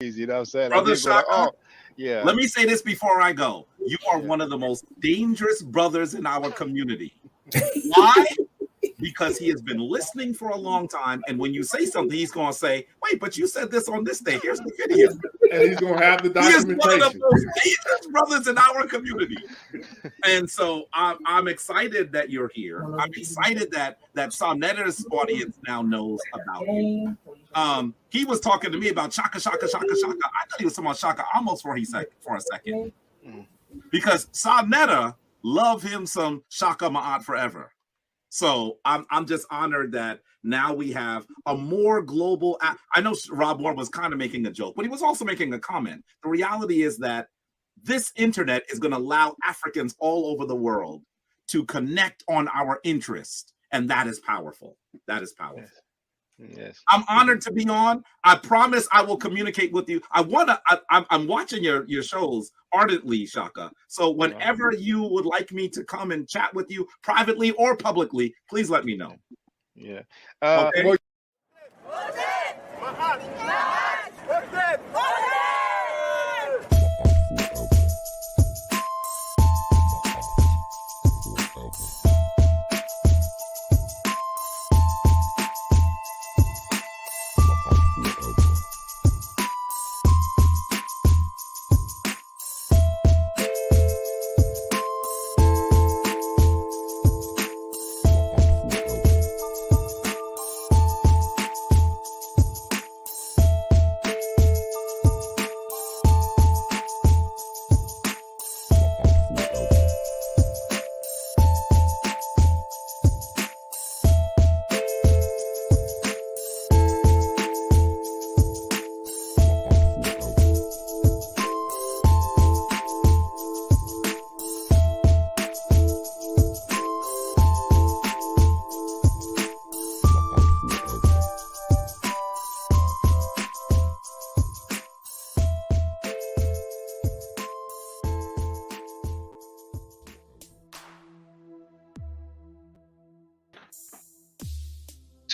You know what I'm saying? I Brother did go like, Shaka, oh, yeah. let me say this before I go. You are Yeah. one of the most dangerous brothers in our community. Why? Because he has been listening for a long time. And when you say something, he's going to say, wait, but you said this on this day. Here's the video. And he's going to have the He is one of documentation. the most dangerous brothers in our community. And so I'm excited that you're here. I'm excited that Soneta's audience now knows about you. He was talking to me about Shaka. I thought he was talking about Shaka almost for a second. Because Soneta love him some Shaka Ma'at forever. So I'm just honored that now we have a more global. I know Rob Moore was kind of making a joke, but he was also making a comment. The reality is that this internet is going to allow Africans all over the world to connect on our interest, and that is powerful. That is powerful. Yes. I'm honored to be on. I promise I will communicate with you. I'm watching your shows ardently, Shaka. So whenever you would like me to come and chat with you privately or publicly, please let me know. Yeah. Okay.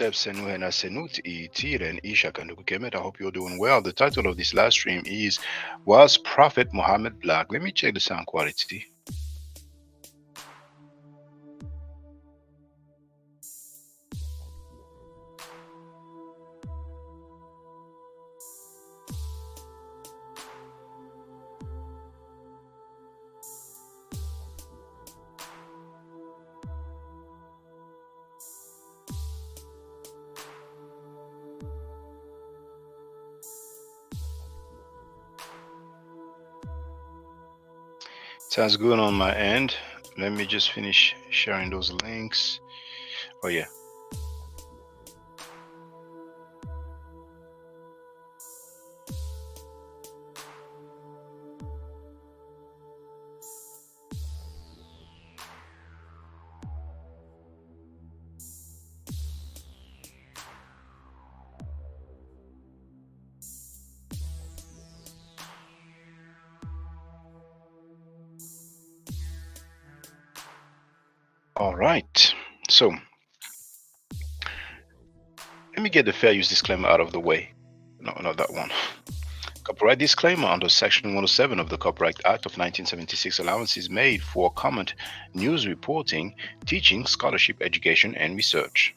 I hope you're doing well. The title of this live stream is Was Prophet Muhammad Black? Let me check the sound quality. Sounds good on my end. Let me just finish sharing those links. Oh yeah. All right. So let me get the fair use disclaimer out of the way. No, not that one. Copyright disclaimer under Section 107 of the Copyright Act of 1976. Allowances made for comment, news reporting, teaching, scholarship, education, and research.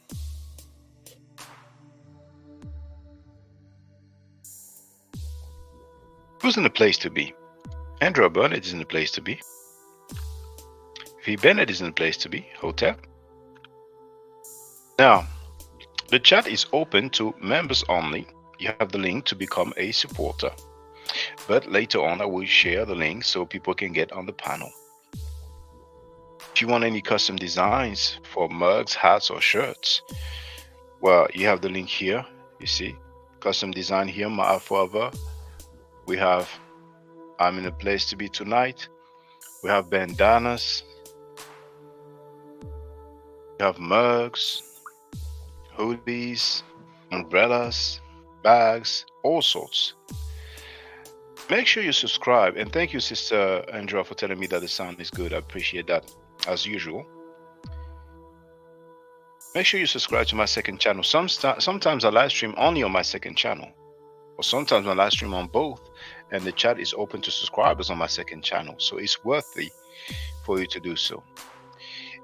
Who's in the place to be? Andrew Burnett is in the place to be. V. Bennett is in the place to be. Hotel. Now, the chat is open to members only. You have the link to become a supporter. But later on, I will share the link so people can get on the panel. If you want any custom designs for mugs, hats, or shirts, well, you have the link here. You see, custom design here, Ma'at Forever. We have I'm in a place to be tonight. We have bandanas. We have mugs, hoodies, umbrellas, bags, all sorts. Make sure you subscribe, and thank you, Sister Andrea, for telling me that the sound is good. I appreciate that, as usual. Make sure you subscribe to my second channel. Sometimes I live stream only on my second channel, or sometimes I live stream on both, and the chat is open to subscribers on my second channel. So it's worthy for you to do so.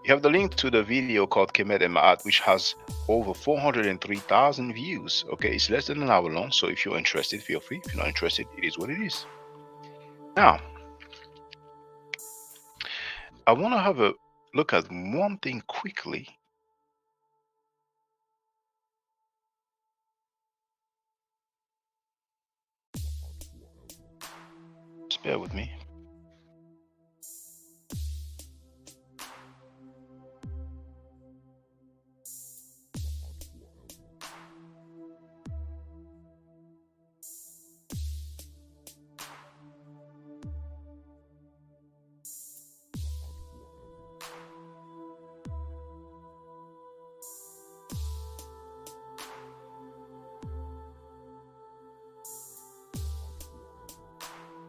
You have the link to the video called Kemet and Ma'at, which has over 403,000 views. Okay, it's less than an hour long, so if you're interested, feel free. If you're not interested, it is what it is. Now, I want to have a look at one thing quickly. Just bear with me.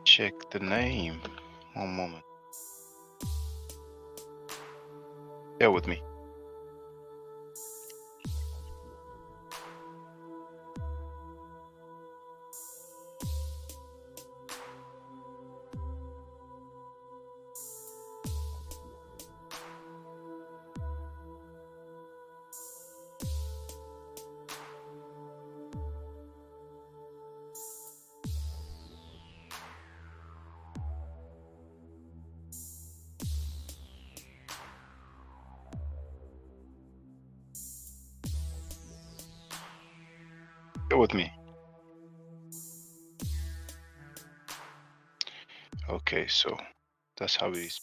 Check the name. One moment. Bear with me. Bear with me. Okay, so that's how it is.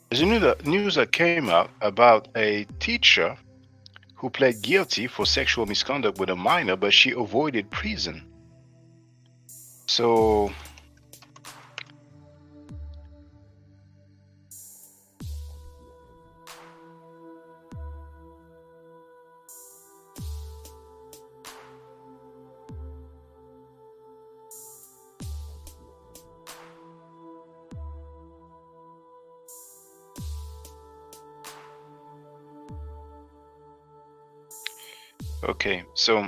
There's a news that came out about a teacher who pled guilty for sexual misconduct with a minor, but she avoided prison. So okay, so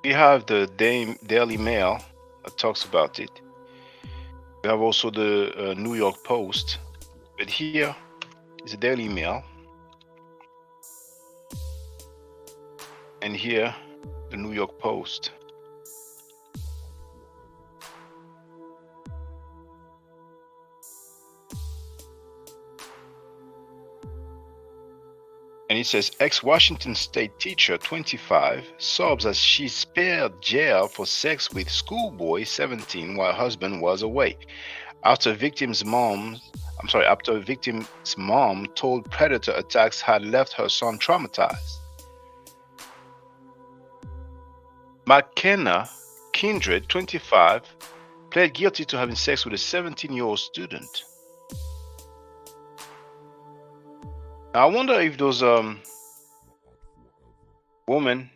we have the Daily Mail that talks about it. We have also the New York Post, but here is the Daily Mail, and here the New York Post. And it says, ex-Washington State teacher, 25, sobs as she spared jail for sex with schoolboy, 17, while husband was away. After victim's mom told predator attacks had left her son traumatized. McKenna Kindred, 25, pled guilty to having sex with a 17-year-old student. Now, I wonder if those women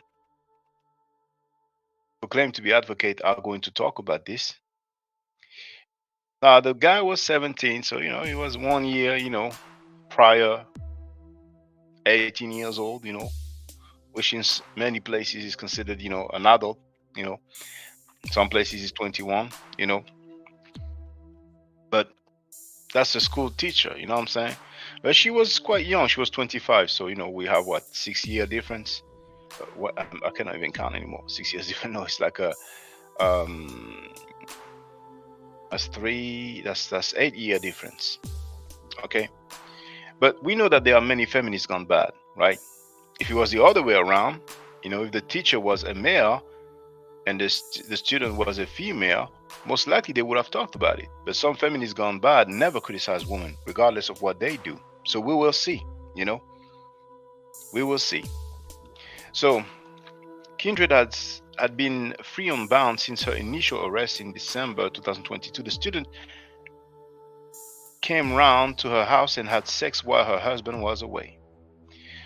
who claim to be advocate are going to talk about this. Now, the guy was 17, so he was 1 year, prior, 18 years old, which in many places is considered, an adult, some places is 21, but that's a school teacher, you know what I'm saying? But she was quite young. She was 25, so we have what, 6-year difference? What, I cannot even count anymore. 6 years difference. No, it's like a that's 8-year difference. Okay, but we know that there are many feminists gone bad, right? If it was the other way around, if the teacher was a male and the student was a female, most likely they would have talked about it. But some feminists gone bad never criticize women, regardless of what they do. So we will see, we will see. So Kindred had been free on bond since her initial arrest in December 2022. The student came round to her house and had sex while her husband was away.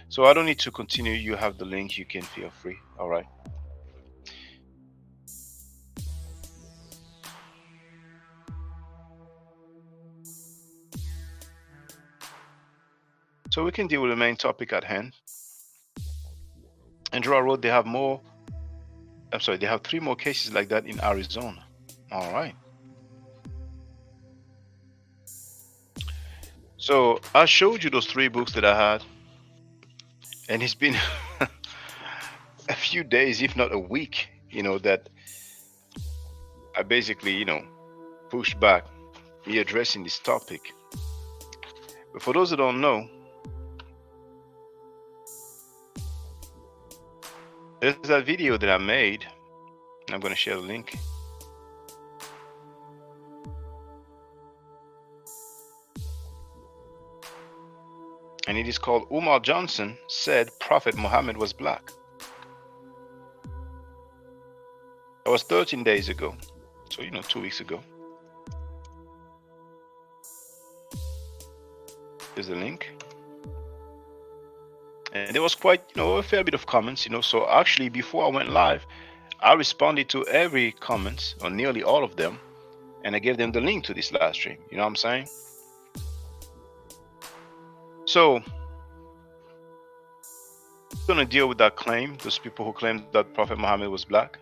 So I don't need to continue. You have the link. You can feel free. All right. So we can deal with the main topic at hand. Angela wrote they have more. I'm sorry, they have 3 more cases like that in Arizona. All right. So I showed you those 3 books that I had, and it's been a few days, if not a week, that I basically, pushed back me addressing this topic. But for those who don't know, there's that video that I made, and I'm going to share the link. And it is called Umar Johnson Said Prophet Muhammad Was Black. That was 13 days ago. So, 2 weeks ago. Here's the link. And there was quite, a fair bit of comments, So actually, before I went live, I responded to every comment, or nearly all of them, and I gave them the link to this live stream. You know what I'm saying? So, I'm going to deal with that claim, those people who claimed that Prophet Muhammad was black.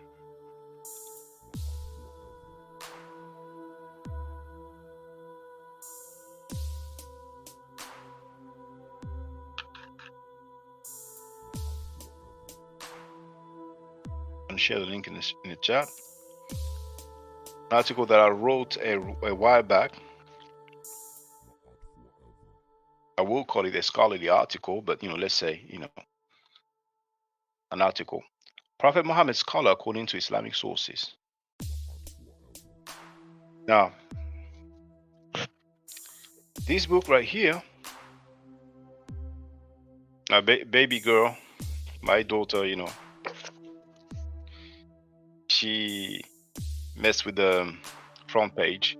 I'm going to share the link in the chat. An article that I wrote a while back. I will call it a scholarly article, but let's say, an article. Prophet Muhammad scholar according to Islamic sources. Now, this book right here, baby girl, my daughter, she messed with the front page,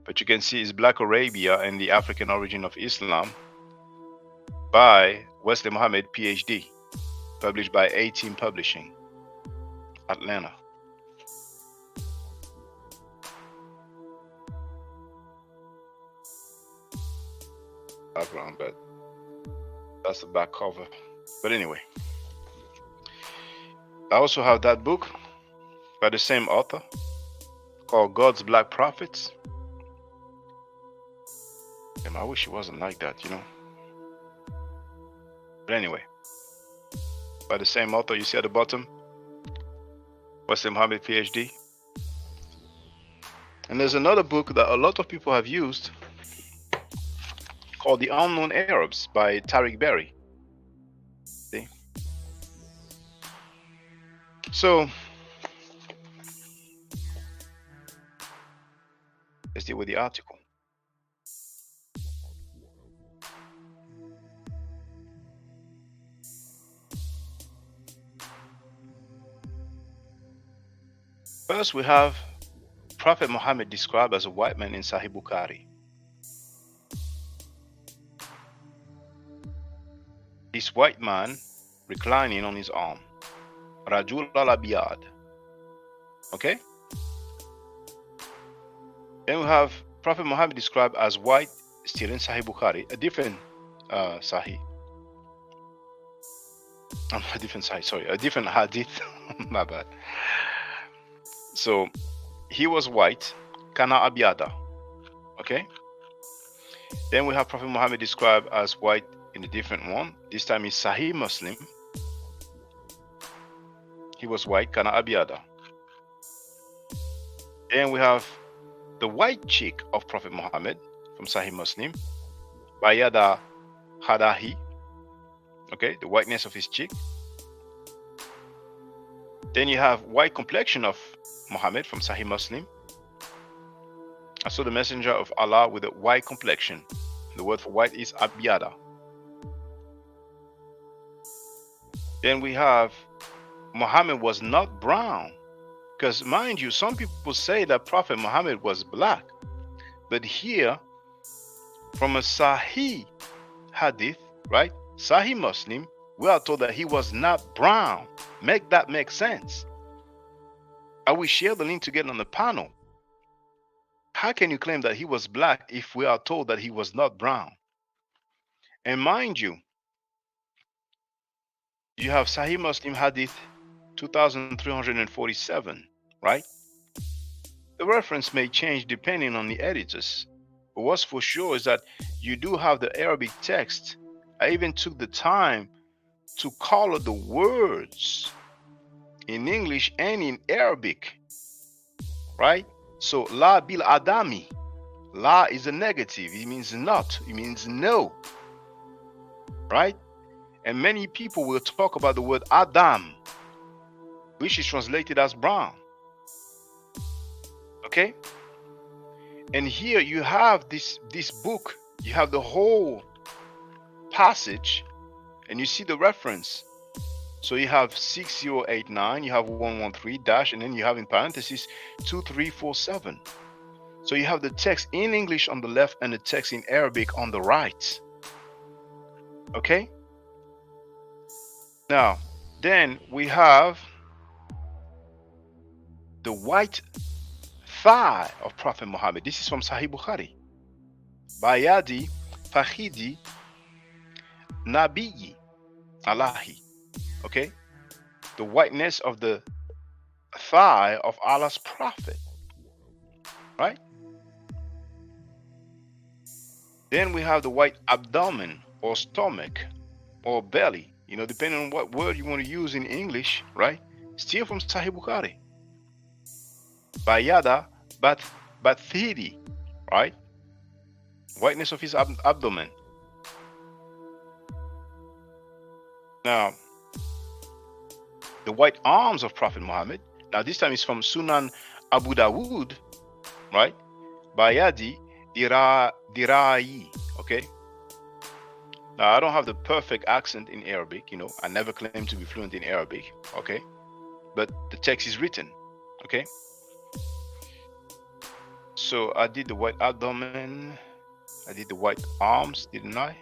but you can see it's Black Arabia and the African Origin of Islam by Wesley Muhammad, PhD, published by A-Team Publishing, Atlanta. Background, but that's the back cover. But anyway, I also have that book by the same author called God's Black Prophets. Damn, I wish it wasn't like that, But anyway, by the same author, you see at the bottom, Wesley Muhammad, PhD. And there's another book that a lot of people have used called The Unknown Arabs by Tariq Berry. See? So, let's deal with the article. First, we have Prophet Muhammad described as a white man in Sahih Bukhari. This white man reclining on his arm. Rajul al-Abiyad. Okay? Then we have Prophet Muhammad described as white, still in Sahih Bukhari, a different Sahih. A different Sahih, sorry, a different hadith. My bad. So, he was white, Kana Abiyada. Okay? Then we have Prophet Muhammad described as white in a different one. This time is Sahih Muslim. He was white, Kana Abiyada. Then we have the white cheek of Prophet Muhammad from Sahih Muslim, Bayada Hadahi. Okay, the whiteness of his cheek. Then you have white complexion of Muhammad from Sahih Muslim. I saw the messenger of Allah with a white complexion. The word for white is Abiyada. Then we have Muhammad was not brown. Because mind you, some people say that Prophet Muhammad was black. But here, from a Sahih hadith, right? Sahih Muslim, we are told that he was not brown. Make that make sense. I will share the link to get on the panel. How can you claim that he was black if we are told that he was not brown? And mind you, you have Sahih Muslim Hadith 2347, right? The reference may change depending on the editors, but what's for sure is that you do have the Arabic text. I even took the time to color the words in English and in Arabic, right? So la bil adami, la is a negative, it means not, it means no, right? And many people will talk about the word Adam, which is translated as brown. Okay? And here you have this book, you have the whole passage, and you see the reference. So you have 6089, you have 113 dash, and then you have in parentheses 2347. So you have the text in English on the left and the text in Arabic on the right. Okay? Now, then we have the white thigh of Prophet Muhammad. This is from Sahih Bukhari. Bayadi Fakhidi Nabiyi Allahi. Okay? The whiteness of the thigh of Allah's prophet. Right? Then we have the white abdomen or stomach or belly. You know, depending on what word you want to use in English, right? Still from Sahih Bukhari. Bayada Bathidi, right? Whiteness of his abdomen. Now, the white arms of Prophet Muhammad. Now, this time is from Sunan Abu Dawud, right? Bayadi Dirai, okay? Now, I don't have the perfect accent in Arabic, you know, I never claim to be fluent in Arabic, okay? But the text is written, okay? So I did the white abdomen, I did the white arms, didn't I?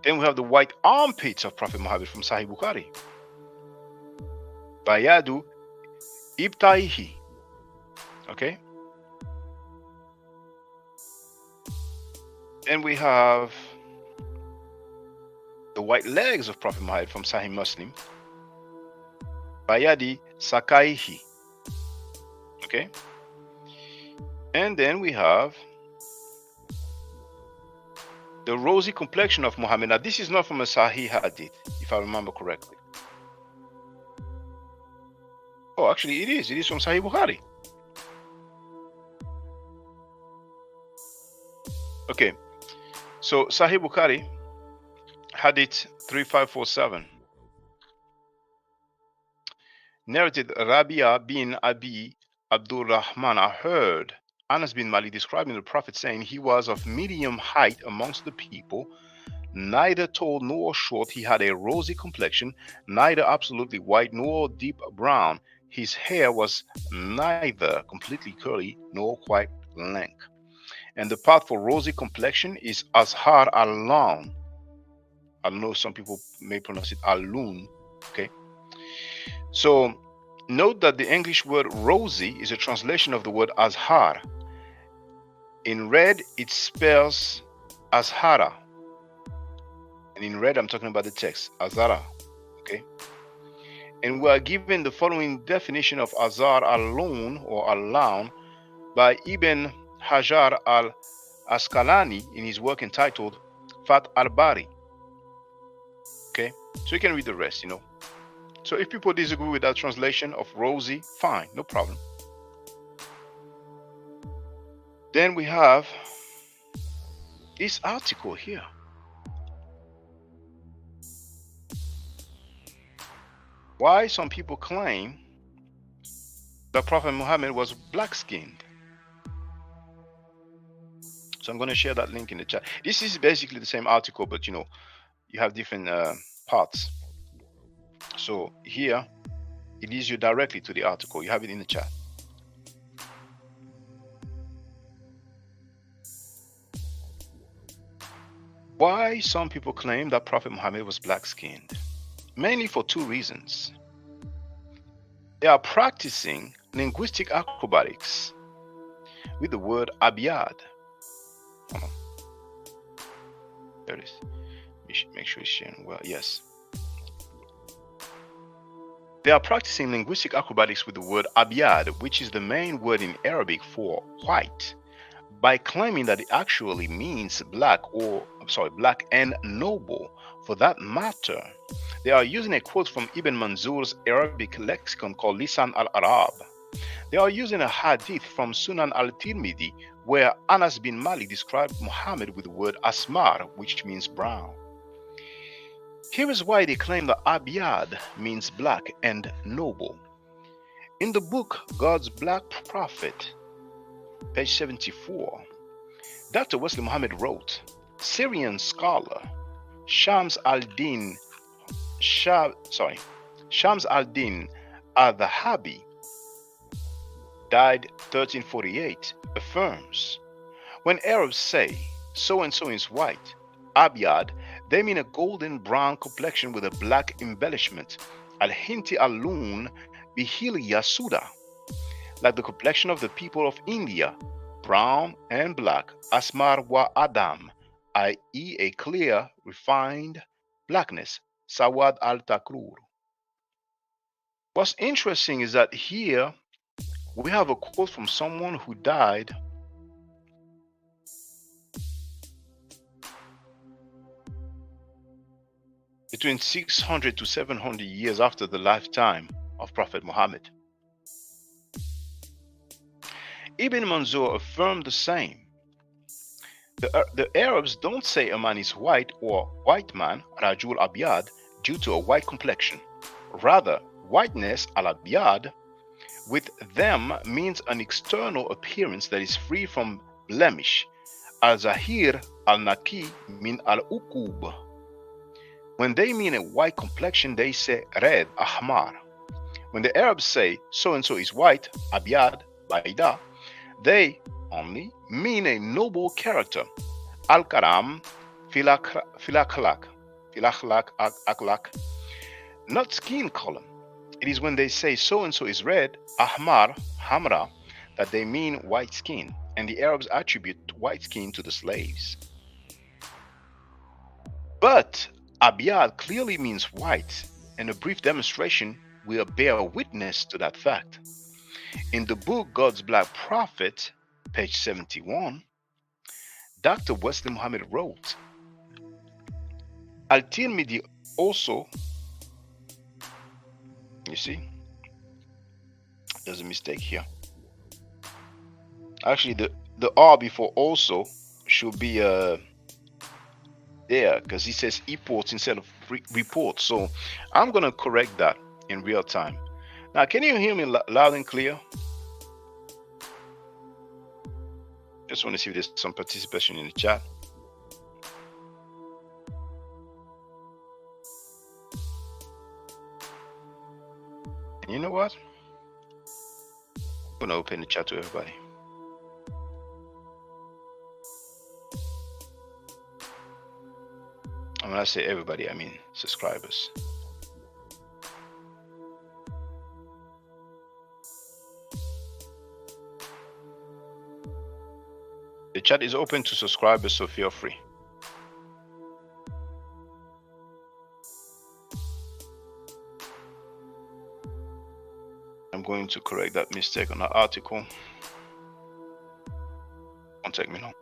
Then we have the white armpits of Prophet Muhammad from Sahih Bukhari. Bayadu Ibtaihi, okay? Then we have the white legs of Prophet Muhammad from Sahih Muslim. Bayadi Sakaihi. Okay? And then we have the rosy complexion of Muhammad. Now, this is not from a Sahih Hadith, if I remember correctly. Oh, actually, it is. It is from Sahih Bukhari. Okay. So Sahih Bukhari, Hadith 3547, narrated Rabia bin Abi Abdul Rahman. I heard Anas bin Malik describing the Prophet saying he was of medium height amongst the people, neither tall nor short. He had a rosy complexion, neither absolutely white nor deep brown. His hair was neither completely curly nor quite lank. And the path for rosy complexion is Azhar al-Lawn. I know some people may pronounce it al-Loon. Okay. So note that the English word rosy is a translation of the word Azhar. In red, it spells Azhara. And in red, I'm talking about the text, Azara. Okay. And we are given the following definition of Azhar al-Loon or al-Lawn by Ibn Hajar al-Asqalani in his work entitled Fath al-Bari. Okay, so you can read the rest, you know. So if people disagree with that translation of rosy, fine, no problem. Then we have this article here. Why some people claim that Prophet Muhammad was black-skinned. So I'm going to share that link in the chat. This is basically the same article, but you know, you have different parts. So here, it leads you directly to the article. You have it in the chat. Why some people claim that Prophet Muhammad was black-skinned? Mainly for two reasons. They are practicing linguistic acrobatics with the word abiyad. There it is. You should make sure it's sharing well. Yes. They are practicing linguistic acrobatics with the word abyad, which is the main word in Arabic for white, by claiming that it actually means black black and noble. For that matter, they are using a quote from Ibn Manzur's Arabic lexicon called Lisan al-Arab. They are using a hadith from Sunan al-Tirmidhi where Anas bin Malik described Muhammad with the word asmar, which means brown. Here is why they claim that abyad means black and noble. In the book God's Black Prophet, page 74, Dr. Wesley Muhammad wrote, Syrian scholar Shams al-Din al-Dhahabi, died 1348, affirms, when Arabs say so and so is white, abyad, they mean a golden brown complexion with a black embellishment, al-hinti al-loon bihili yasuda, like the complexion of the people of India, brown and black, asmar wa adam, i.e. a clear, refined blackness, sawad al-takrur. What's interesting is that here we have a quote from someone who died between 600 to 700 years after the lifetime of Prophet Muhammad. Ibn Manzur affirmed the same. The Arabs don't say a man is white or white man, Rajul Abyad, due to a white complexion. Rather, whiteness al-Abyad with them means an external appearance that is free from blemish. Al-Zahir al-Naki mean al-Ukub. When they mean a white complexion, they say red, ahmar. When the Arabs say so-and-so is white, Abyad, Baida, they only mean a noble character, al-Karam, filakhlak, akhlak, not skin color. It is when they say so-and-so is red, ahmar, hamra, that they mean white skin, and the Arabs attribute white skin to the slaves. But abyad clearly means white, and a brief demonstration will bear witness to that fact. In the book God's Black Prophet, page 71, Dr. Wesley Muhammad wrote, Al-Tirmidhi also, you see, there's a mistake here. Actually, the R before also should be there, because he says reports instead of report. So I'm going to correct that in real time. Now, can you hear me loud and clear? Just want to see if there's some participation in the chat. And you know what? I'm going to open the chat to everybody. And when I say everybody, I mean subscribers. The chat is open to subscribers, so feel free. I'm going to correct that mistake on that article. Won't take me long.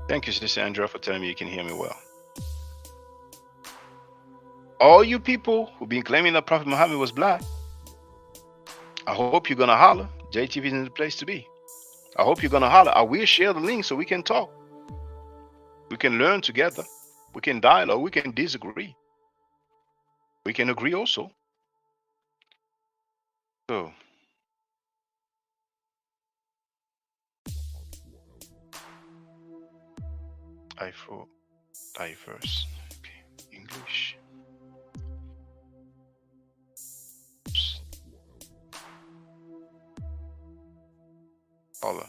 Thank you, Sister Andrea, for telling me you can hear me well. All you people who've been claiming that Prophet Muhammad was black, I hope you're gonna holler. JTV is in the place to be. I hope you're gonna holler. I will share the link so we can talk. We can learn together. We can dialogue. We can disagree. We can agree also. So, I4 diverse. Okay, English. Holler.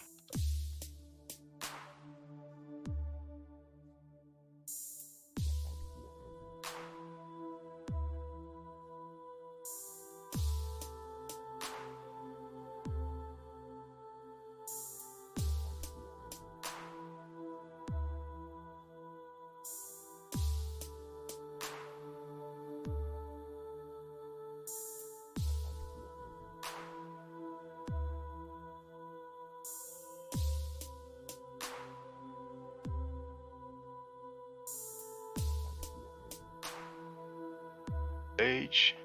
Page.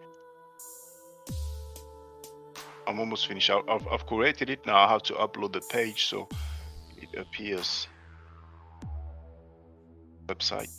I'm almost finished. I've created it now. I have to upload the page so it appears. Website.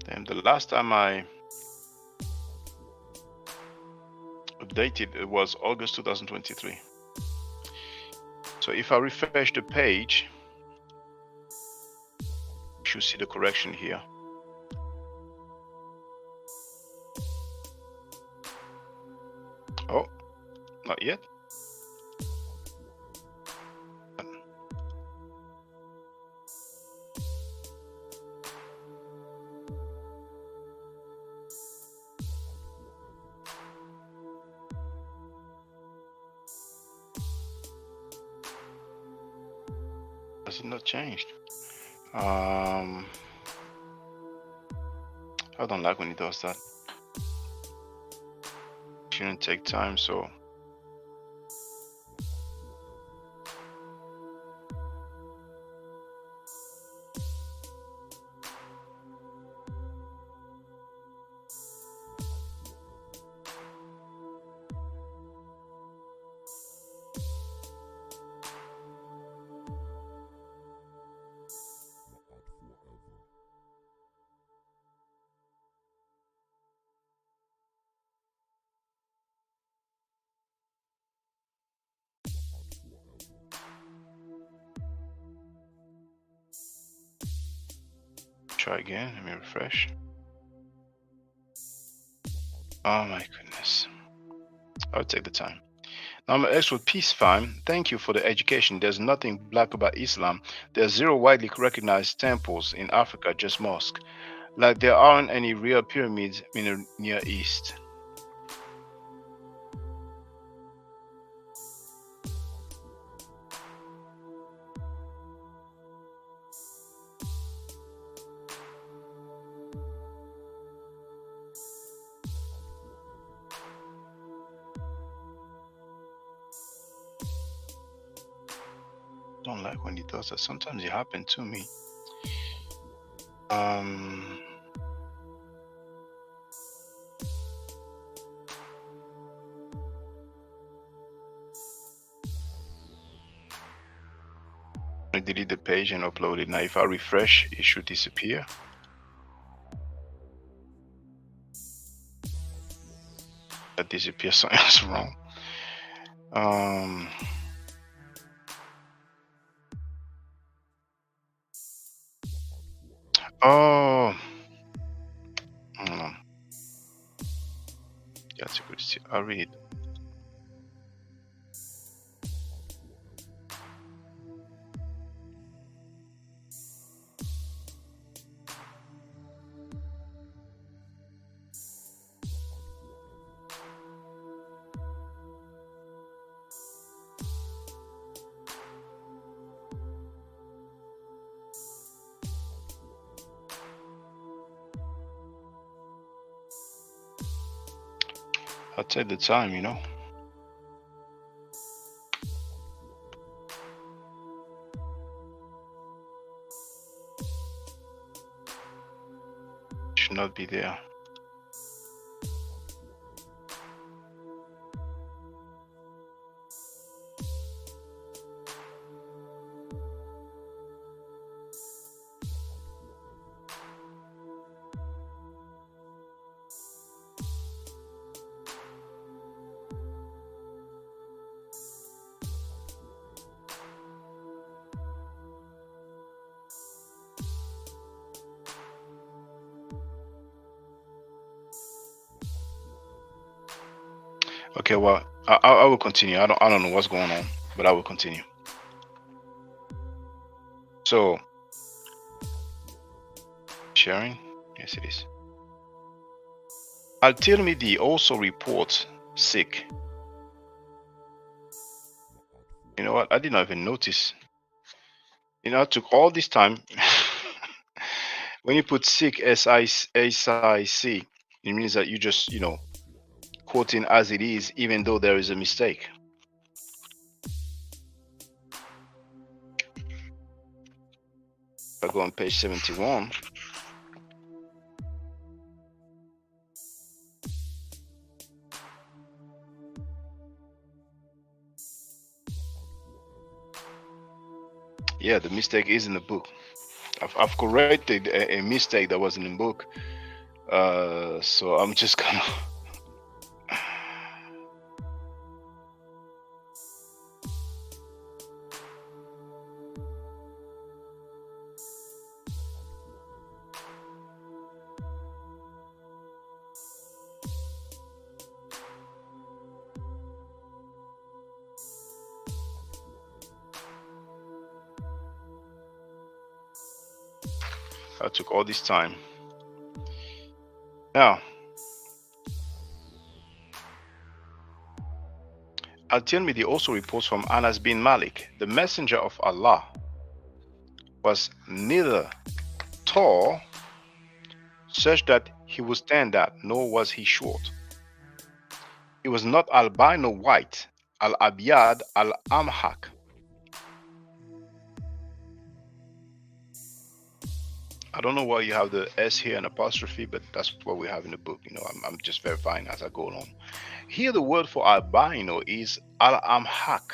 And the last time I updated it was August 2023. So if I refresh the page, you should see the correction here. Oh, not yet. Has it not changed? I don't like when it does that. Shouldn't take time, so try again. Let me refresh. Oh my goodness. I'll take the time. Now I'm Expert Peace Fine. Thank you for the education. There's nothing black about Islam. There's 0 widely recognized temples in Africa, just mosques. Like there aren't any real pyramids in the Near East. Don't like when it does that. Sometimes it happens to me. I delete the page and upload it. Now if I refresh, it should disappear. That disappears, something else wrong. Oh, that's a good. I'll read. I'll take the time, you know. Should not be there. Okay, well, I will continue. I don't know what's going on, but I will continue. So, sharing, yes, it is. Al-Tirmidhi also reports sick. You know what? I did not even notice. You know, it took all this time. When you put sick, S-I-C, it means that you just, quoting as it is, even though there is a mistake. I go on page 71. Yeah, the mistake is in the book. I've corrected a mistake that was in the book. So I'm just gonna I took all this time. Now, Al-Tirmidhi also reports from Anas bin Malik, the messenger of Allah was neither tall such that he would stand out, nor was he short. He was not albino white, al-abyad al-amhak. I don't know why you have the S here and apostrophe, but that's what we have in the book. I'm just verifying as I go along. Here the word for albino is al-amhak.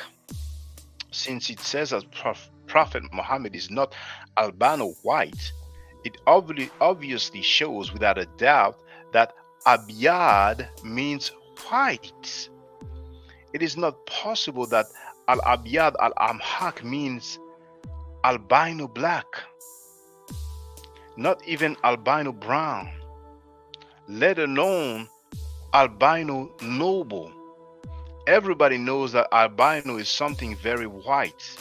Since it says that Prophet Muhammad is not albino white, it obviously shows without a doubt that abyad means white. It is not possible that al-abyad al-amhak means albino black, not even albino brown, let alone albino noble. Everybody knows that albino is something very white.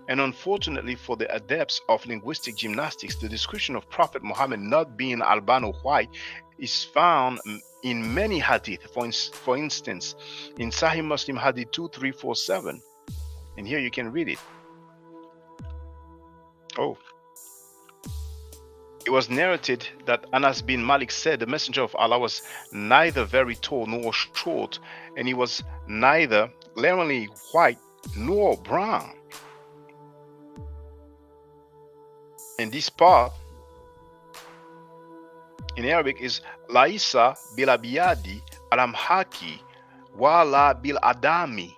And unfortunately for the adepts of linguistic gymnastics, the description of Prophet Muhammad not being albino white is found in many hadith. For instance, in Sahih Muslim Hadith 2347. And here you can read it. It was narrated that Anas bin Malik said the messenger of Allah was neither very tall nor short, and he was neither glaringly white nor brown. And this part in Arabic is Laisa bil abiyadi al-amhaki wala bil adami.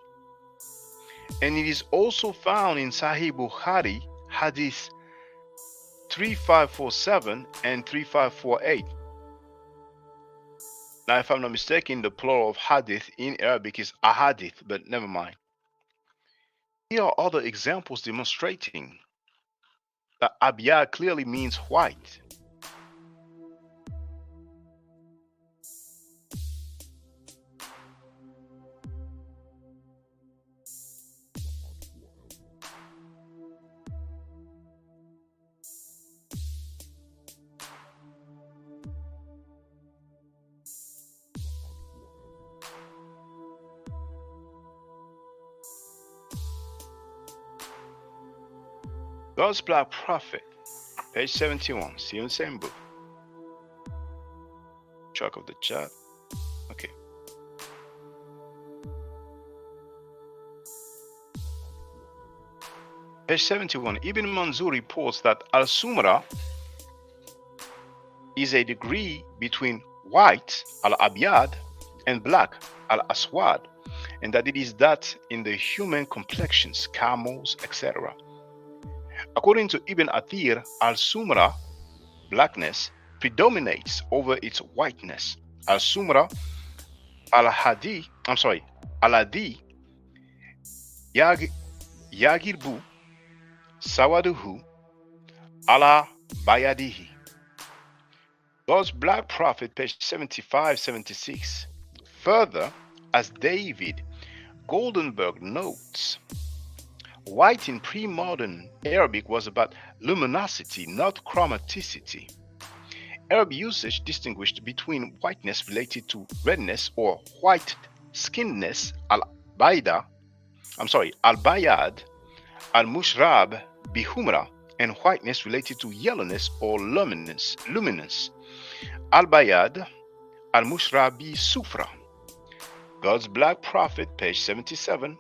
And it is also found in Sahih Bukhari Hadith 3547 and 3548. Now, if I'm not mistaken, the plural of hadith in Arabic is ahadith, but never mind. Here are other examples demonstrating that abyad clearly means white. God's Black Prophet, page 71, see in the same book. Check of the chat. Okay. Page 71, Ibn Manzur reports that al-sumra is a degree between white, al-abyad, and black, al-aswad, and that it is that in the human complexions, camels, etc. According to Ibn Athir, al-sumra, blackness, predominates over its whiteness. Al-sumra, al-adi, yagirbu, sawaduhu, ala bayadihi. God's Black Prophet, page 75-76. Further, As David Goldenberg notes, white in pre-modern Arabic was about luminosity, not chromaticity. Arab usage distinguished between whiteness related to redness or white-skinnedness, al-baida, al-bayad, al-mushrab, bihumra, and whiteness related to yellowness or luminance, al-bayad, al-mushrabi sufra. God's Black Prophet, page 77.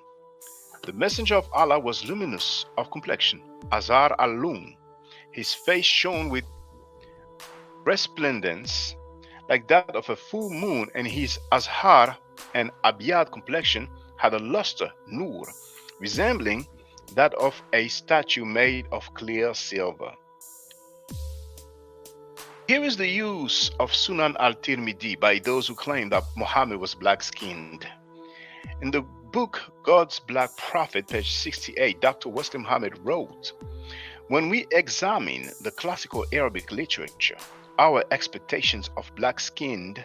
The messenger of Allah was luminous of complexion, azar al-lum. His face shone with resplendence like that of a full moon, and his azhar and abiyad complexion had a luster, nur, resembling that of a statue made of clear silver. Here is the use of Sunan al-Tirmidhi by those who claim that Muhammad was black-skinned. In the book God's Black Prophet, page 68, Dr. Wesley Muhammad wrote, "When we examine the classical Arabic literature, our expectations of black-skinned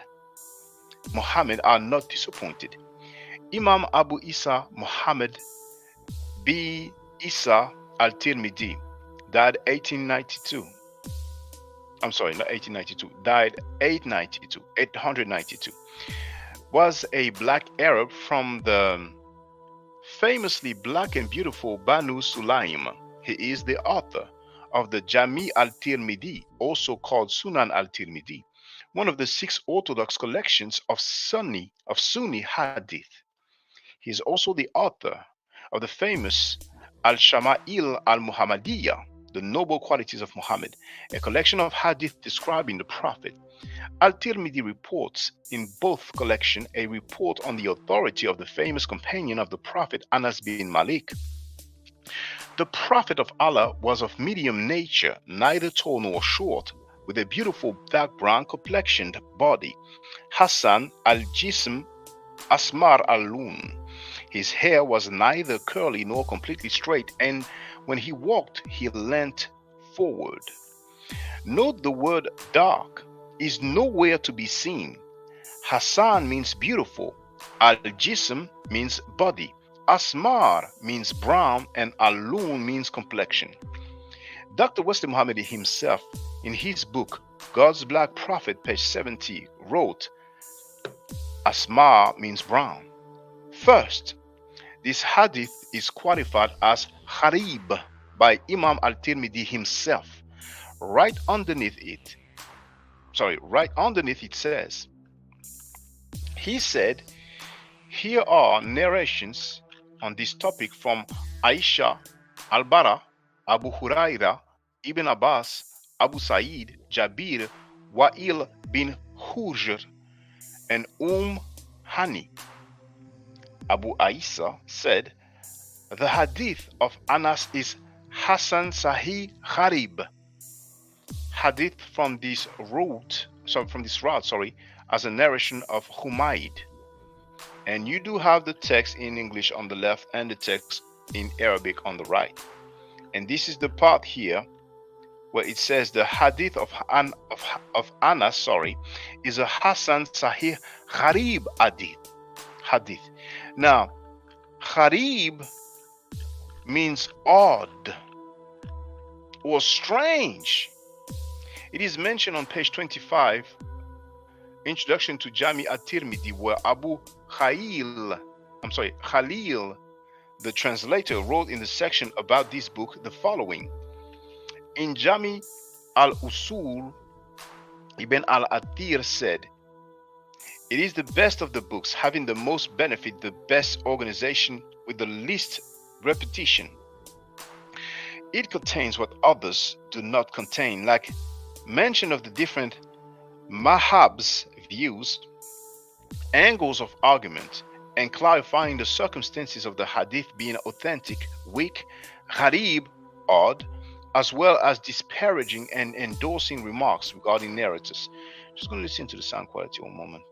Muhammad are not disappointed. Imam Abu Isa Muhammad B. Isa al-Tirmidhi died 1892. I'm sorry, not 1892, died 892, was a black Arab from the famously black and beautiful Banu Sulaim. He is the author of the Jami al-Tirmidhi, also called Sunan al-Tirmidhi, one of the 6 orthodox collections of Sunni Hadith. He is also the author of the famous Al-Shama'il al-Muhammadiyah, the noble qualities of Muhammad, a collection of hadith describing the Prophet. Al-Tirmidhi reports in both collections a report on the authority of the famous companion of the Prophet, Anas bin Malik. The Prophet of Allah was of medium nature, neither tall nor short, with a beautiful dark brown complexioned body, Hassan al-Jism Asmar al-Lun. His hair was neither curly nor completely straight, and when he walked, he leant forward. Note the word dark is nowhere to be seen. Hassan means beautiful, al-Jism means body, Asmar means brown, and al-Lun means complexion. Dr. Wesley Muhammad himself, in his book God's Black Prophet, page 70, wrote, Asmar means brown. First, this hadith is qualified as Harib by Imam al-Tirmidhi himself. Right underneath it says, he said, here are narrations on this topic from Aisha, Al-Bara, Abu Huraira, Ibn Abbas, Abu Sa'id, Jabir, Wa'il bin Hujr, and Hani. Abu Isa said, the hadith of Anas is Hasan Sahih Harib. Hadith from this route, as a narration of Humayd. And you do have the text in English on the left and the text in Arabic on the right. And this is the part here where it says the hadith of Anas, is a Hasan Sahih Harib hadith. Now, Harib means odd or strange. It is mentioned on page 25, Introduction to Jami at-Tirmidhi, where Khalil, the translator, wrote in the section about this book the following. In Jami al-Usul, Ibn al-Athir said, it is the best of the books, having the most benefit, the best organization, with the least repetition. It contains what others do not contain, like mention of the different Mahab's views, angles of argument, and clarifying the circumstances of the hadith being authentic, weak, gharib, odd, as well as disparaging and endorsing remarks regarding narrators. Just going to listen to the sound quality one moment.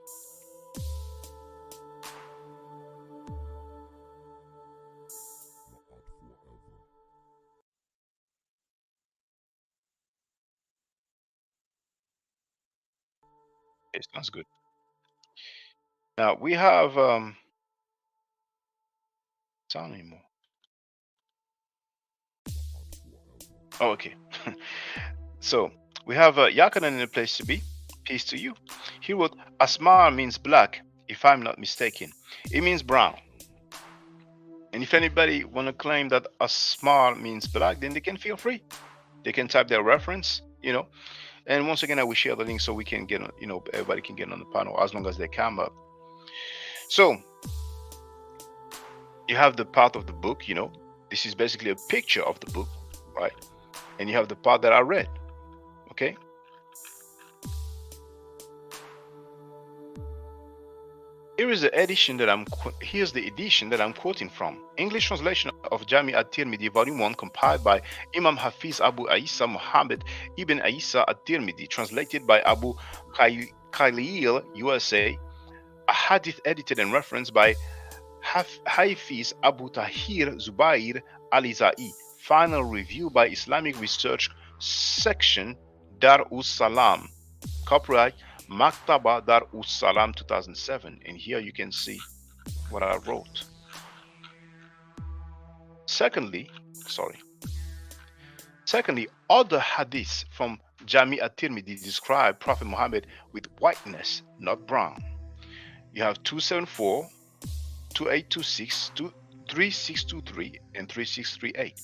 Okay, sounds good. Now we have down anymore. Oh, okay. So we have Yakanan in a place to be. Peace to you. He wrote, Asmar means black, if I'm not mistaken. It means brown. And if anybody want to claim that Asmar means black, then they can feel free. They can type their reference, And once again, I will share the link so we can get, everybody can get on the panel as long as they come up. So you have the part of the book, This is basically a picture of the book, right? And you have the part that I read, okay? Here's the edition that I'm quoting from. English translation of Jami at-Tirmidhi, Volume 1, compiled by Imam Hafiz Abu Isa Muhammad ibn Isa at-Tirmidhi, translated by Abu Khalil, USA. A hadith edited and referenced by Hafiz Abu Tahir Zubair Alizai. Final review by Islamic Research Section, Dar us Salam. Copyright Maktaba Dar us Salam 2007. And here you can see what I wrote. Secondly, other hadiths from Jami at-Tirmidhi describe Prophet Muhammad with whiteness, not brown. You have 274, 2826, 3623, and 3638.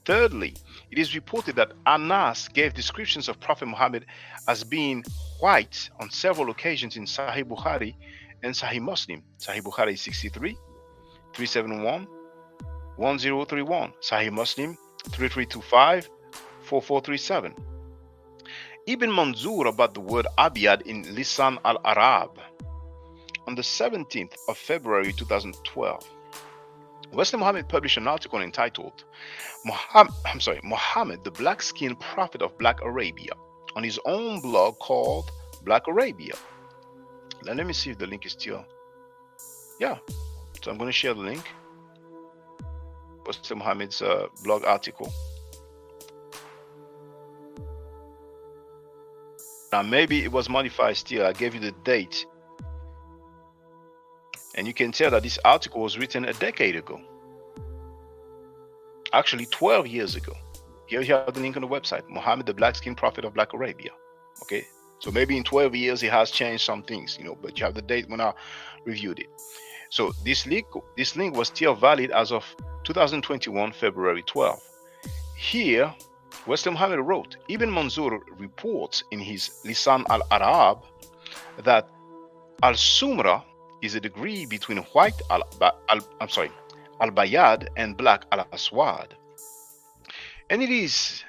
Thirdly, it is reported that Anas gave descriptions of Prophet Muhammad as being white on several occasions in Sahih Bukhari and Sahih Muslim. Sahih Bukhari 63, 371, 1031. Sahih Muslim 3325, 4437. Ibn Manzur about the word Abiyad in Lisan al-Arab. On the 17th of February 2012, Wesley Muhammad published an article entitled Muhammad, the Black-Skinned Prophet of Black Arabia, on his own blog called Black Arabia. Now let me see if the link is still. Yeah, so I'm going to share the link. Wesley Muhammad's blog article. Now maybe it was modified still. I gave you the date. And you can tell that this article was written a decade ago. Actually, 12 years ago. Here you have the link on the website. Muhammad, the Black-Skinned Prophet of Black Arabia. Okay, so maybe in 12 years it has changed some things, but you have the date when I reviewed it. So this link was still valid as of 2021, February 12. Here, Wesley Muhammad wrote, Ibn Manzur reports in his Lisan al-Arab that al-Sumra is a degree between white al-Bayad and black al-Aswad. And it is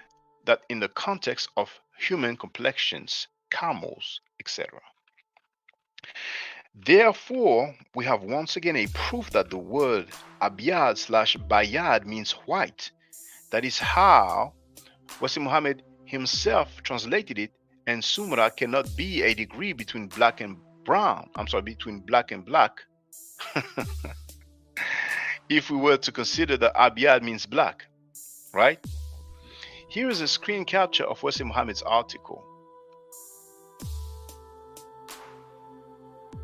that in the context of human complexions, camels, etc. Therefore, we have once again a proof that the word Abiyad/Bayad means white. That is how Wesley Muhammad himself translated it, and Sumra cannot be a degree between black and brown. Between black and black. If we were to consider that Abiyad means black, right? Here is a screen capture of Wesley Muhammad's article.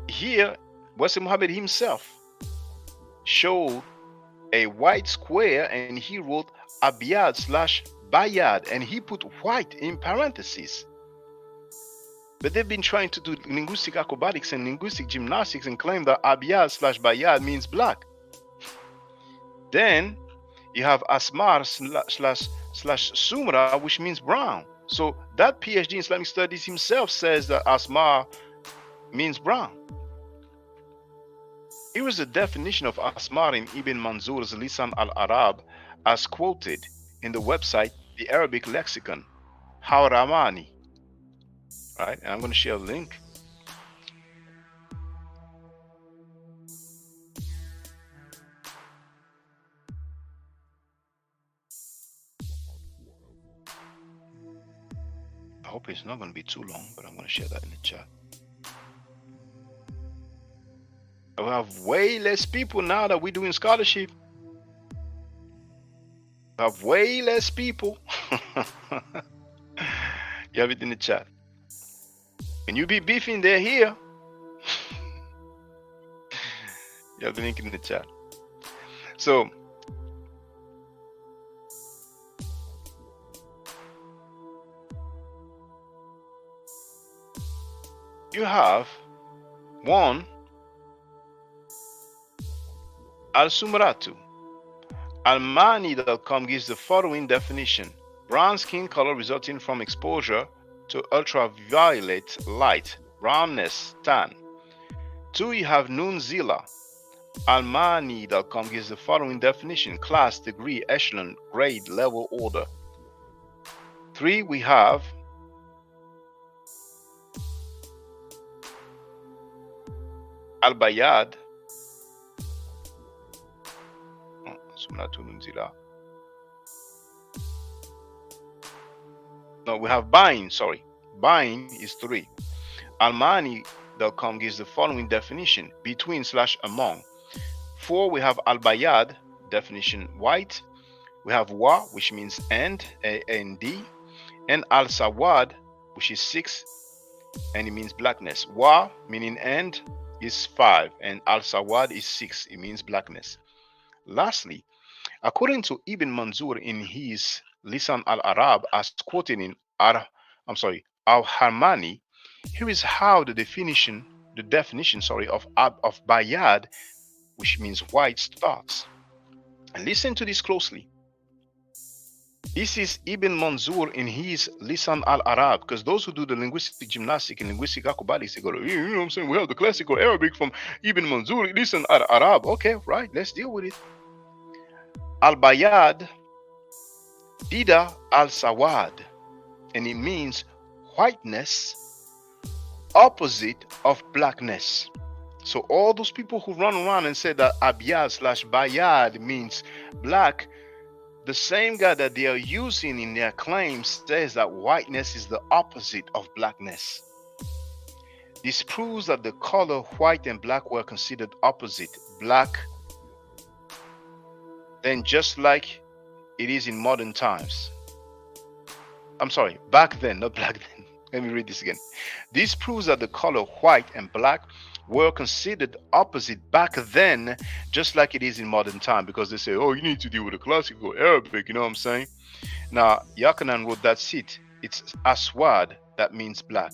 Here, Wesley Muhammad himself showed a white square and he wrote Abiyad/Bayad and he put white in parentheses. But they've been trying to do linguistic acrobatics and linguistic gymnastics and claim that Abiyad/Bayad means black. Then you have Asmar/Sumra, which means brown. So that PhD in Islamic Studies himself says that Asmar means brown. Here is the definition of Asmar in Ibn Manzur's Lisan al-Arab as quoted in the website, the Arabic Lexicon, Hawramani. Right, and I'm going to share a link. I hope it's not going to be too long, but I'm going to share that in the chat. We have way less people now that we're doing scholarship. We have way less people. You have it in the chat. When you be beefing, they're here. You have the link in the chat. So you have one Al-Sumratu. Almani.com gives the following definition: brown skin color resulting from exposure to ultraviolet light, brownness, tan. 2, you have Nunzila. Almani.com gives the following definition: class, degree, echelon, grade, level, order. 3, we have Al-Bayad. No, we have Bain, sorry. Bain is 3. Almani.com gives the following definition: between/among. 4, we have Al-Bayad, definition white. We have Wa, which means and, A-N-D, and Al-Sawad, which is 6, and it means blackness. Wa, meaning and, is 5, and Al-Sawad is 6, it means blackness. Lastly, according to Ibn Manzur in his Lisan al-Arab, as quoted in Al-Harmani, here is how the definition of Bayad, which means white, starts. And listen to this closely. This is Ibn Manzur in his Lisan al-Arab, because those who do the linguistic gymnastics and linguistic acrobatics, they go, you know what I'm saying? We have the classical Arabic from Ibn Manzur, Lisan al-Arab. Okay, right, let's deal with it. Al-Bayad, Dida al-Sawad, and it means whiteness, opposite of blackness. So all those people who run around and say that Abyad/Bayad means black, the same guy that they are using in their claims says that whiteness is the opposite of blackness. This proves that the color white and black were considered opposite. Black, then just like it is in modern times. I'm sorry, back then, not black then. Let me read this again. This proves that the color white and black were considered opposite back then, just like it is in modern time, because they say, oh, you need to deal with the classical Arabic, you know what I'm saying? Now, Yakanan wrote that's it. It's Aswad, that means black.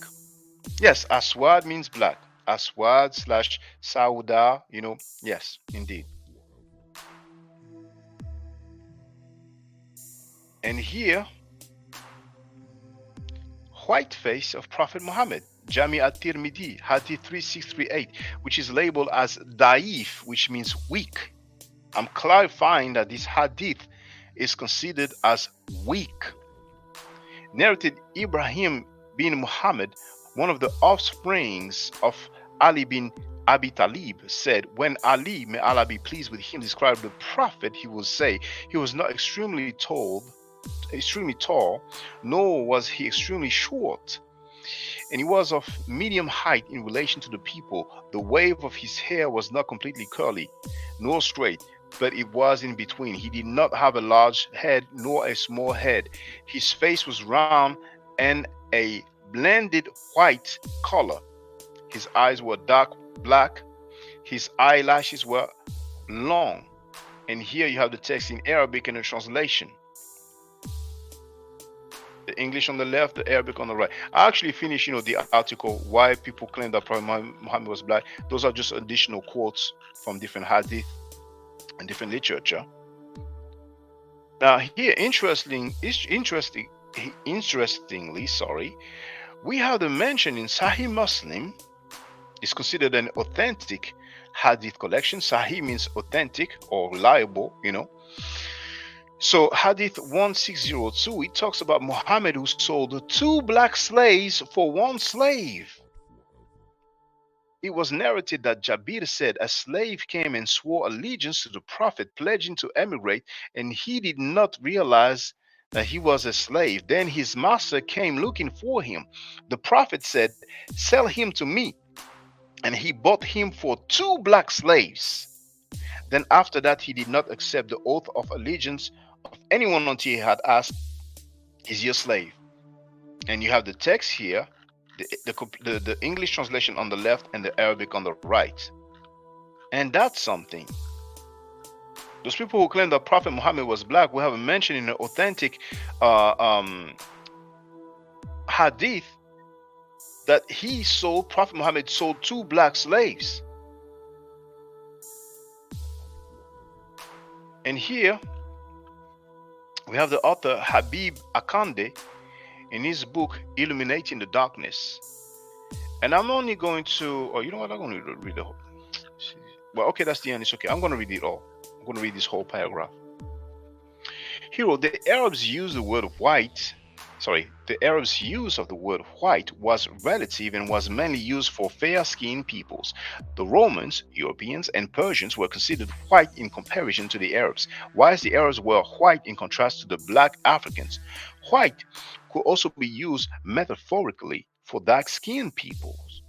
Yes, Aswad means black. Aswad/Sauda, you know, yes, indeed. And here, white face of Prophet Muhammad, Jami at-Tirmidhi, Hadith 3638, which is labeled as Da'if, which means weak. I'm clarifying that this Hadith is considered as weak. Narrated Ibrahim bin Muhammad, one of the offsprings of Ali bin Abi Talib, said, when Ali, may Allah be pleased with him, described the Prophet, he will say, he was not extremely tall, nor was he extremely short, and he was of medium height in relation to the people. The wave of his hair was not completely curly nor straight, but it was in between. He did not have a large head nor a small head. His face was round and a blended white color. His eyes were dark black. His eyelashes were long. And here you have the text in Arabic and the translation. The English on the left, the Arabic on the right. I actually finished, the article why people claim that Prophet Muhammad was black. Those are just additional quotes from different hadith and different literature. Now here, interestingly, we have the mention in Sahih Muslim. It's considered an authentic hadith collection. Sahih means authentic or reliable, So Hadith 1602, it talks about Muhammad who sold 2 black slaves for 1 slave. It was narrated that Jabir said a slave came and swore allegiance to the Prophet, pledging to emigrate, and he did not realize that he was a slave. Then his master came looking for him. The Prophet said, sell him to me. And he bought him for 2 black slaves. Then after that, he did not accept the oath of allegiance of anyone until he had asked, is your slave? And you have the text here, the English translation on the left and the Arabic on the right. And that's something. Those people who claim that Prophet Muhammad was black, we have mentioned in an authentic hadith that Prophet Muhammad sold 2 black slaves. And here we have the author Habib Akande in his book Illuminating the Darkness. And I'm only going to, you know what, I'm going to read the whole. Well, okay, that's the end. It's okay. I'm going to read it all. I'm going to read this whole paragraph. He wrote, the Arabs use of the word white was relative and was mainly used for fair-skinned peoples. The Romans, Europeans, and Persians were considered white in comparison to the Arabs, whilst the Arabs were white in contrast to the black Africans. White could also be used metaphorically for dark-skinned peoples.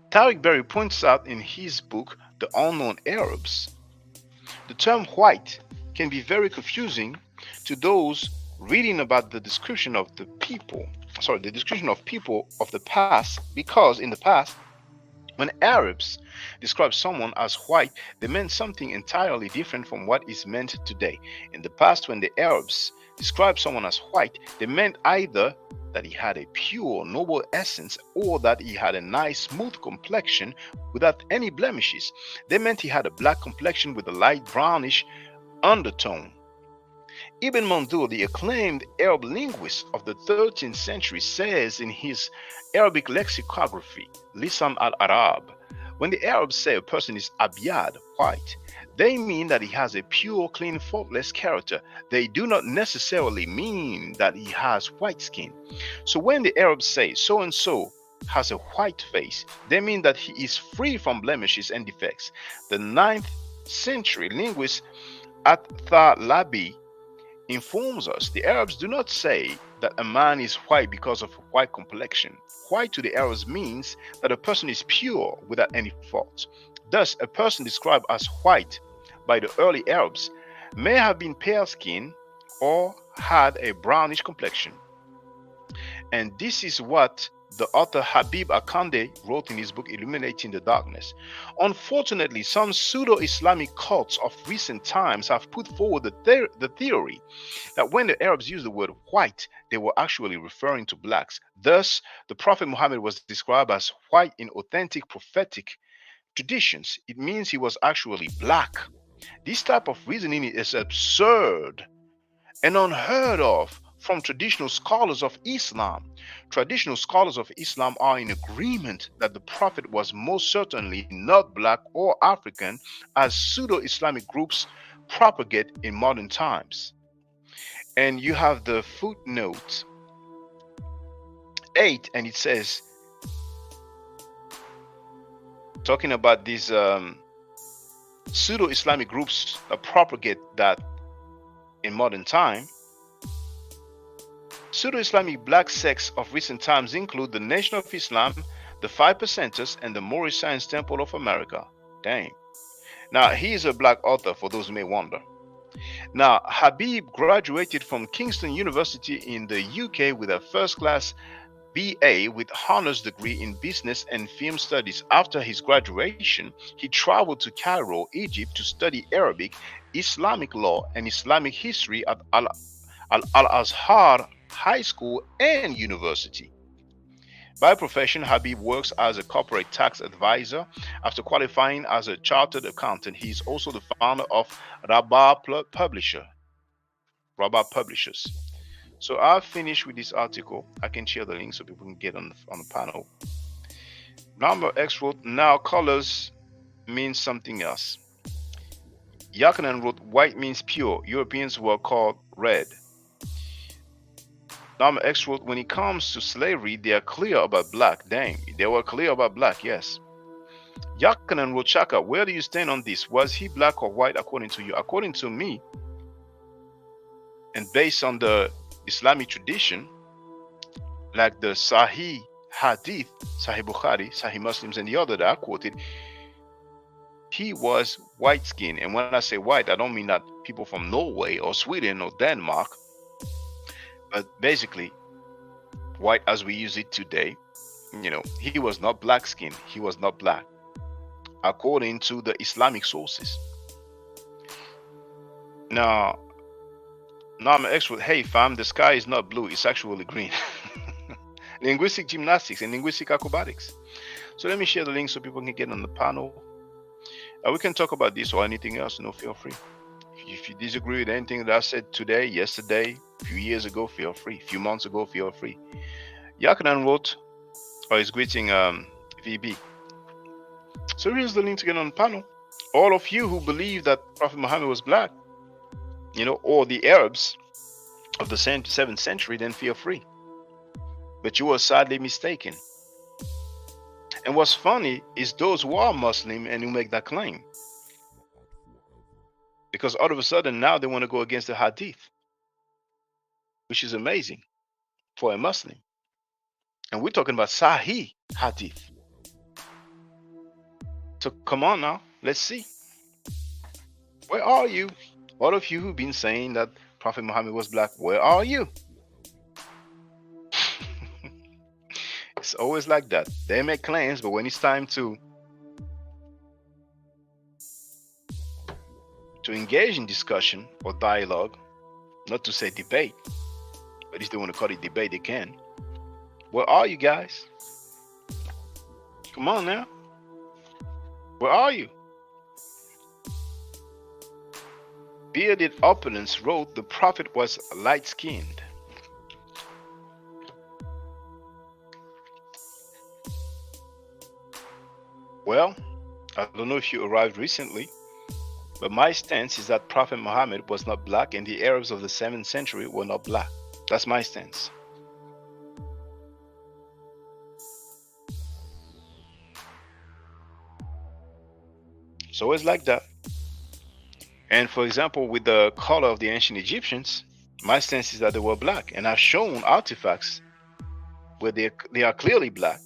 Tariq Berry points out in his book, The Unknown Arabs, the term white can be very confusing to those reading about the description of people of the past, because in the past, when Arabs described someone as white, they meant something entirely different from what is meant today. In the past, when the Arabs described someone as white, they meant either that he had a pure, noble essence, or that he had a nice, smooth complexion without any blemishes. They meant he had a black complexion with a light brownish undertone. Ibn Mandur, the acclaimed Arab linguist of the 13th century, says in his Arabic lexicography, Lisan al-Arab, when the Arabs say a person is abyad, white, they mean that he has a pure, clean, faultless character. They do not necessarily mean that he has white skin. So when the Arabs say so-and-so has a white face, they mean that he is free from blemishes and defects. The 9th century linguist At-Thalabi informs us the Arabs do not say that a man is white because of a white complexion. White to the Arabs means that a person is pure without any faults. Thus, a person described as white by the early Arabs may have been pale-skinned or had a brownish complexion. And this is what the author Habib Akande wrote in his book Illuminating the Darkness. Unfortunately, some pseudo-Islamic cults of recent times have put forward the theory that when the Arabs used the word white, they were actually referring to blacks. Thus, the Prophet Muhammad was described as white in authentic prophetic traditions. It means he was actually black. This type of reasoning is absurd and unheard of from traditional scholars of Islam. Traditional scholars of Islam are in agreement that the Prophet was most certainly not black or African, as pseudo-Islamic groups propagate in modern times. And you have the footnote 8, and it says, talking about these pseudo-Islamic groups that propagate that in modern time. Pseudo-Islamic black sects of recent times include the Nation of Islam, the 5 Percenters, and the Moorish Science Temple of America. Dang. Now, he is a black author, for those who may wonder. Now, Habib graduated from Kingston University in the UK with a first-class BA with honors degree in business and film studies. After his graduation, he traveled to Cairo, Egypt to study Arabic, Islamic law, and Islamic history at Al-Azhar High School and University. By profession, Habib works as a corporate tax advisor. After qualifying as a chartered accountant, he is also the founder of Rabah Publishers. So I'll finish with this article. I can share the link so people can get on the panel. Number X wrote, now colors means something else. Yakanan wrote, white means pure. Europeans were called red. Number X wrote, when it comes to slavery, they are clear about black. Dang, they were clear about black, yes. Yakanan wrote, Chaka, where do you stand on this? Was he black or white according to you? According to me, and based on the Islamic tradition, like the Sahih Hadith, Sahih Bukhari, Sahih Muslims, and the other that I quoted, he was white skinned. And when I say white, I don't mean that people from Norway or Sweden or Denmark, but basically white as we use it today. You know, he was not black skinned. He was not black, according to the Islamic sources. Now, I'm an expert. Hey, fam, the sky is not blue; it's actually green. Linguistic gymnastics and linguistic acrobatics. So let me share the link so people can get on the panel. We can talk about this or anything else. Feel free. If you disagree with anything that I said today, yesterday, a few years ago, feel free. A few months ago, feel free. Yakanan wrote, or is greeting VB. So here's the link to get on the panel. All of you who believe that Prophet Muhammad was black, or the Arabs of the 7th century, then feel free. But you are sadly mistaken. And what's funny is those who are Muslim and who make that claim. Because all of a sudden now they want to go against the Hadith, which is amazing for a Muslim. And we're talking about Sahih Hadith. So come on now, let's see. Where are you? All of you who've been saying that Prophet Muhammad was black, where are you? It's always like that. They make claims, but when it's time to engage in discussion or dialogue, not to say debate, but if they want to call it debate, they can. Where are you guys? Come on now. Where are you? Bearded opponents wrote the prophet was light-skinned. Well, I don't know if you arrived recently, but my stance is that Prophet Muhammad was not black and the Arabs of the 7th century were not black. That's my stance. So it's like that. And for example, with the color of the ancient Egyptians, my stance is that they were black. And I've shown artifacts where they are clearly black.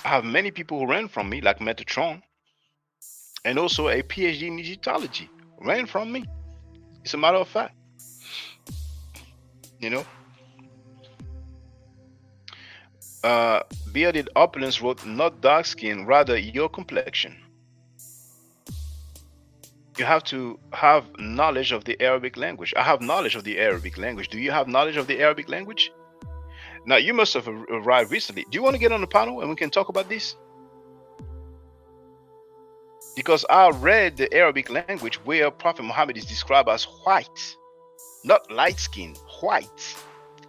I have many people who ran from me, like Metatron, and also a PhD in Egyptology ran from me. It's a matter of fact. Bearded opponents wrote, not dark skin, rather your complexion. You have to have knowledge of the Arabic language. I have knowledge of the Arabic language. Do you have knowledge of the Arabic language? Now, you must have arrived recently. Do you want to get on the panel and we can talk about this? Because I read the Arabic language where Prophet Muhammad is described as white, not light skin, white,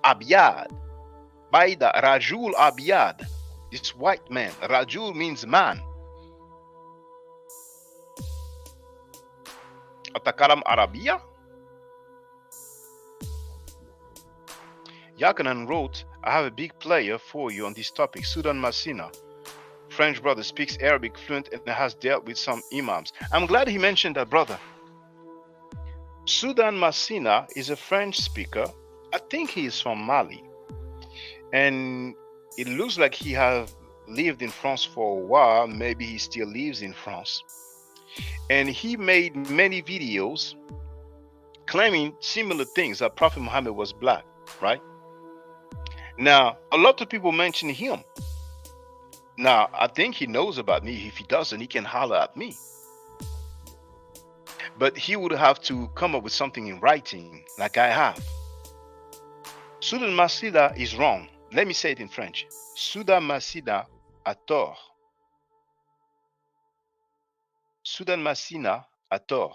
abiyad. Baida, Rajul abiyad, this white man. Rajul means man. Atakaram Arabia? Yakanan wrote, I have a big player for you on this topic, Sudan Masina. French brother, speaks Arabic fluent and has dealt with some imams. I'm glad he mentioned that, brother. Sudan Masina is a French speaker. I think he is from Mali. And it looks like he has lived in France for a while. Maybe he still lives in France. And he made many videos claiming similar things, that Prophet Muhammad was black, right? Now, a lot of people mention him. Now, I think he knows about me. If he doesn't, he can holler at me. But he would have to come up with something in writing, like I have. Sudan Masina is wrong. Let me say it in French. Sudan Masina a tort. Sudan Masina a tort.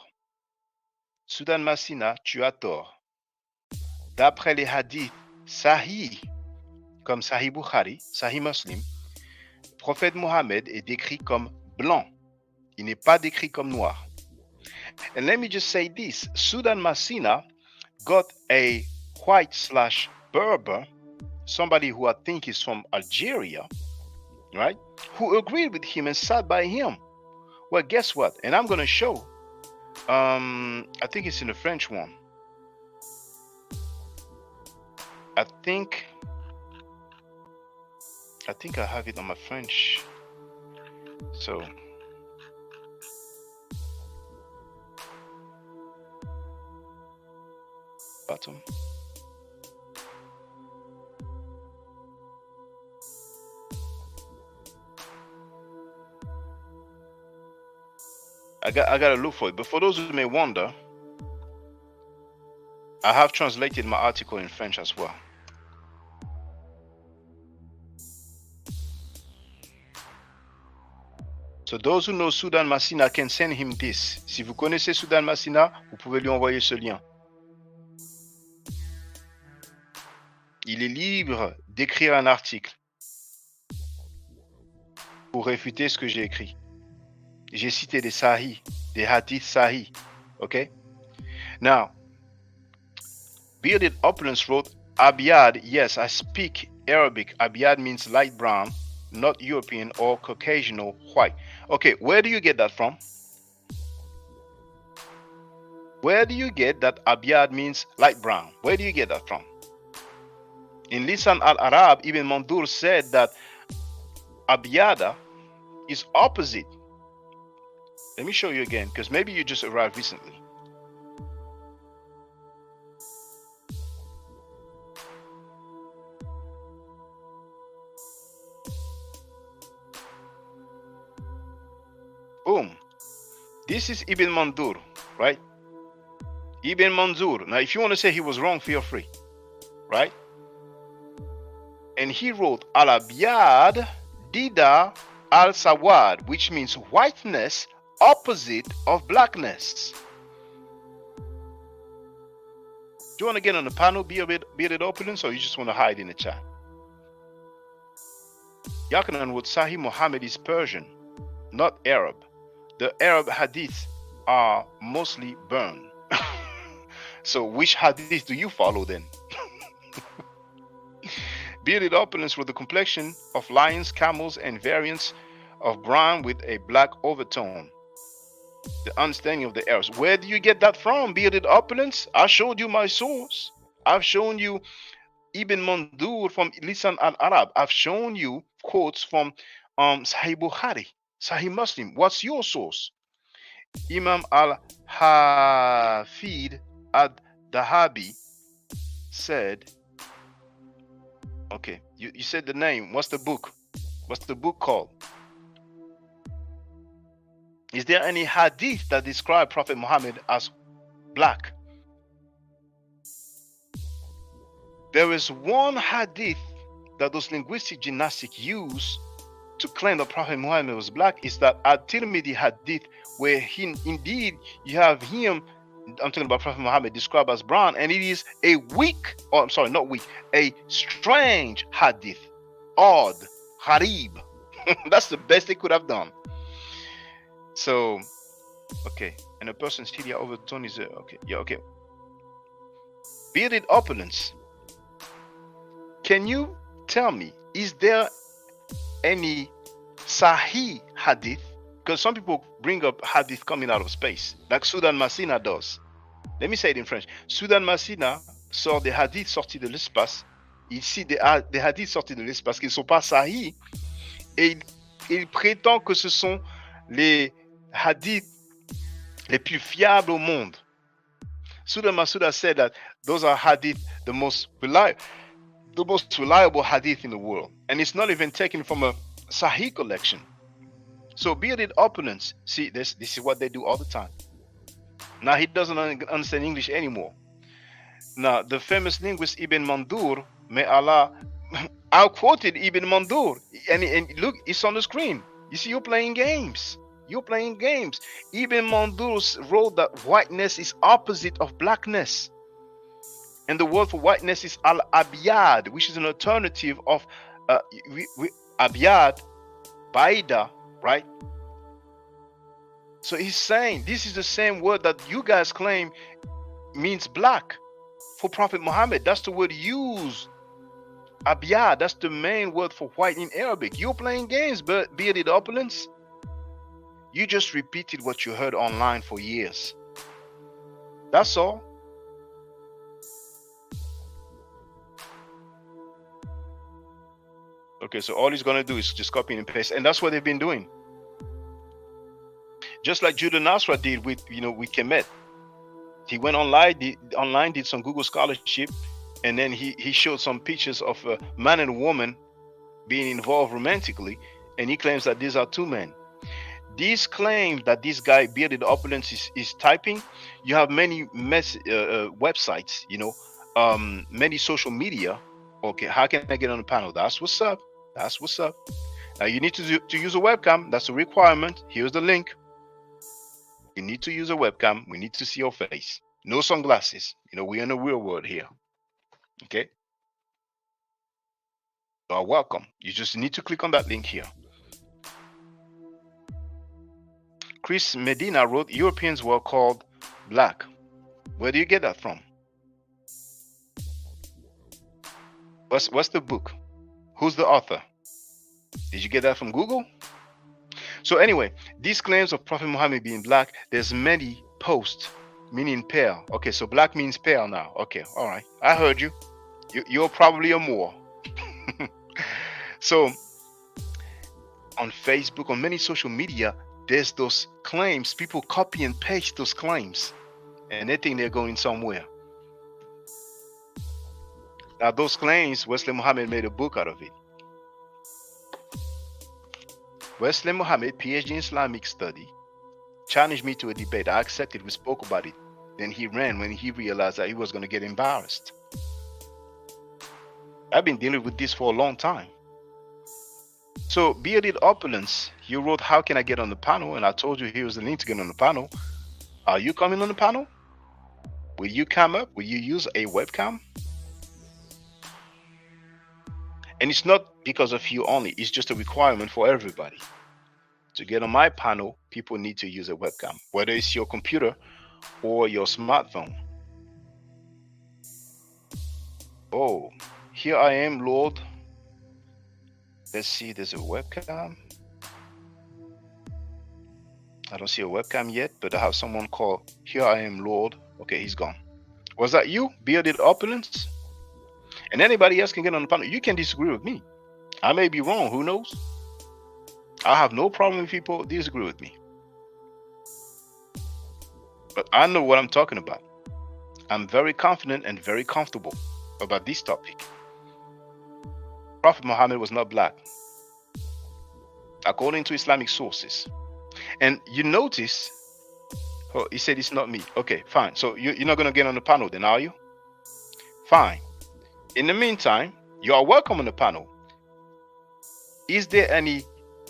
Sudan Masina, tu as tort. D'après les hadiths Sahih, comme Sahih Bukhari, Sahih Muslim, le prophète Mohammed est décrit comme blanc. Il n'est pas décrit comme noir. And let me just say this. Sudan Masina got a white/Berber, somebody who I think is from Algeria, right? Who agreed with him and sat by him. Well, guess what? And I'm going to show. I think it's in the French one. I think I have it on my French. So bottom. I gotta look for it. But for those who may wonder, I have translated my article in French as well. So those who know Soudan Massina can send him this. Si vous connaissez Soudan Massina, vous pouvez lui envoyer ce lien. Il est libre d'écrire un article pour réfuter ce que j'ai écrit. J'ai cité des sahih, des hadiths sahih. Okay? Now, Bearded Opulence wrote, Abyad, yes, I speak Arabic. Abyad means light brown, not European or Caucasian or white. Okay, where do you get that from? Where do you get that Abyad means light brown? Where do you get that from? In Lisan al-Arab, Ibn Mandur said that Abyada is opposite. Let me show you again, because maybe you just arrived recently. Boom. This is Ibn Mandur, right? Ibn Mandur. Now, if you want to say he was wrong, feel free, right? And he wrote Al-Abyad Dida Al-Sawad, which means whiteness opposite of blackness. Do you want to get on the panel, Bearded Opulence, or you just want to hide in the chat? Yakanan would Sahih Muhammad is Persian, not Arab. The Arab hadith are mostly burned. So which hadith do you follow then? Bearded Opulence with the complexion of lions, camels, and variants of brown with a black overtone. The understanding of the Arabs. Where do you get that from, Bearded Opulence? I showed you my source. I've shown you Ibn Mandur from Lisan al-Arab. I've shown you quotes from Sahih Bukhari, Sahih Muslim. What's your source? Imam al-Hafid ad-Dahabi said, okay, you said the name. What's the book? What's the book called? Is there any hadith that describe Prophet Muhammad as black? There is one hadith that those linguistic gymnastics use to claim that Prophet Muhammad was black. Is that At-Tirmidhi hadith, where indeed you have him, I'm talking about Prophet Muhammad, described as brown, and it is a weak, or I'm sorry, not weak, a strange hadith, odd, gharib. That's the best they could have done. So, okay, and a person's TDI overtone is okay, yeah, okay. Bearded Opulence, can you tell me, is there any Sahih hadith? Because some people bring up hadith coming out of space, like Soudan Massina does. Let me say it in French. Soudan Massina sort des hadiths sortis de l'espace. Ici, des hadiths sortis de l'espace qui ne sont pas sahih. Et il prétend que ce sont les hadiths les plus fiables au monde. Soudan Massina said that those are hadith, the most reliable hadith in the world. And it's not even taken from a sahih collection. So Bearded Opulence, see, this is what they do all the time. Now he doesn't understand English anymore. Now the famous linguist Ibn Mandur, may Allah, outquoted Ibn Mandur, and look, it's on the screen. You see, you're playing games. You're playing games. Ibn Mandur wrote that whiteness is opposite of blackness, and the word for whiteness is al-abyad, which is an alternative of abyad, baida, right? So he's saying this is the same word that you guys claim means black for Prophet Muhammad. That's the word used. Abyad, that's the main word for white in Arabic. You're playing games, but Bearded Opulence, you just repeated what you heard online for years. That's all. Okay, so all he's going to do is just copy and paste, and that's what they've been doing. Just like Judah Nasra did with Kemet. He went online, did some Google scholarship, and then he showed some pictures of a man and a woman being involved romantically, and he claims that these are two men. these claims that this guy Bearded Opulence is typing, you have many websites, many social media. Okay, how can I get on the panel? That's what's up. That's what's up. Now you need to use a webcam. That's a requirement. Here's the link. You need to use a webcam. We need to see your face. No sunglasses. We're in the real world here. Okay. You are welcome. You just need to click on that link here. Chris Medina wrote, Europeans were called black. Where do you get that from? What's the book? Who's the author? Did you get that from Google? So anyway, these claims of Prophet Muhammad being black, there's many posts meaning pale. Okay, so black means pale now. Okay, all right. I heard you. You're probably a Moor. So on Facebook, on many social media, there's those claims. People copy and paste those claims and they think they're going somewhere. Now those claims, Wesley Muhammad made a book out of it. Wesley Muhammad, PhD in Islamic study, challenged me to a debate. I accepted. We spoke about it. Then he ran when he realized that he was going to get embarrassed. I've been dealing with this for a long time. So Bearded Opulence, you wrote, how can I get on the panel? And I told you here's the link to get on the panel. Are you coming on the panel? Will you come up? Will you use a webcam? And it's not because of you only. It's just a requirement for everybody. To get on my panel, people need to use a webcam, whether it's your computer or your smartphone. Oh, here I am, Lord. Let's see, there's a webcam. I don't see a webcam yet, but I have someone called, here I am, Lord. Okay, he's gone. Was that you, Bearded Opulence? And anybody else can get on the panel. You can disagree with me. I may be wrong, who knows? I have no problem if people disagree with me. But I know what I'm talking about. I'm very confident and very comfortable about this topic. Prophet Muhammad was not black, according to Islamic sources. And you notice, oh, he said it's not me. Okay, fine. So you're not going to get on the panel then, are you? Fine. In the meantime, you are welcome on the panel. Is there any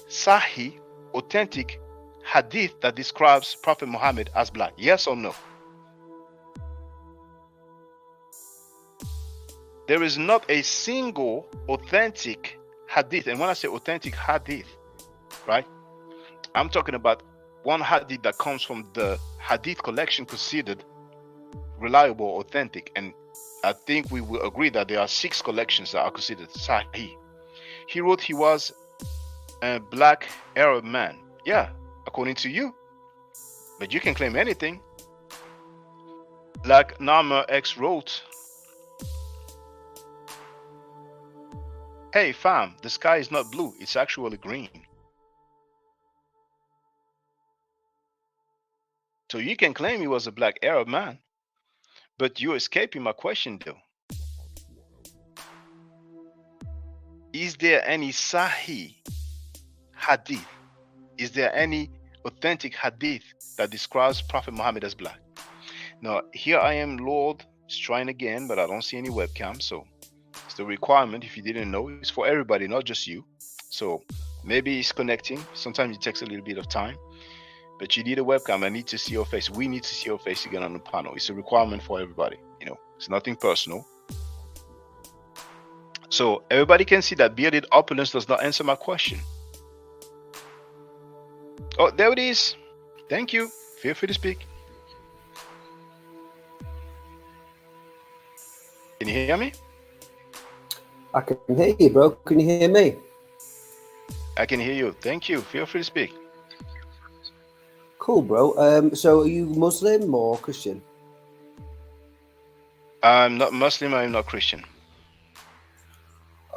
Sahih, authentic hadith that describes Prophet Muhammad as black? Yes or no? There is not a single authentic hadith. And when I say authentic hadith, right, I'm talking about one hadith that comes from the hadith collection considered reliable, authentic. And I think we will agree that there are 6 collections that are considered Sahih. He wrote he was a black Arab man. Yeah, according to you. But you can claim anything. Like Nama X wrote, hey fam, the sky is not blue, it's actually green. So you can claim he was a black Arab man, but you're escaping my question though. Is there any Sahih hadith? Is there any authentic hadith that describes Prophet Muhammad as black? Now, here I am, Lord, is trying again, but I don't see any webcam. So it's the requirement. If you didn't know, it's for everybody, not just you. So maybe it's connecting. Sometimes it takes a little bit of time, but you need a webcam. I need to see your face. We need to see your face again on the panel. It's a requirement for everybody. It's nothing personal. So everybody can see that Bearded Opulence does not answer my question. Oh, there it is. Thank you. Feel free to speak. Can you hear me? I can hear you, bro. Can you hear me? I can hear you. Thank you. Feel free to speak. Cool, bro. So are you Muslim or Christian? I'm not Muslim. I'm not Christian.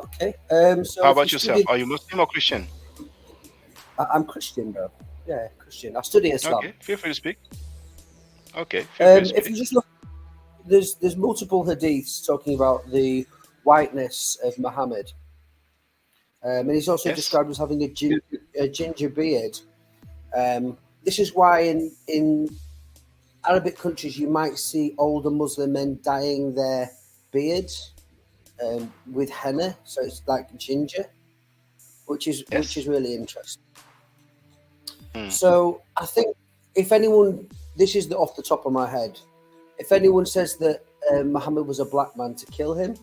Okay. So how about yourself? Are you Muslim or Christian? I'm Christian, bro. Yeah, Christian. I study Islam. Okay. Feel free to speak. Okay. If you just look, there's multiple hadiths talking about the whiteness of Muhammad, and he's also described as having a ginger beard. This is why in Arabic countries you might see older Muslim men dyeing their beards with henna, so it's like ginger, which is really interesting. So I think if anyone, this is off the top of my head, if anyone says that Muhammad was a black man, to kill him,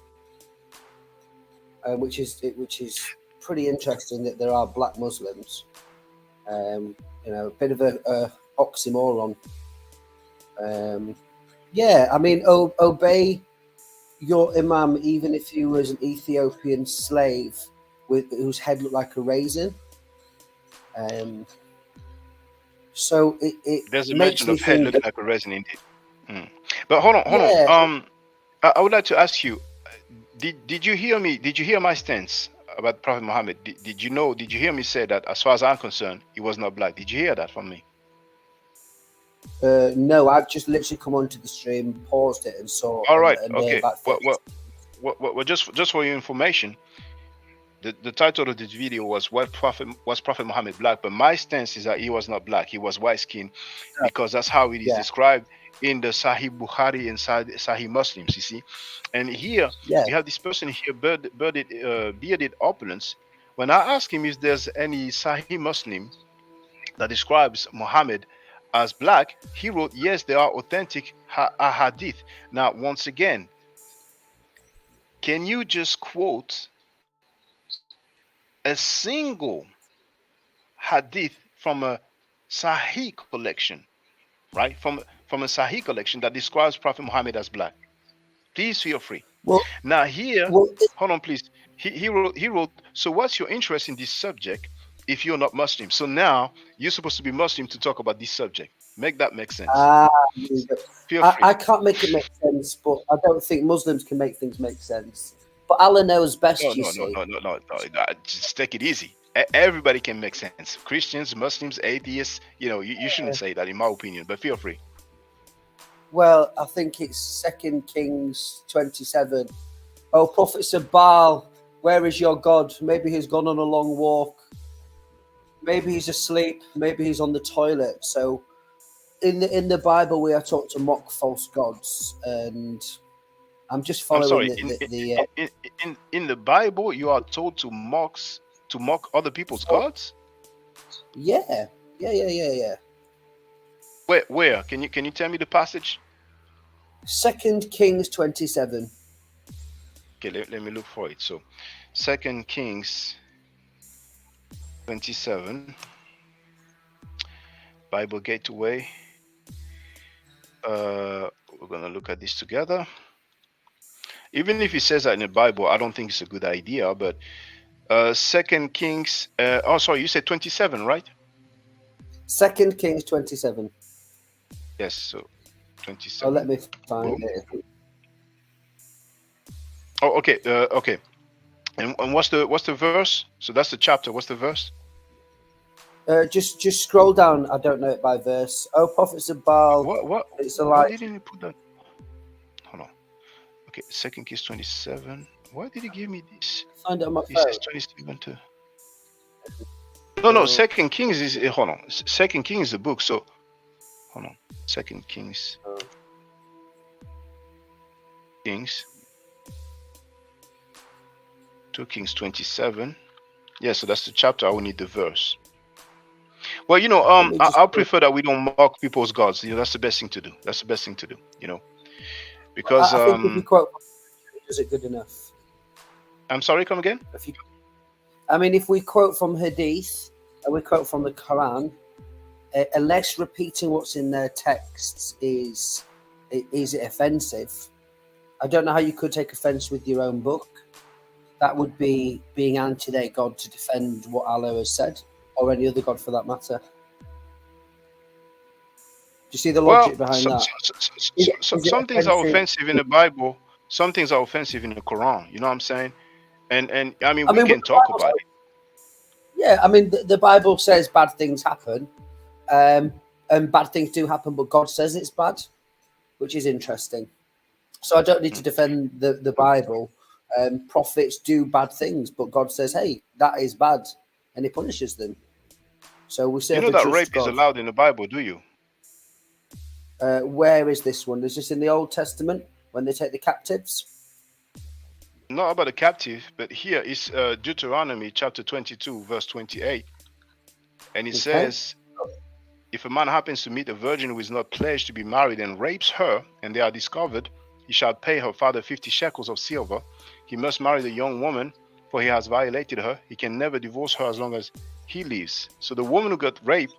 which is pretty interesting that there are black Muslims. You know, a bit of a oxymoron. Yeah, I mean, obey your imam even if he was an Ethiopian slave whose head looked like a raisin. So it There's a makes mention me of head think. looking like a resin indeed. But hold on. I would like to ask you, did you hear me? Did you hear my stance about Prophet Muhammad? Did you hear me say that as far as I'm concerned, he was not black? Did you hear that from me? No, I've just literally come onto the stream, paused it, and saw. All right, and okay. about Well, just for your information, the title of this video was Prophet Muhammad black? But my stance is that he was not black. He was white skinned, because that's how it is described in the Sahih Bukhari and Sahih Muslims. You see, and here we have this person here, bearded opulence. When I ask him if there's any Sahih Muslim that describes Muhammad as black, he wrote, yes, there are authentic hadith. Now, once again, can you just quote a single hadith from a Sahih collection, right? From a Sahih collection that describes Prophet Muhammad as black? Please feel free. Well, now here, hold on, please. He wrote, so what's your interest in this subject if you're not Muslim? So now you're supposed to be Muslim to talk about this subject. Make that make sense. Feel free. I can't make it make sense, but I don't think Muslims can make things make sense. But Allah knows best. No. Just take it easy. Everybody can make sense. Christians, Muslims, atheists. You know, you shouldn't say that, in my opinion. But feel free. Well, I think it's 2 Kings 27. Oh, prophets of Baal, where is your God? Maybe he's gone on a long walk. Maybe he's asleep. Maybe he's on the toilet. So, in the Bible, we are taught to mock false gods, and I'm just following. In the Bible, you are told to mock other people's gods. Yeah. Where? Can you tell me the passage? 2 Kings 27. Okay, let me look for it. So, 2 Kings 27. Bible Gateway. We're gonna look at this together. Even if it says that in the Bible, I don't think it's a good idea. But 2 Kings. Sorry, you said 27, right? 2 Kings 27. Yes. So 27. Oh, let me find it. Oh, okay. Okay. And what's the verse? So that's the chapter. What's the verse? Just scroll down. I don't know it by verse. Oh, prophets of Baal. What? It's a lie. Why didn't he put that? Hold on. Okay, 2 Kings 27. Why did he give me this? Find it on my phone. It says 27 too. No. 2 Kings is hold on. 2 Kings is a book. So hold on. 2 Kings. Kings. 2 Kings 27. Yeah, so that's the chapter. I will need the verse. Well, you know, I'll prefer that we don't mock people's gods. You know, that's the best thing to do. That's the best thing to do. You know, because I think if you quote, is it good enough? I'm sorry. Come again. If we quote from Hadith and we quote from the Quran, unless repeating what's in their texts is it offensive? I don't know how you could take offense with your own book. That would be being anti their God to defend what Allah has said, or any other God for that matter. Do you see the logic behind that? Some things are offensive in the Bible. Some things are offensive in the Quran. You know what I'm saying? And we can talk about it. Yeah, the Bible says bad things happen, and bad things do happen, but God says it's bad, which is interesting. So I don't need to defend the Bible. Prophets do bad things, but God says, hey, that is bad, and he punishes them. So we serve You know a that just rape is God. allowed in the Bible, do you? Where is this one? Is this in the Old Testament when they take the captives? Not about the captive, but here is Deuteronomy chapter 22, verse 28. And it Okay. says, if a man happens to meet a virgin who is not pledged to be married and rapes her, and they are discovered, he shall pay her father 50 shekels of silver. He must marry the young woman, for he has violated her. He can never divorce her as long as he lives. So the woman who got raped,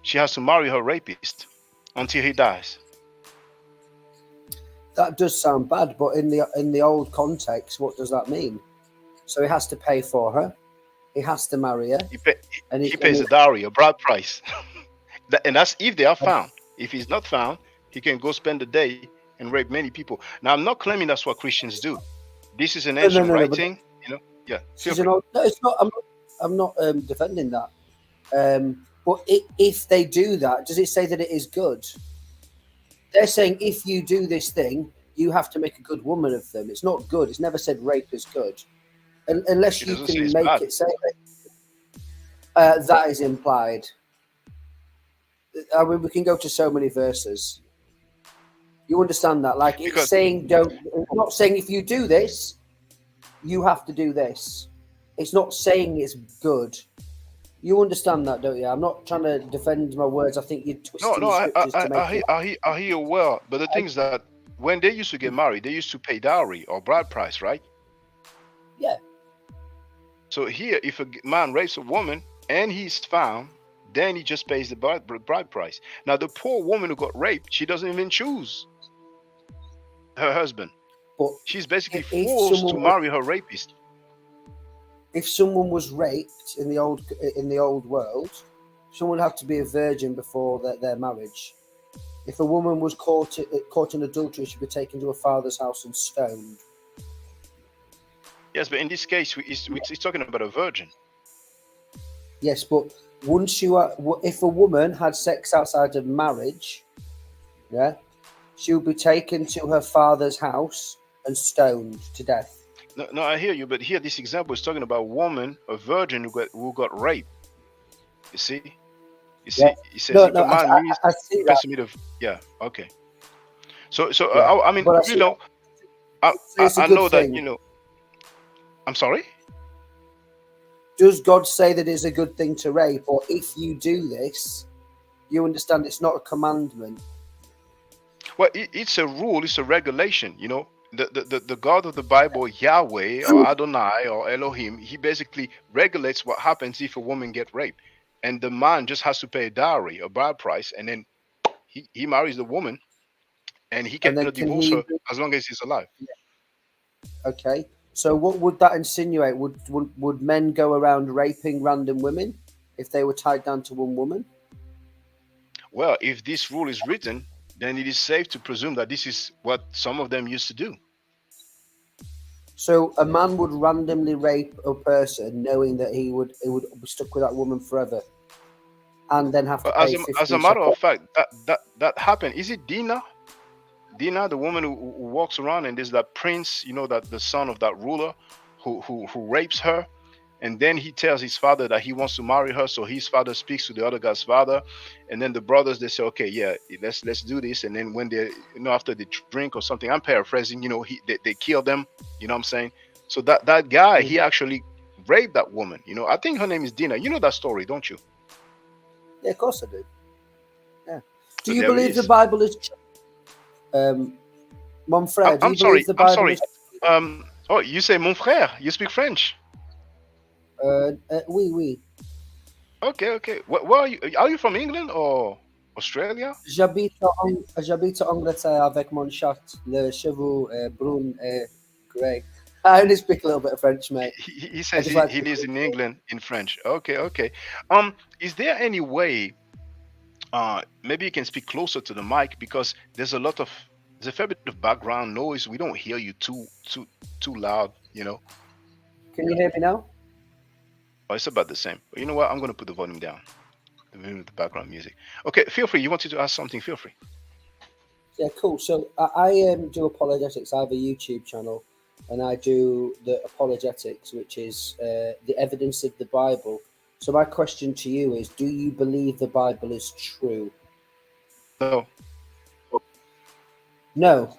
she has to marry her rapist until he dies. That does sound bad, but in the old context, what does that mean? So he has to pay for her, he has to marry her, He pays a dowry, a bride price. And that's if they are found. If he's not found, he can go spend the day and rape many people. Now, I'm not claiming that's what Christians do. This is an ancient writing, you know. Yeah, no, it's not. I'm not defending that. But if they do that, does it say that it is good? They're saying if you do this thing, you have to make a good woman of them. It's not good. It's never said rape is good, unless you can make it say that. That is implied. I mean, we can go to so many verses. You understand that? Like, it's saying don't. It's not saying if you do this, you have to do this. It's not saying it's good. You understand that, don't you? I'm not trying to defend my words. I think you're twisting scriptures to make it. I hear well, but the thing is that when they used to get married, they used to pay dowry or bride price, right? Yeah. So here, if a man rapes a woman and he's found, then he just pays the bride price. Now, the poor woman who got raped, she doesn't even choose her husband. But she's basically forced to marry her rapist. If someone was raped in the old world, someone had to be a virgin before their marriage. If a woman was caught in adultery, she'd be taken to her father's house and stoned. Yes, but in this case, we're talking about a virgin. Yes, but once if a woman had sex outside of marriage, yeah, she would be taken to her father's house and stoned to death. No, I hear you, but here this example is talking about a woman, a virgin who got raped. You see? He says if a man meets, yeah, okay. So yeah. I mean, you know, I know that, you know. I'm sorry? Does God say that it's a good thing to rape, or if you do this, you understand it's not a commandment? Well, it's a rule, it's a regulation, you know. The God of the Bible, Yahweh or Adonai or Elohim, he basically regulates what happens if a woman gets raped. And the man just has to pay a dowry, a bride price, and then he marries the woman, and he cannot divorce her as long as he's alive. Okay. So what would that insinuate? Would men go around raping random women if they were tied down to one woman? Well, if this rule is written, then it is safe to presume that this is what some of them used to do. So a man would randomly rape a person knowing that he would be stuck with that woman forever, and then have to pay 50 as a matter of fact, that happened. Is it Dinah? Dinah, the woman who walks around, and there's that prince, you know, that the son of that ruler who rapes her, and then he tells his father that he wants to marry her. So his father speaks to the other guy's father, and then the brothers, they say, okay, yeah, let's do this. And then when they, you know, after they drink or something, I'm paraphrasing, you know, they kill them. You know what I'm saying? So that guy, he actually raped that woman. You know, I think her name is Dinah. You know that story, don't you? Yeah, of course I do. Yeah. Do you believe the Bible is? Mon frère, I'm sorry. I'm sorry. Oh, you say mon frère? You speak French? Oui. Okay. Where are you? Are you from England or Australia? J'habite en Angleterre avec mon chat, le cheveux brun et grey. I only speak a little bit of French, mate. He says he lives in England in French. Okay. Is there any way? Maybe you can speak closer to the mic, because there's a fair bit of background noise. We don't hear you too loud, you know. Can you hear me now? Oh, it's about the same. But you know what? I'm going to put the volume down. The background music. Okay, feel free. You wanted to ask something? Feel free. Yeah, cool. So I do apologetics. I have a YouTube channel, and I do the apologetics, which is the evidence of the Bible So my question to you is, do you believe the Bible is true? No. No.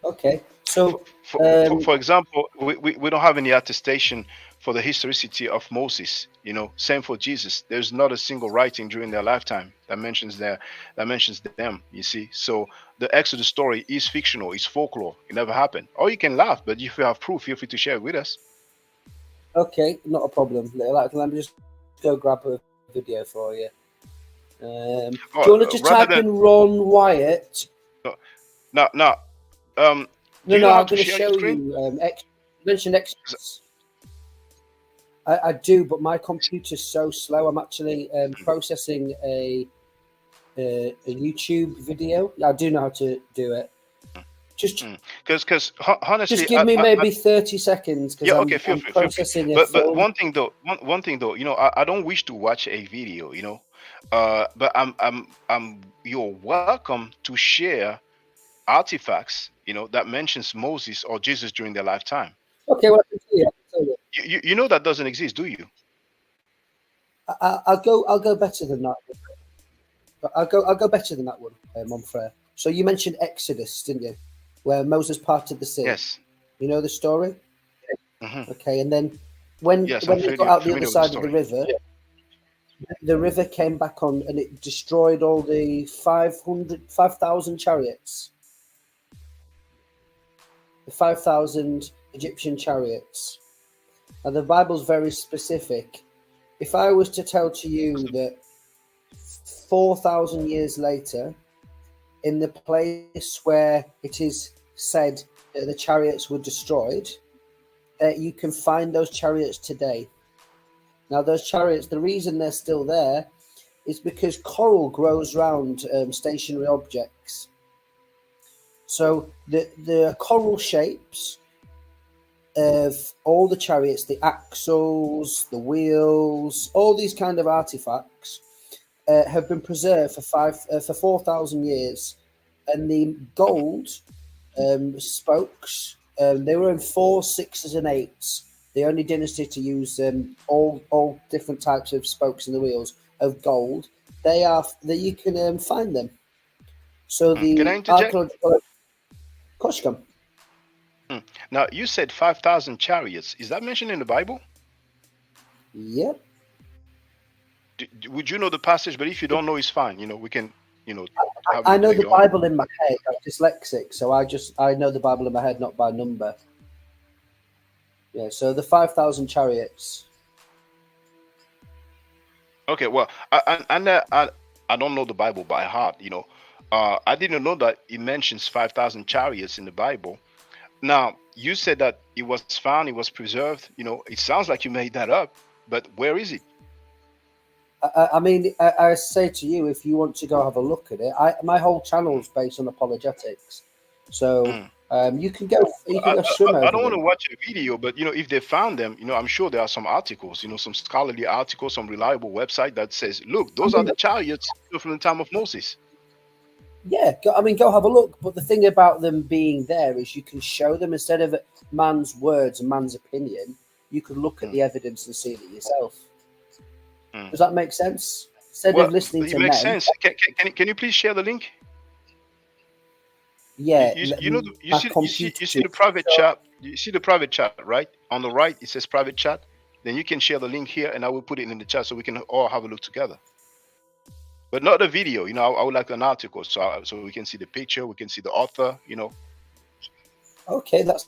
Okay. So, For example, we don't have any attestation for the historicity of Moses. Same for Jesus. There's not a single writing during their lifetime that mentions them. You see, so the Exodus story is fictional. It's folklore. It never happened. Or you can laugh, but if you have proof, feel free to share it with us. okay, not a problem. Let me just go grab a video for you. Do you want to just type in Ron Wyatt? No. No, I'm going to show you. Mention Exodus. I do, but my computer's so slow. I'm actually processing a YouTube video. I do know how to do it. Just because honestly, just give me maybe 30 seconds. Yeah, okay, feel free. Processing but one thing though, I don't wish to watch a video, but you're welcome to share artifacts, that mentions Moses or Jesus during their lifetime. Okay, well, I can tell you. You know that doesn't exist, do you? I'll go better than that. I'll go better than that one, Monfrere. So you mentioned Exodus, didn't you? Where Moses parted the sea. Yes. You know the story? Mm-hmm. Okay, and then when they got out the other side of the river, the river came back on and it destroyed all the 5,000 chariots. The 5,000 Egyptian chariots. Now the Bible's very specific. If I was to tell to you that 4,000 years later, in the place where it is said that the chariots were destroyed, you can find those chariots today. Now, those chariots, the reason they're still there is because coral grows around stationary objects. So the coral shapes of all the chariots, the axles, the wheels, all these kind of artifacts have been preserved for 4,000 years, and the gold spokes they were in 4s, 6s, and 8s. The only dynasty to use all different types of spokes in the wheels of gold. They are that you can find them. So the can I interject? Of course you can. Now you said 5,000 chariots. Is that mentioned in the Bible? Yep. Would you know the passage? But if you don't know, it's fine. We can, I know the Bible in my head. I'm dyslexic, so I know the Bible in my head, not by number. Yeah, so the 5,000 chariots. Okay, well, I don't know the Bible by heart. I didn't know that it mentions 5,000 chariots in the Bible. Now, you said that it was found, it was preserved. It sounds like you made that up, but where is it? I mean, I say to you, if you want to go have a look at it, my whole channel is based on apologetics. So you can go swim over I don't want to watch a video, but if they found them, I'm sure there are some articles, some scholarly articles, some reliable website that says, look, those are the chariots from the time of Moses. Yeah, go have a look. But the thing about them being there is you can show them instead of man's words and man's opinion. You can look at the evidence and see it yourself. Does that make sense? Instead of listening to makes sense. Can you please share the link? Yeah, you see the private chat. You see the private chat, right? On the right, it says private chat. Then you can share the link here, and I will put it in the chat so we can all have a look together. But not a video. I would like an article so we can see the picture, we can see the author. Okay, that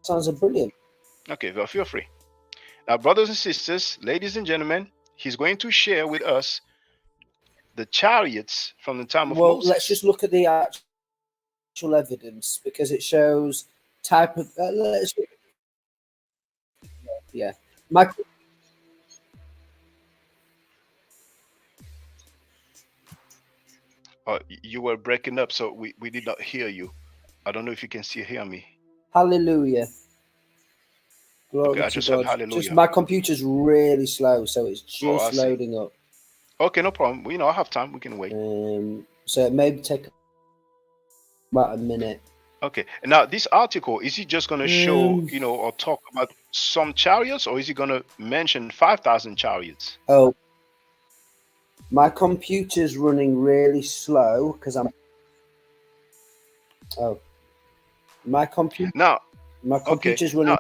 sounds brilliant. Okay, well, feel free. Now, brothers and sisters, ladies and gentlemen, he's going to share with us the chariots from the time of Moses. Well, let's just look at the actual evidence because it shows type of. Yeah, you were breaking up, so we did not hear you. I don't know if you can still hear me. Hallelujah. Glory I to just God. heard hallelujah. Just my computer's really slow, so it's just loading up. Okay, no problem. I have time. We can wait. So it may take about a minute. Okay. Now, this article, is he just going to show, Um, or talk about some chariots, or is he going to mention 5,000 chariots? oh, my computer's running really slow because I'm. Oh, my computer. Now, My okay. computer's running.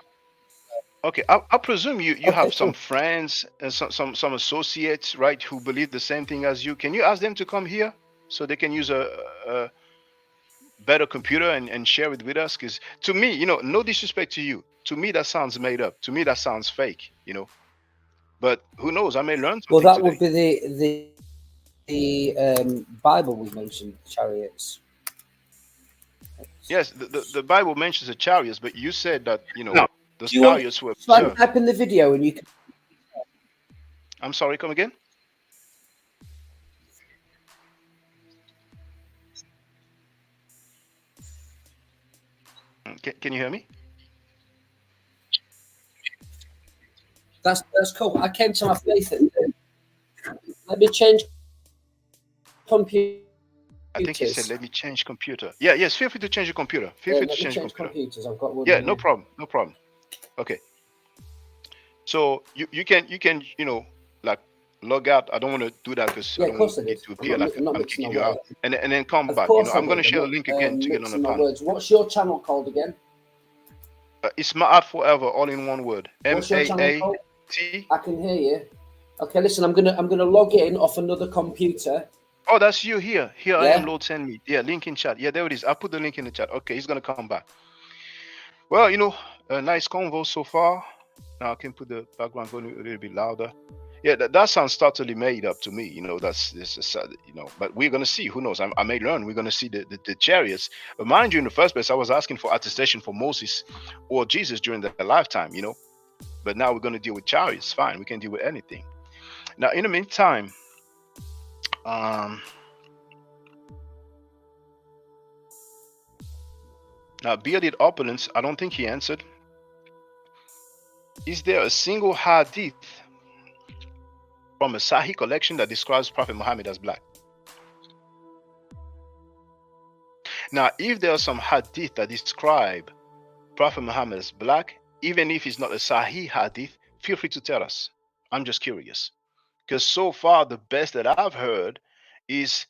Okay, I presume you Okay, have some cool. friends and some associates, right, who believe the same thing as you. Can you ask them to come here so they can use a better computer and share it with us? Because to me, no disrespect to you, to me that sounds made up. To me that sounds fake. But who knows? I may learn Well, something that today. would be the Bible we mentioned, chariots. Yes, the Bible mentions the chariots, but you said that No. those Do you want? chariots were Shall I observed. type in the video and you can? I'm sorry, come again. Can you hear me? That's cool. I came to my faith. Let me change computers. I think he said, let me change computer. Yeah, yes, feel free to change your computer. Feel free to Let me change your change computer. computers. I've got one. Yeah, here. no problem. No problem. Okay. So you can like log out. I don't want to do that because Yeah, I of don't course want I it did. to appear like I'm not I'm mixing kicking my you out, words. and then come Of back. course I'm going to I share the would. link again to get on the Mixing my panel. words. What's your channel called again? It's Ma'at Forever, all in one word. What's your channel called? MAAT. I can hear you. Okay, listen. I'm gonna log in off another computer. Oh, that's you here. Here I Yeah. am, Lord, send me. Yeah, link in chat. Yeah, there it is. I put the link in the chat. Okay, he's going to come back. Well, a nice convo so far. Now I can put the background volume a little bit louder. Yeah, that sounds totally made up to me. This is, but we're going to see. Who knows? I may learn. We're going to see the chariots. But mind you, in the first place, I was asking for attestation for Moses or Jesus during their lifetime, But now we're going to deal with chariots. Fine, we can deal with anything. Now, in the meantime, now bearded opulence, I don't think he answered. Is there a single hadith from a Sahih collection that describes Prophet Muhammad as black? Now, if there are some hadith that describe Prophet Muhammad as black, even if it's not a Sahih hadith, feel free to tell us. I'm just curious. Because so far, the best that I've heard is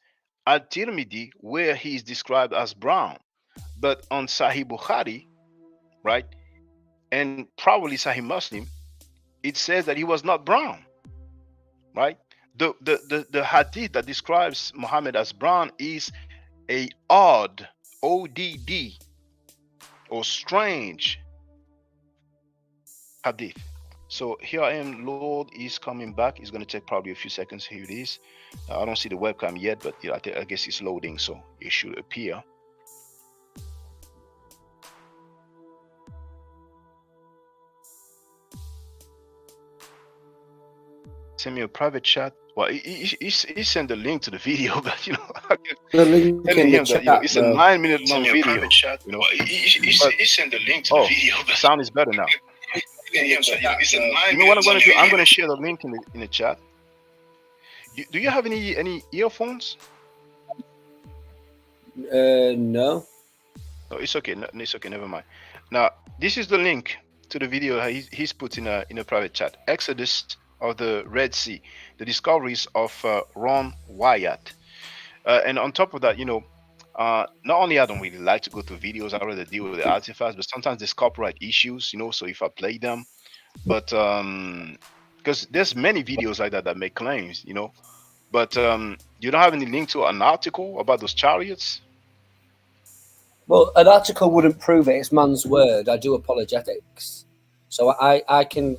At-Tirmidhi, where he is described as brown. But on Sahih Bukhari, right, and probably Sahih Muslim, it says that he was not brown, right? The hadith that describes Muhammad as brown is a odd, ODD, or strange hadith. So here I am, Lord is coming back. It's going to take probably a few seconds. Here it is. I don't see the webcam yet, but I guess it's loading, so it should appear. Send me a private chat. Well, he sent a link to the video, but The link in the chat, it's a 9-minute long video. Private chat. He sent a link to the video. The sound is better now. It's a You know what I'm going to do? I'm going to share the link in the chat. Do you have any earphones? No. No, it's okay. No, it's okay. Never mind. Now, this is the link to the video he's put in a private chat. Exodus of the Red Sea, the discoveries of Ron Wyatt. And on top of that, not only I don't really like to go to videos, I rather deal with the artifacts, but sometimes there's copyright issues, so if I play them, but because there's many videos like that make claims, but you don't have any link to an article about those chariots? Well, an article wouldn't prove it. It's man's word. I do apologetics. So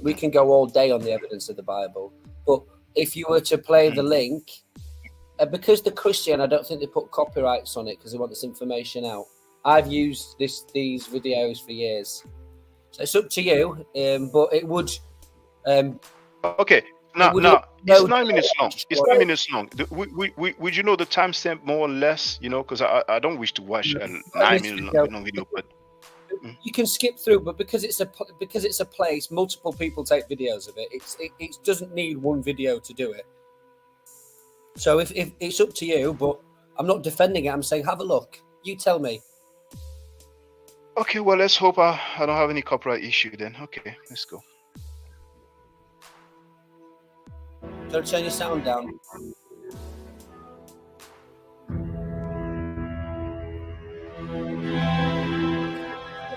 we can go all day on the evidence of the Bible. But if you were to play the link, because the Christian, I don't think they put copyrights on it because they want this information out. I've used these videos for years. So it's up to you, but it would... okay, now it's 9 minutes long. It's 9 minutes long. Would you know the timestamp more or less? Because I don't wish to watch a 9-minute long video, but you can skip through. But because it's a place, multiple people take videos of it. It doesn't need one video to do it. So if it's up to you, but I'm not defending it. I'm saying have a look. You tell me. Okay, well, let's hope I don't have any copyright issue then. Okay, let's go. Don't turn your sound down.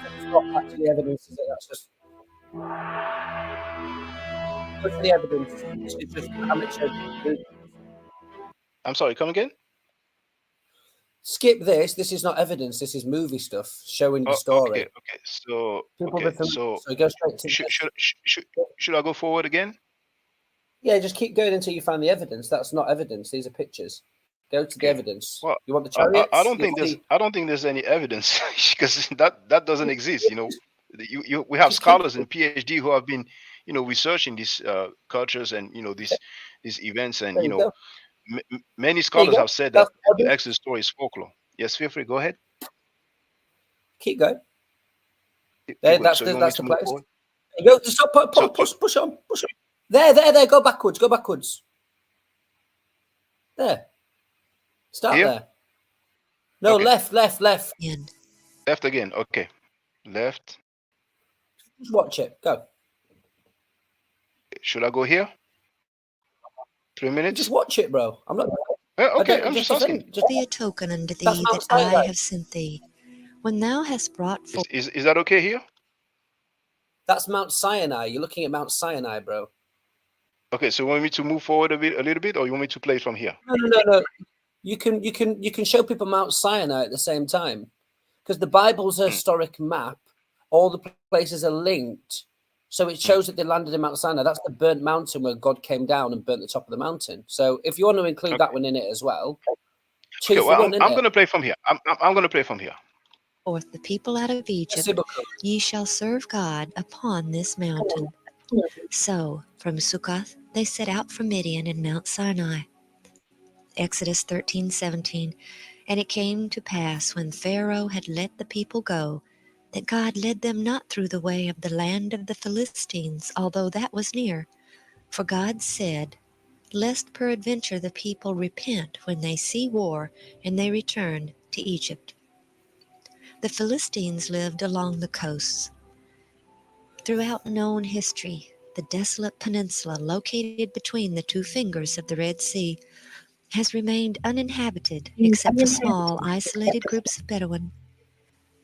It's not actually evidence, is it? That's just what's the evidence? It's just amateur. I'm sorry, come again? Skip this. This is not evidence. This is movie stuff showing the Oh, story. okay. So, People okay, with them, so so go straight to should I go forward again? yeah. Just keep going until you find the evidence. That's not evidence. These are pictures. Go to the Okay. evidence. Well, You want the chariots? I don't think there's any evidence because that doesn't exist. We have Just scholars and PhD who have been, researching these cultures and these events, and There you go. many There you scholars go. have said That's that the the evidence. Exodus story is folklore. Yes, feel free. Go ahead. Keep going. Keep There, going. that's So the you want me that's to the move place. forward? There you go. Just stop. So, Push on. Push on. There. Go backwards. Go backwards. There. Start here, there. No, okay, left. In. left again. Okay, left. Just watch it. Go. Should I go here? 3 minutes. Just watch it, bro. I'm not. Okay, I'm just asking. Be a token unto That's thee Mount that Sinai. I have sent thee. When thou hast brought forth Is that okay here? That's Mount Sinai. You're looking at Mount Sinai, bro. Okay, so you want me to move forward a little bit, or you want me to play from here? No. You can show people Mount Sinai at the same time, because the Bible's a historic map. All the places are linked, so it shows that they landed in Mount Sinai. That's the burnt mountain where God came down and burnt the top of the mountain. So if you want to include that one in it as well, two Okay, for well, one, I'm going to play from here. I'm going to play from here. forth the people out of Egypt, ye shall serve God upon this mountain. So from Succoth they set out from Midian and Mount Sinai. Exodus 13:17. And it came to pass when Pharaoh had let the people go, that God led them not through the way of the land of the Philistines, although that was near. For God said, lest peradventure the people repent when they see war, and they return to Egypt. The Philistines lived along the coasts. Throughout known history, the desolate peninsula located between the two fingers of the Red Sea has remained uninhabited except for small, isolated groups of Bedouin.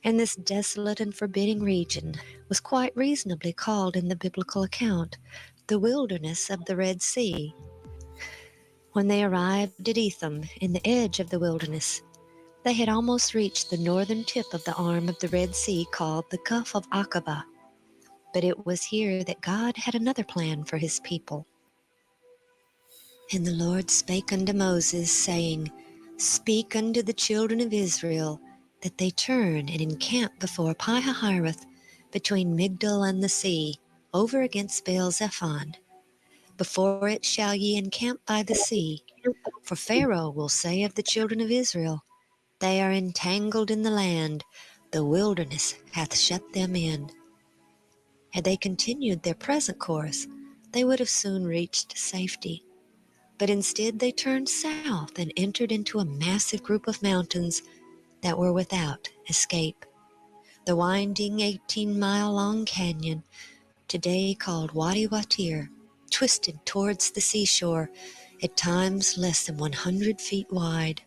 And this desolate and forbidding region was quite reasonably called in the biblical account the wilderness of the Red Sea. When they arrived at Etham, in the edge of the wilderness, they had almost reached the northern tip of the arm of the Red Sea called the Gulf of Aqaba. But it was here that God had another plan for his people. And the Lord spake unto Moses, saying, Speak unto the children of Israel, that they turn and encamp before Pi-hahiroth, between Migdol and the sea, over against Baal-zephon. Before it shall ye encamp by the sea, for Pharaoh will say of the children of Israel, They are entangled in the land, the wilderness hath shut them in. Had they continued their present course, they would have soon reached safety. But instead they turned south and entered into a massive group of mountains that were without escape. The winding 18-mile-long canyon, today called Wadi Watir, twisted towards the seashore, at times less than 100 feet wide.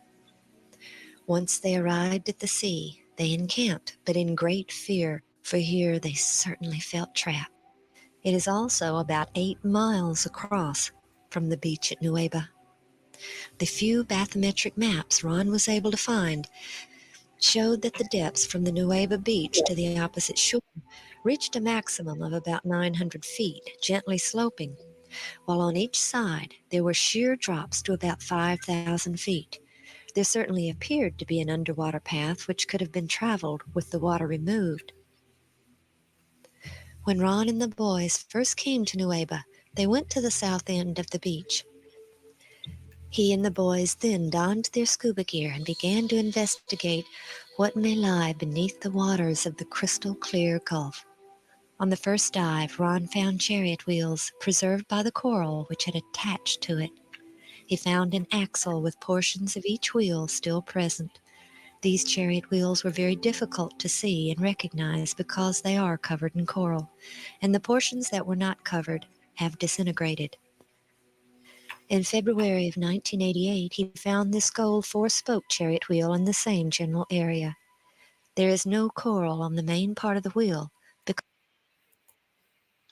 Once they arrived at the sea, they encamped, but in great fear, for here they certainly felt trapped. It is also about 8 miles across from the beach at Nuweiba. The few bathymetric maps Ron was able to find showed that the depths from the Nuweiba beach to the opposite shore reached a maximum of about 900 feet, gently sloping, while on each side there were sheer drops to about 5,000 feet. There certainly appeared to be an underwater path which could have been traveled with the water removed. When Ron and the boys first came to Nuweiba, they went to the south end of the beach. He and the boys then donned their scuba gear and began to investigate what may lie beneath the waters of the crystal clear gulf. On the first dive, Ron found chariot wheels preserved by the coral which had attached to it. He found an axle with portions of each wheel still present. These chariot wheels were very difficult to see and recognize because they are covered in coral, and the portions that were not covered have disintegrated. In February of 1988, he found this gold 4-spoke chariot wheel in the same general area. There is no coral on the main part of the wheel.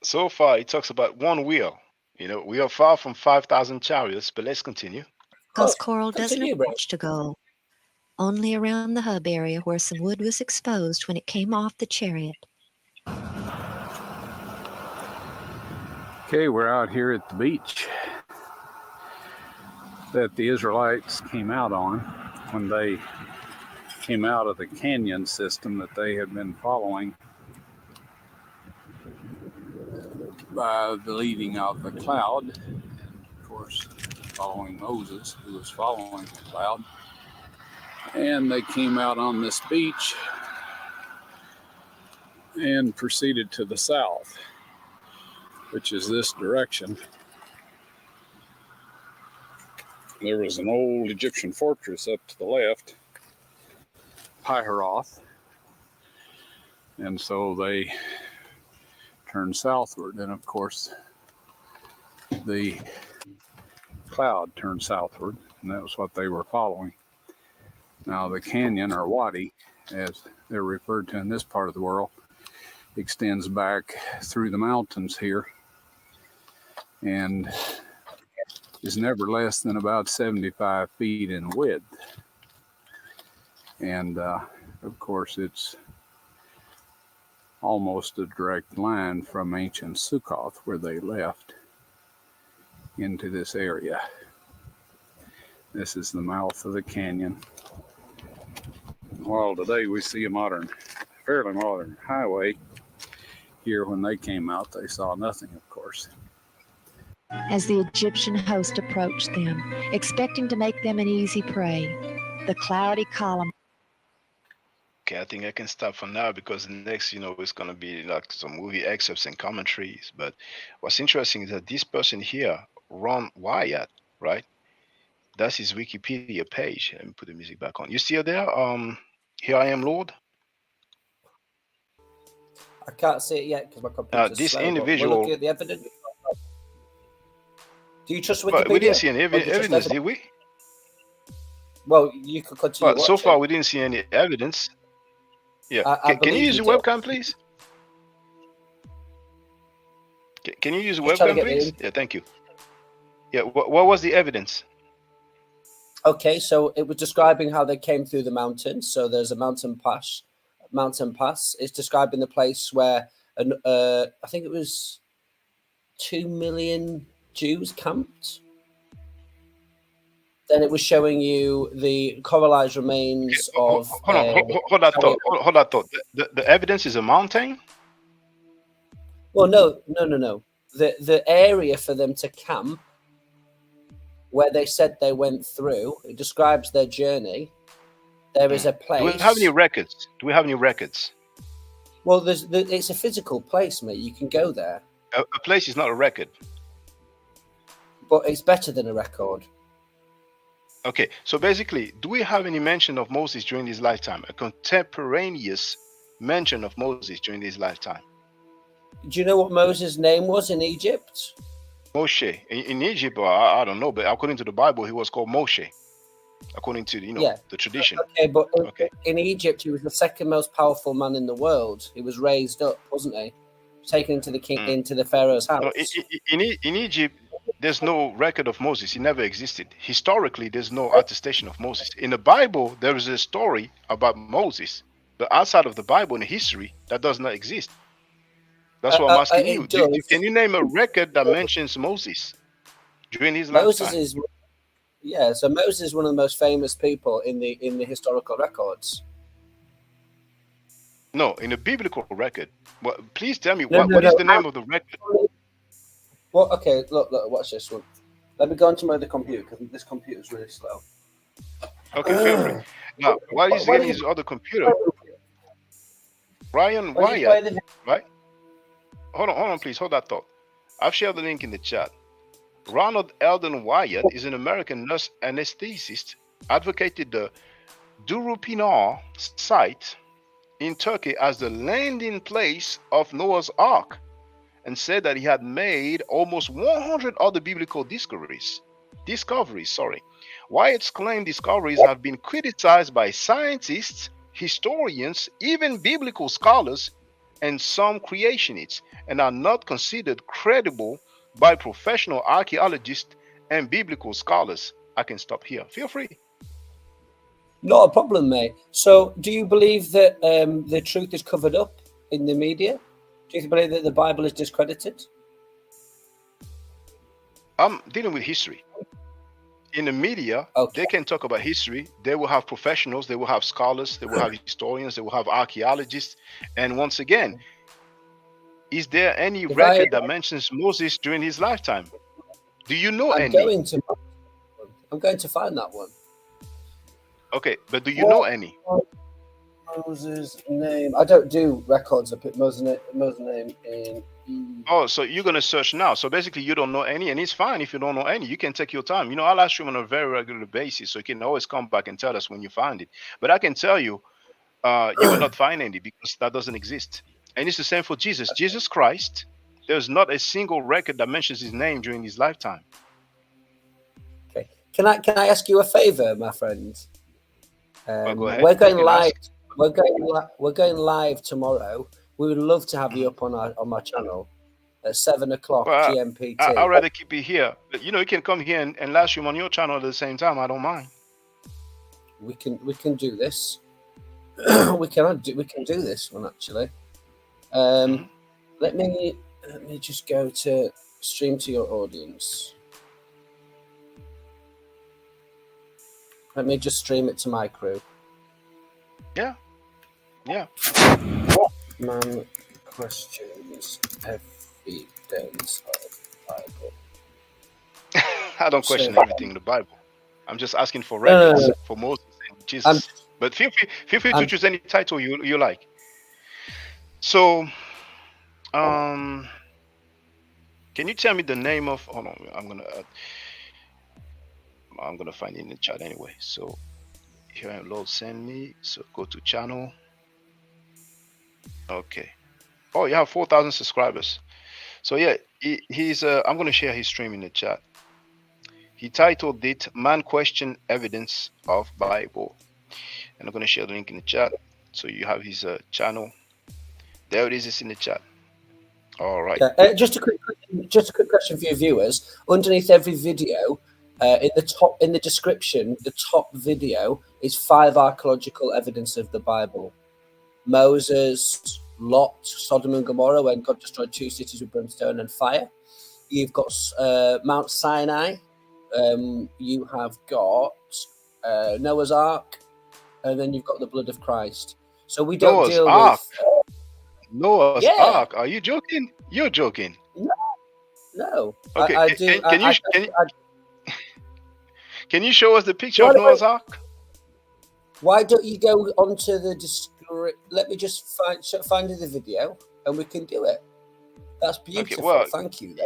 So far, it talks about one wheel. You know, we are far from 5,000 chariots, but let's continue. Because coral doesn't attach to gold. Only around the hub area where some wood was exposed when it came off the chariot. Okay, we're out here at the beach that the Israelites came out on when they came out of the canyon system that they had been following by the leading of the cloud, and of course following Moses, who was following the cloud. And they came out on this beach and proceeded to the south, which is this direction. There was an old Egyptian fortress up to the left, Pi-Hahiroth, and so they turned southward, and of course the cloud turned southward, and that was what they were following. Now the canyon, or wadi, as they're referred to in this part of the world, extends back through the mountains here and is never less than about 75 feet in width. And of course it's almost a direct line from ancient Sukkoth, where they left, into this area. This is the mouth of the canyon. While today we see a fairly modern highway, here when they came out they saw nothing, of course. As the Egyptian host approached them, expecting to make them an easy prey, the cloudy column. Okay, I think I can stop for now because next, it's going to be like some movie excerpts and commentaries. But what's interesting is that this person here, Ron Wyatt, right? That's his Wikipedia page. Let me put the music back on. You still there? Here I am, Lord. I can't see it yet because my computer's this slow, individual. we're looking at the evidence. Do you trust Wikipedia? But we didn't see any evidence, did we? Well, you could continue. But so far, we didn't see any evidence. Yeah. Can you use your webcam, please? Can you use your webcam, please? Yeah, thank you. Yeah. What was the evidence? Okay, so it was describing how they came through the mountains. So there's a mountain pass. It's describing the place where I think it was 2 million Jews camped. Then it was showing you the coralized remains of. Hold that thought. The evidence is a mountain. Well, no. The area for them to camp, where they said they went through, it describes their journey. There is a place. Do we have any records? Well, it's a physical place, mate. You can go there. A place is not a record. But it's better than a record. Okay, so basically, do we have any mention of Moses during his lifetime? A contemporaneous mention of Moses during his lifetime? Do you know what Moses' name was in Egypt? Moshe. In Egypt, I don't know, but according to the Bible, he was called Moshe. According to the tradition. Okay, but in Egypt, he was the second most powerful man in the world. He was raised up, wasn't he? Taken into the Pharaoh's house. No, in Egypt, there's no record of Moses. He never existed. Historically, there's no attestation of Moses. In the Bible, there is a story about Moses, but outside of the Bible in history, that does not exist. That's what I'm asking you. Can you name a record that mentions Moses during his lifetime? So Moses is one of the most famous people in the historical records. No, in a biblical record. Well, please tell me what is the name of the record? Well, okay, look, watch this one. Let me go onto my other computer because this computer is really slow. Okay, feel free. Now, while he's getting his other computer, Ryan Wyatt, right? Hold on, please. Hold that thought. I've shared the link in the chat. Ronald Eldon Wyatt is an American nurse anesthetist, advocated the Durupinar site in Turkey as the landing place of Noah's Ark, and said that he had made almost 100 other biblical discoveries. Wyatt's claimed discoveries have been criticized by scientists, historians, even biblical scholars, and some creationists, and are not considered credible by professional archaeologists and biblical scholars. I can stop here. Feel free. Not a problem, mate. So, do you believe that the truth is covered up in the media? Do you believe that the Bible is discredited? I'm dealing with history. In the media, They can talk about history. They will have professionals, they will have scholars, they will have historians, they will have archaeologists. And once again, is there any record that mentions Moses during his lifetime? Do you know any? I'm going to find that one. Okay, but do you know any? Moses' name. I don't do records. I put Moses' name in. Oh, so you're going to search now. So basically, you don't know any, and it's fine if you don't know any. You can take your time. I'll ask you on a very regular basis, so you can always come back and tell us when you find it. But I can tell you, you will not find any because that doesn't exist. And it's the same for Jesus. Jesus Christ, there's not a single record that mentions his name during his lifetime. Okay. Can I ask you a favor, my friend? Go ahead. We're going live. We're going live tomorrow. We would love to have you up on my channel at 7 o'clock GMT. I'd rather keep it here. But, you can come here and live stream on your channel at the same time. I don't mind. We can do this. we can do this one actually. Let me just go to stream to your audience. Let me just stream it to my crew. Yeah. Man questions evidence of Bible. I don't question everything in the Bible. I'm just asking for records for Moses and Jesus. But feel free to choose any title you like. So, can you tell me the name of? Hold on, I'm gonna find it in the chat anyway. So here, Lord send me. So go to channel. Okay. Oh, you have 4,000 subscribers. So yeah, he's. I'm gonna share his stream in the chat. He titled it "Man Question Evidence of Bible," and I'm gonna share the link in the chat. So you have his channel. There it is. It's in the chat. All right. Just a quick question for your viewers. Underneath every video, in the description, the top video is 5 archaeological evidence of the Bible: Moses, Lot, Sodom and Gomorrah, when God destroyed 2 cities with brimstone and fire. You've got Mount Sinai. You have got Noah's Ark, and then you've got the blood of Christ. So we don't deal with Noah's Ark. Are you joking? You're joking. No. Okay. Can you show us the picture of Noah's Ark? Why don't you go onto the let me just find the video and we can do it. That's beautiful. Okay, well, thank you.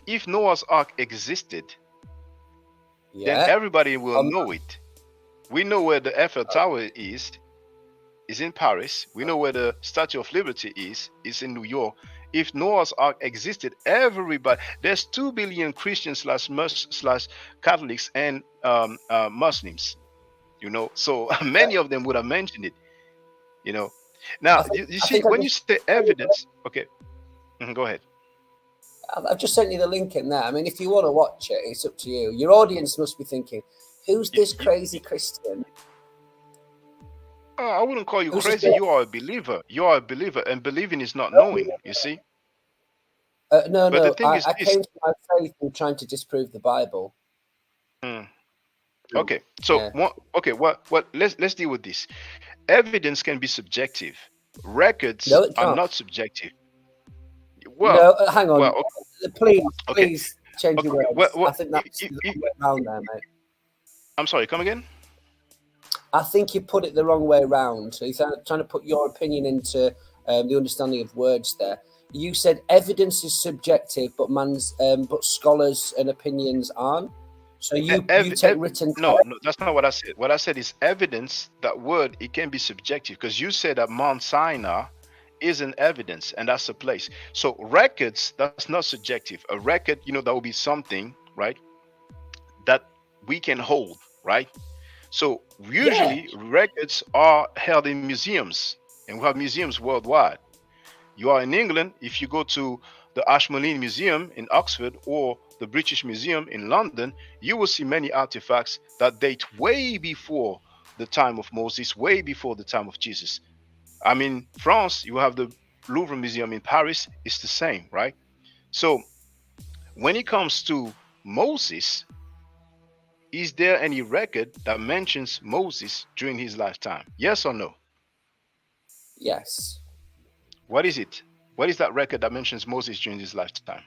If Noah's Ark existed, then everybody will know it. We know where the Eiffel Tower is in Paris. We know where the Statue of Liberty is in New York. If Noah's Ark existed, everybody. There's 2 billion Christians / Catholics and Muslims. So many of them would have mentioned it. Now you see when you say evidence. Okay, go ahead. I've just sent you the link in there. I mean, if you want to watch it, it's up to you. Your audience must be thinking, "Who's this crazy Christian?" I wouldn't call you crazy. You are a believer. You are a believer, and believing is not knowing. You see. No. I came to my faith in trying to disprove the Bible. Okay. So let's deal with this. Evidence can be subjective. Records are not subjective. Well, no, hang on. Well, okay. Please change your words. I think that's the way around there, mate. I'm sorry, come again? I think you put it the wrong way around. So you're trying to put your opinion into the understanding of words there. You said evidence is subjective, but scholars and opinions aren't. So you take written. No, that's not what I said. What I said is evidence. That word, it can be subjective, because you said that Mount Sinai is an evidence, and that's a place. So records, that's not subjective. A record, that will be something, right, that we can hold, right? So usually records are held in museums, and we have museums worldwide. You are in England, if you go to the Ashmolean Museum in Oxford or the British Museum in London, you will see many artifacts that date way before the time of Moses, way before the time of Jesus. I mean, France, you have the Louvre Museum in Paris, it's the same, right? So when it comes to Moses, is there any record that mentions Moses during his lifetime? Yes or no? Yes. What is it? What is that record that mentions Moses during his lifetime?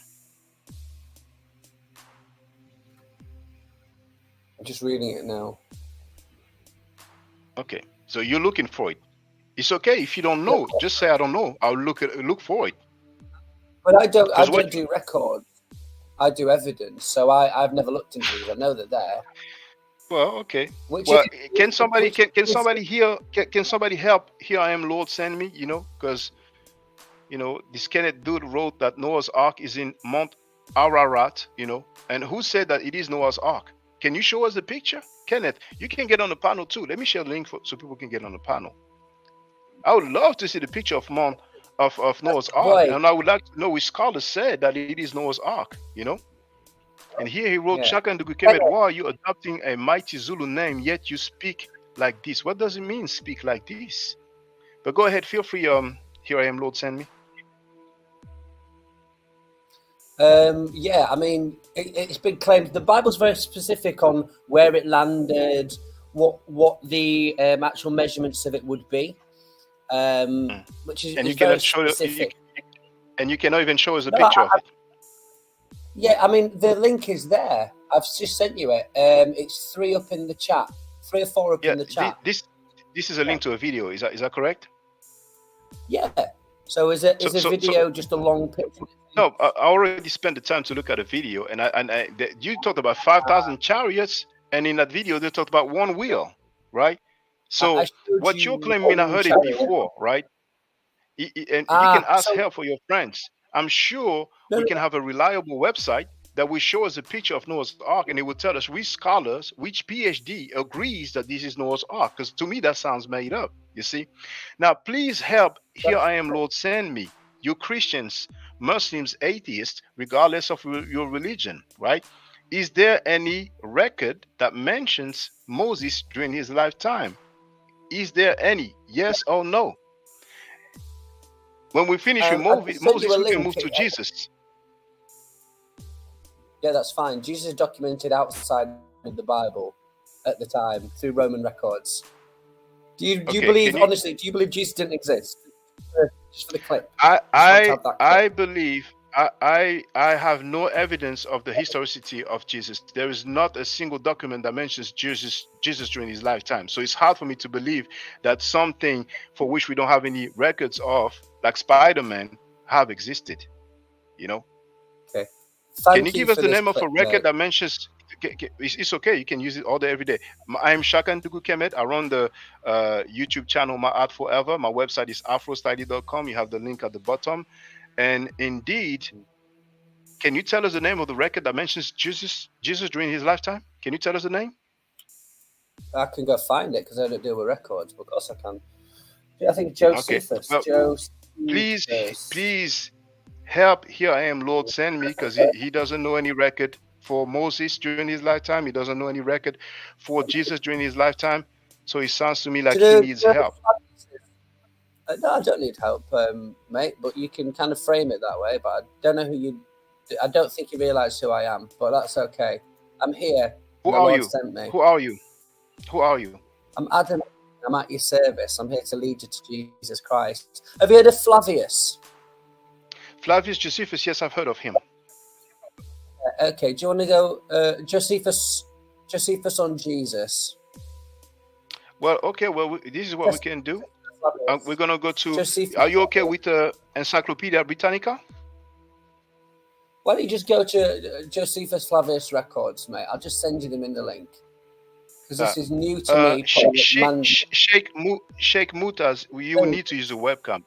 I'm just reading it now. Okay, so you're looking for it. It's okay if you don't know. Just say I don't know. I'll look for it. But I don't do records. I do evidence. So I've never looked into it. I know that they're. Well, okay. Can somebody help? Here I am, Lord, send me. Because this Kenneth dude wrote that Noah's Ark is in Mount Ararat. And who said that it is Noah's Ark? Can you show us the picture, Kenneth? You can get on the panel too. Let me share the link so people can get on the panel. I would love to see the picture of Noah's Ark, and I would like to know which scholar said that it is Noah's Ark. And here he wrote, Shaka Ndugu Kemet, why are you adopting a mighty Zulu name, yet you speak like this? What does it mean, speak like this? But go ahead, feel free. Here I am, Lord, send me. I mean, it's been claimed. The Bible's very specific on where it landed, what the actual measurements of it would be, which is and you very cannot show specific. And you cannot even show us a picture of it. Yeah, I mean, the link is there. I've just sent you it. It's 3 up in the chat, 3 or 4 up in the chat. This is a link to a video. Is that correct? Yeah. So is a video just a long picture? No, I already spent the time to look at a video, and you talked about 5,000 chariots, and in that video they talked about one wheel, right? So what you're claiming, I heard it before, right? And you can ask help for your friends. I'm sure we can have a reliable website that will show us a picture of Noah's Ark, and it will tell us which scholars, which PhD agrees that this is Noah's Ark. Because to me, that sounds made up, you see. Now, please help. Here I am, Lord, send me. You Christians, Muslims, atheists, regardless of your religion, right? Is there any record that mentions Moses during his lifetime? Is there any? Yes or no? When we finish with Moses, we can move to Jesus. Yeah, that's fine. Jesus is documented outside of the Bible at the time through Roman records. Do you believe, honestly, do you believe Jesus didn't exist? Just for the clip. I believe, I have no evidence of the historicity of Jesus. There is not a single document that mentions Jesus during his lifetime. So it's hard for me to believe that something for which we don't have any records of, like Spider-Man, have existed. Okay. Can you give us the name of a record that mentions? It's okay. You can use it all day, every day. I'm Shaka Ndugu Kemet. I run the YouTube channel My Art Forever. My website is afrostyly.com. You have the link at the bottom. And indeed, can you tell us the name of the record that mentions Jesus during his lifetime? Can you tell us the name? I can go find it because I don't deal with records. But of course I can. I think Josephus. Okay. Well, please help. Here I am, Lord, send me, because he doesn't know any record for Moses during his lifetime. He doesn't know any record for Jesus during his lifetime. So it sounds to me like he needs help. No, I don't need help, mate. But you can kind of frame it that way. But I don't know I don't think you realise who I am. But that's okay. I'm here. Who are you? Who are you? Who are you? I'm Adam. I'm at your service. I'm here to lead you to Jesus Christ. Have you heard of Flavius? Flavius Josephus, yes, I've heard of him. Okay, do you want to go Josephus on Jesus? Well, okay, this is what we can do. We're going to go to... Are you okay with Encyclopedia Britannica? Why don't you just go to Josephus Flavius Records, mate? I'll just send you them in the link. Because this is new to me. Sheikh Mutaz, you will need to use a webcam.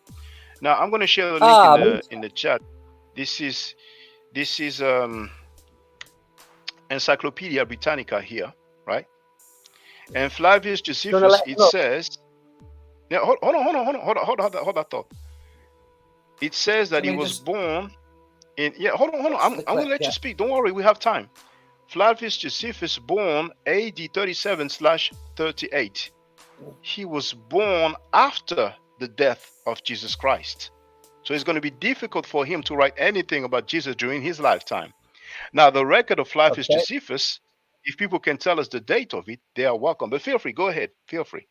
Now I'm going to share the link in the chat. This is Encyclopedia Britannica here, right? And Flavius Josephus, it says. Yeah, hold on that thought. It says that he was born in. Yeah, hold on. I'm going to let you speak. Don't worry, we have time. Flavius Josephus born AD 37/38. He was born after the death of Jesus Christ. So it's going to be difficult for him to write anything about Jesus during his lifetime. Now, the record of Flavius Josephus, if people can tell us the date of it, they are welcome. But feel free, go ahead. Feel free.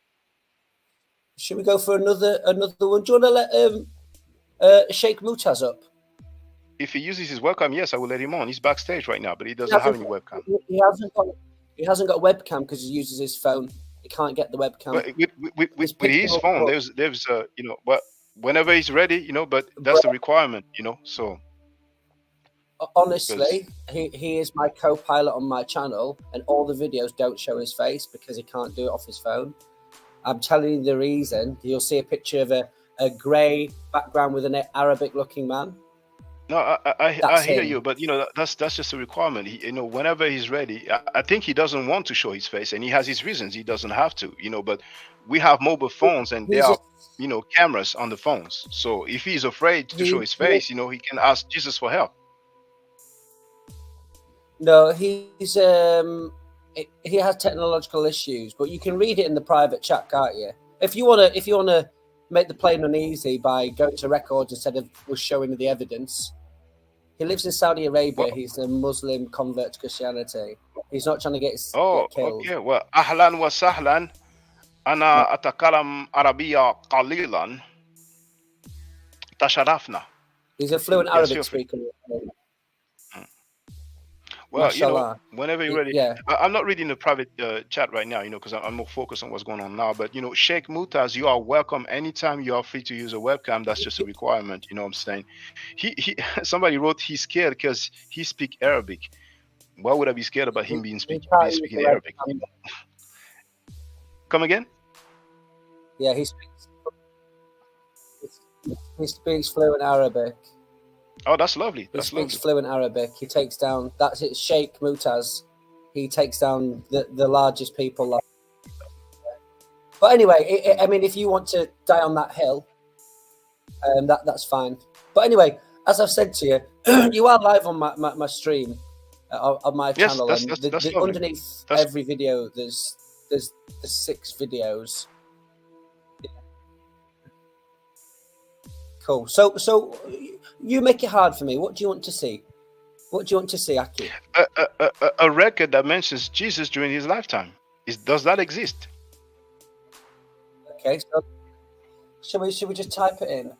Should we go for another one? Do you want to let Sheikh Mutaz up? If he uses his webcam, yes, I will let him on. He's backstage right now, but he doesn't have any webcam. He hasn't got a webcam because he uses his phone. He can't get the webcam. But with his phone, there's but whenever he's ready, but that's the requirement, so. Honestly, he is my co-pilot on my channel, and all the videos don't show his face because he can't do it off his phone. I'm telling you the reason. You'll see a picture of a grey background with an Arabic-looking man. No, I hear you, but that's just a requirement. Whenever he's ready, I think he doesn't want to show his face, and he has his reasons. He doesn't have to, but we have mobile phones, and there are cameras on the phones. So if he's afraid to show his face, he can ask Jesus for help. No, he has technological issues, but you can read it in the private chat, can't you? If you wanna make the plane uneasy by going to records instead of showing the evidence. He lives in Saudi Arabia. He's a Muslim convert to Christianity. He's not trying to get killed. Okay. Well, ahlan wa sahlan. Ana atakalam Arabiya qalilan. Tasharafna. He's a fluent Arabic speaker. Well, whenever you're ready. Yeah. I'm not reading the private chat right now, because I'm more focused on what's going on now. But, Sheikh Mutaz, you are welcome anytime you are free to use a webcam. That's just a requirement. You know what I'm saying? Somebody wrote he's scared because he speaks Arabic. Why would I be scared about him speaking Arabic? Come again? Yeah, he speaks fluent Arabic. Oh, that's lovely. He speaks fluent Arabic. He takes down, that's it, Sheikh Mutaz. He takes down the largest people. But anyway, if you want to die on that hill, that's fine. But anyway, as I've said to you, you are live on my stream on my channel. That's underneath every video, there's 6 videos. Cool. So you make it hard for me. What do you want to see? What do you want to see, Aki? A record that mentions Jesus during his lifetime. Does that exist? Okay, so should we just type it in?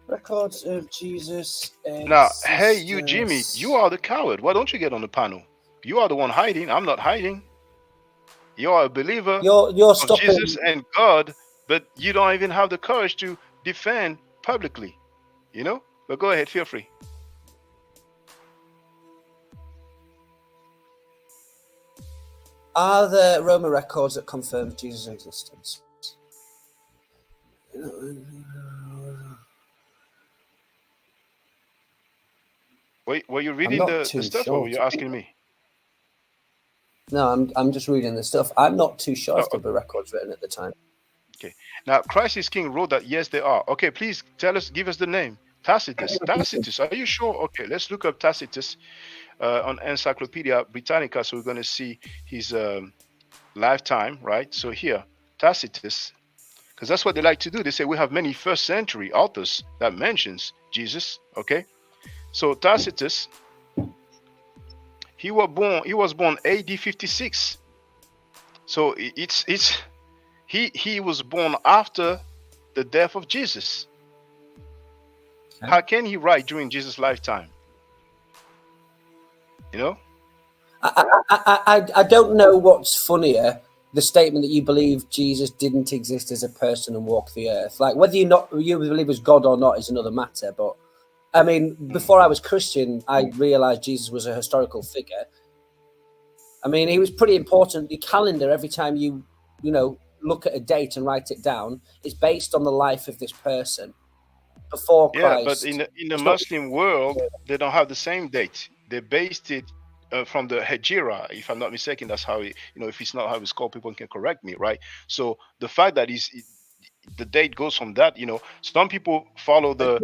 Records of Jesus. Now, hey, you, Jimmy, you are the coward. Why don't you get on the panel? You are the one hiding. I'm not hiding. You are a believer you're stopping of Jesus and God, but you don't even have the courage to defend publicly, But go ahead, feel free. Are there Roma records that confirm Jesus' existence? Wait, were you reading the stuff, or were you asking me? No, I'm just reading the stuff. I'm not too sure if there were records written at the time. Okay. Now, Christ is King wrote that, yes, they are. Okay, please give us the name. Tacitus. Tacitus, are you sure? Okay, let's look up Tacitus on Encyclopedia Britannica. So we're going to see his lifetime, right? So here, Tacitus, because that's what they like to do. They say we have many first century authors that mentions Jesus, okay? So Tacitus, he was born AD 56. So he was born after the death of Jesus. Okay. How can he write during Jesus' lifetime? I don't know what's funnier, the statement that you believe Jesus didn't exist as a person and walk the earth. Like whether you believe as God or not is another matter, but I mean, before I was Christian, I realized Jesus was a historical figure. I mean, he was pretty important. The calendar, every time you look at a date and write it down, is based on the life of this person before Christ. Yeah, but in the Muslim world, they don't have the same date. They based it from the Hijra, if I'm not mistaken. That's how if it's not how it's called, people can correct me, right? So the fact that the date goes from that, some people follow the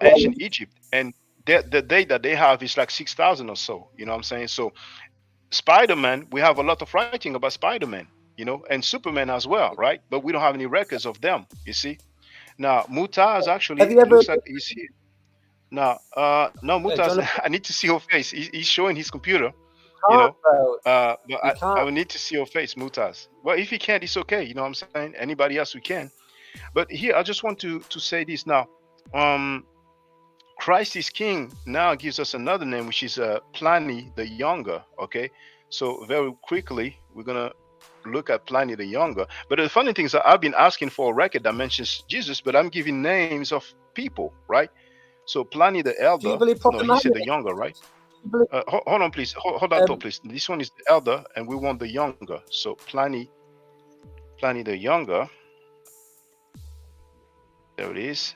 ancient Egypt, and the date that they have is like 6,000 or so. You know what I'm saying? So Spider-Man, we have a lot of writing about Spider-Man, and Superman as well, right? But we don't have any records of them, you see. Now Mutaz actually looks like he's here. Now, no, Mutaz, I need to see your face. He's showing his computer, but I will need to see your face, Mutaz. Well, if he can't, it's okay. You know what I'm saying? Anybody else we can. But here, I just want to say this now. Christ is King now gives us another name, which is Pliny the Younger. Okay, so very quickly we're gonna look at Pliny the Younger. But the funny thing is that I've been asking for a record that mentions Jesus, but I'm giving names of people, right? So Pliny the Elder, he said the Younger, right? Hold on, please. Hold that thought, please. This one is the Elder, and we want the Younger. So Pliny the Younger. There it is.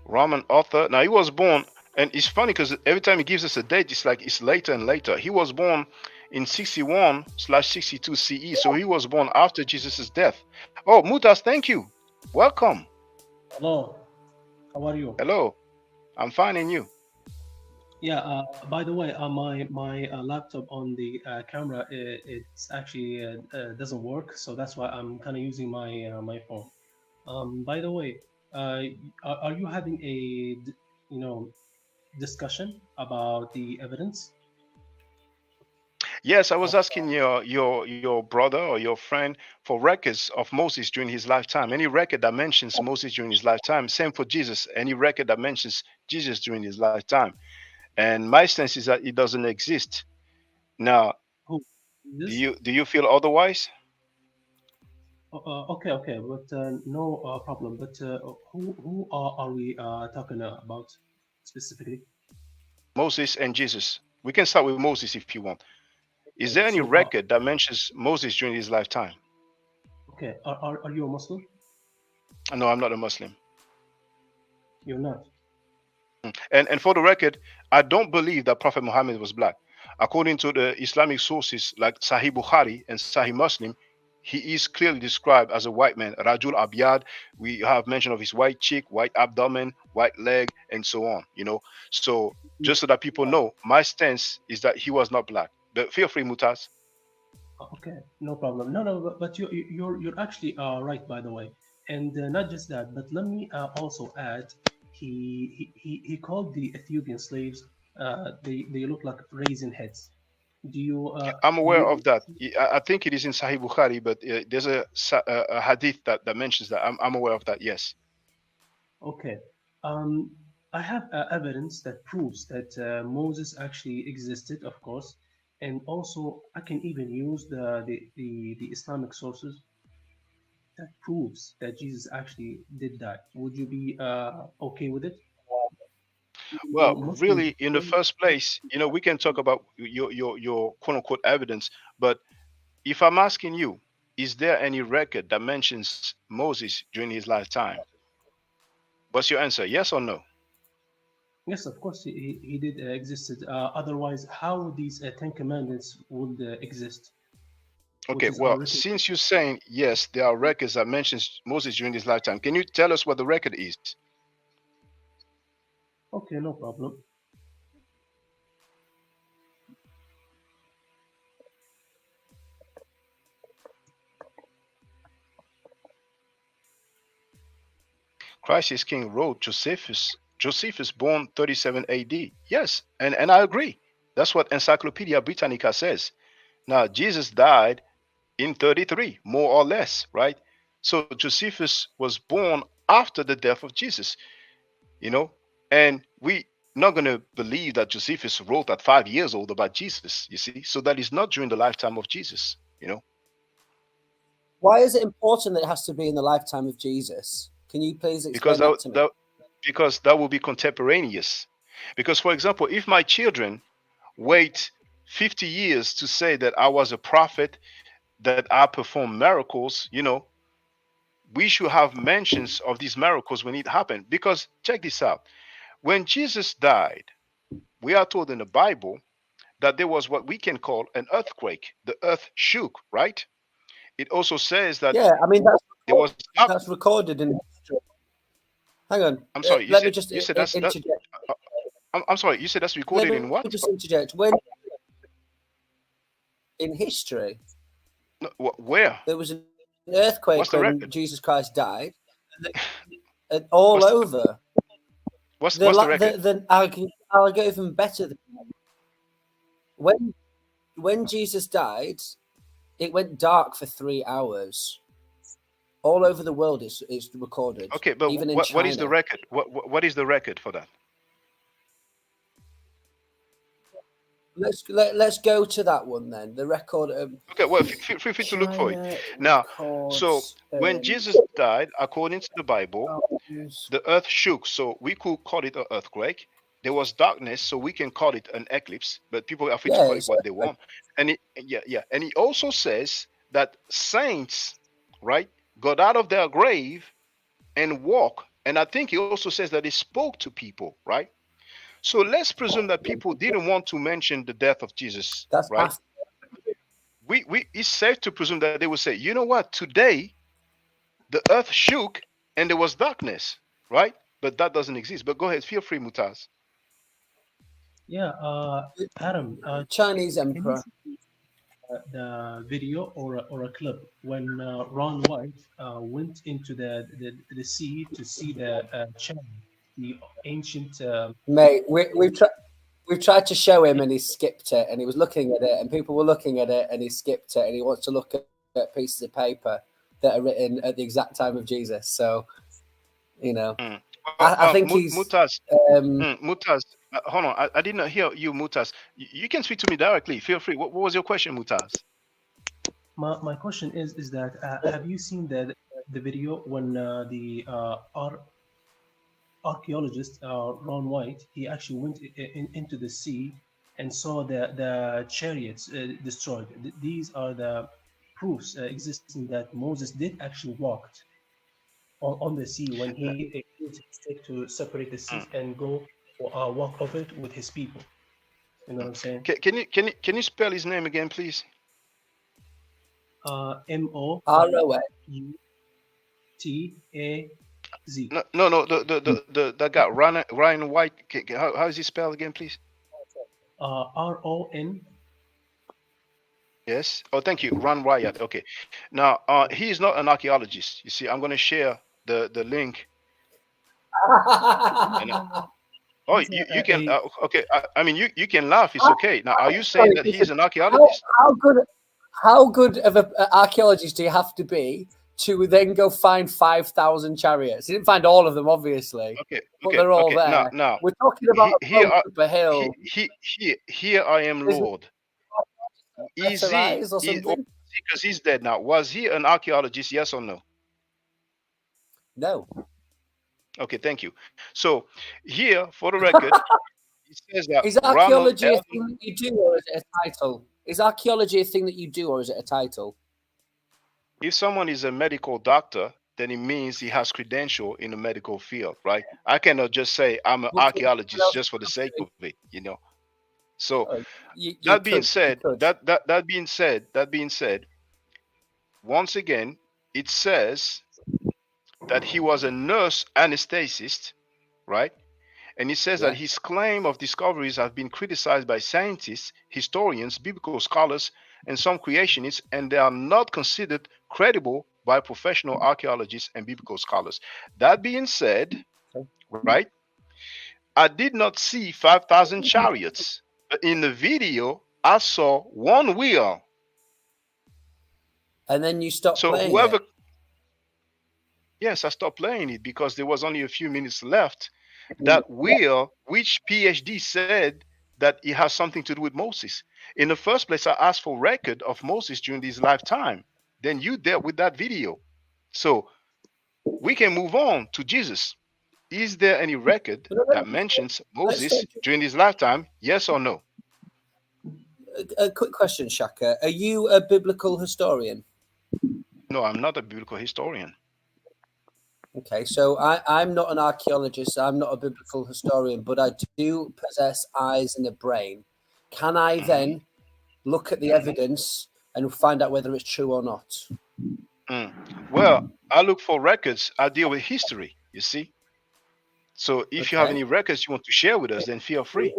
Roman author. Now he was born, and it's funny because every time he gives us a date, it's like it's later and later. He was born in 61/62 CE, so he was born after Jesus' death. Oh, Mutaz, thank you. Welcome. Hello. How are you? Hello. I'm fine, and you? Yeah. By the way, my laptop on the camera it's actually doesn't work, so that's why I'm kind of using my phone. By the way, are you having a discussion about the evidence? Yes, I was asking your brother or your friend for records of Moses during his lifetime. Any record that mentions Moses during his lifetime. Same for Jesus. Any record that mentions Jesus during his lifetime. And my sense is that it doesn't exist. Now, do you feel otherwise? Okay, but no problem. But who are we talking about specifically? Moses and Jesus. We can start with Moses if you want. Is there any record that mentions Moses during his lifetime? Okay, are you a Muslim? No, I'm not a Muslim. You're not. And for the record, I don't believe that Prophet Muhammad was black. According to the Islamic sources like Sahih Bukhari and Sahih Muslim, he is clearly described as a white man, Rajul Abiyad. We have mention of his white cheek, white abdomen, white leg, and so on. So just so that people know, my stance is that he was not black. But feel free, Mutaz. Okay, no problem. No, but you're actually right, by the way. And not just that, but let me also add, he called the Ethiopian slaves, they look like raisin heads. Do you? I'm aware of that. I think it is in Sahih Bukhari, but there's a hadith that mentions that. I'm aware of that. Yes. Okay. I have evidence that proves that Moses actually existed, of course, and also I can even use the Islamic sources that proves that Jesus actually did that. Would you be okay with it? Well, really, in the first place, we can talk about your quote unquote evidence, but if I'm asking you, is there any record that mentions Moses during his lifetime? What's your answer? Yes or no? Yes, of course, he did existed. Otherwise, how these 10 commandments would exist? Okay, well, since you're saying yes, there are records that mentions Moses during his lifetime, can you tell us what the record is? Okay, no problem. Christ is King wrote Josephus born 37 AD. Yes, and I agree. That's what Encyclopedia Britannica says. Now, Jesus died in 33, more or less, right? So Josephus was born after the death of Jesus, and we not going to believe that Josephus wrote at 5 years old about Jesus, you see? So that is not during the lifetime of Jesus, Why is it important that it has to be in the lifetime of Jesus? Can you please explain that to me? because that will be contemporaneous. Because, for example, if my children wait 50 years to say that I was a prophet, that I perform miracles, we should have mentions of these miracles when it happened. Because check this out. When Jesus died, we are told in the Bible that there was what we can call an earthquake. The earth shook, right? It also says that Yeah, I mean there was that's recorded in history. Hang on. I'm sorry. Let me just you said that's interject. I'm sorry. You said that's recorded Let in me what? just interject. When in history No, where? there was an earthquake What's the when record? Jesus Christ died, and all What's the- over. What's the record? I'll go even better than that. When Jesus died, it went dark for 3 hours. All over the world, it's recorded. Okay, but even in what is the China. record? What is the record for that? Let's go to that one then. The record. Okay, well, feel free to look for it. China Now, records, so when Jesus died, according to the Bible, the earth shook, so we could call it an earthquake. There was darkness, so we can call it an eclipse, but people are free to call it what they want. And and he also says that saints, right, got out of their grave and walk. And I think he also says that he spoke to people, right? So let's presume that people didn't want to mention the death of Jesus, That's right? past. It's safe to presume that they would say, you know what, today the earth shook and there was darkness, right? But that doesn't exist. But go ahead, feel free, Mutaz. Yeah, Adam, Chinese can you emperor. see the video or a clip when Ron White went into the sea to see the channel, the ancient. Mate, we've tried to show him and he skipped it, and he was looking at it, and people were looking at it, and he skipped it, and he wants to look at pieces of paper that are written at the exact time of Jesus. So, I think he's Mutaz. Mutaz, hold on. I did not hear you, Mutaz. You can speak to me directly. Feel free. What was your question, Mutaz? My question is that have you seen the video when the archaeologist Ron White, he actually went into the sea and saw the chariots destroyed? These are the proofs existing that Moses did actually walk on the sea when he used his stick to separate the sea and go walk over it with his people. You know what I'm saying? Can you spell his name again, please? ROA. T-A-Z. No. The guy Ryan White. How is he spelled again, please? R-O-N. Yes. Oh, thank you, Ron Wyatt. Okay. Now, he is not an archaeologist. You see, I'm going to share the link. Oh, you can. Okay. I mean, you can laugh. It's okay. Now, are you saying that he's an archaeologist? How good of an archaeologist do you have to be to then go find 5,000 chariots? He didn't find all of them, obviously. Okay. But they're all there. Now, we're talking about a hill. Here I am, Lord. Is he? Because he's dead now. Was he an archaeologist? Yes or no? No. Okay, thank you. So here, for the record, it says that is archaeology a thing that you do, or is it a title? Is archaeology a thing that you do, or is it a title? If someone is a medical doctor, then it means he has credential in the medical field, right? I cannot just say I'm an archaeologist just for the sake of it, So that being said, once again, it says that he was a nurse anesthetist, right? And he says that his claim of discoveries have been criticized by scientists, historians, biblical scholars, and some creationists, and they are not considered credible by professional archaeologists and biblical scholars. That being said, right, I did not see 5,000 chariots. But in the video, I saw one wheel. And then you stopped playing it. Yes, I stopped playing it because there was only a few minutes left. That wheel, which PhD said that it has something to do with Moses. In the first place, I asked for record of Moses during his lifetime. Then you dealt with that video. So we can move on to Jesus. is there any record that mentions Moses during his lifetime? Yes or no? A quick question, Shaka. Are you a biblical historian? No, I'm not a biblical historian. Okay, so I'm not an archaeologist. I'm not a biblical historian, but I do possess eyes and a brain. Can I then look at the evidence and find out whether it's true or not? Well, I look for records. I deal with history, you see. So if you have any records you want to share with us, then feel free.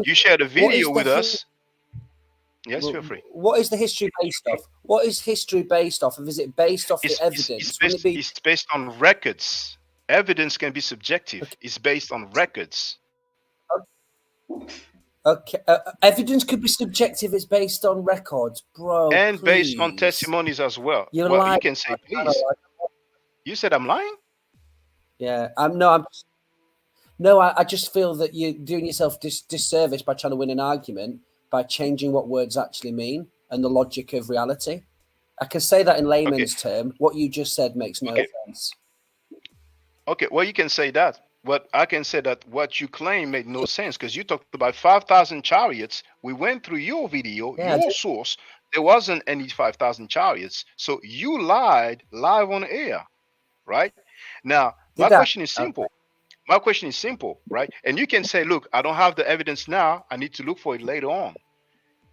You share the video with us. Yes, feel free. What is the history based off? What is history based off of? Is it based off the evidence? It's based on records. Evidence can be subjective. Okay. It's based on records. Okay. Evidence could be subjective. It's based on records, bro. And please. Based on testimonies as well. You're lying. You can say, please. You said I'm lying? Yeah. I just feel that you're doing yourself disservice by trying to win an argument by changing what words actually mean and the logic of reality. I can say that in layman's term. What you just said makes no sense. Okay, well, you can say that. But I can say that what you claim made no sense because you talked about 5,000 chariots. We went through your video, your source. There wasn't any 5,000 chariots. So you lied live on air, right? Now, my question is simple. My question is simple, right? And you can say, look, I don't have the evidence now. I need to look for it later on.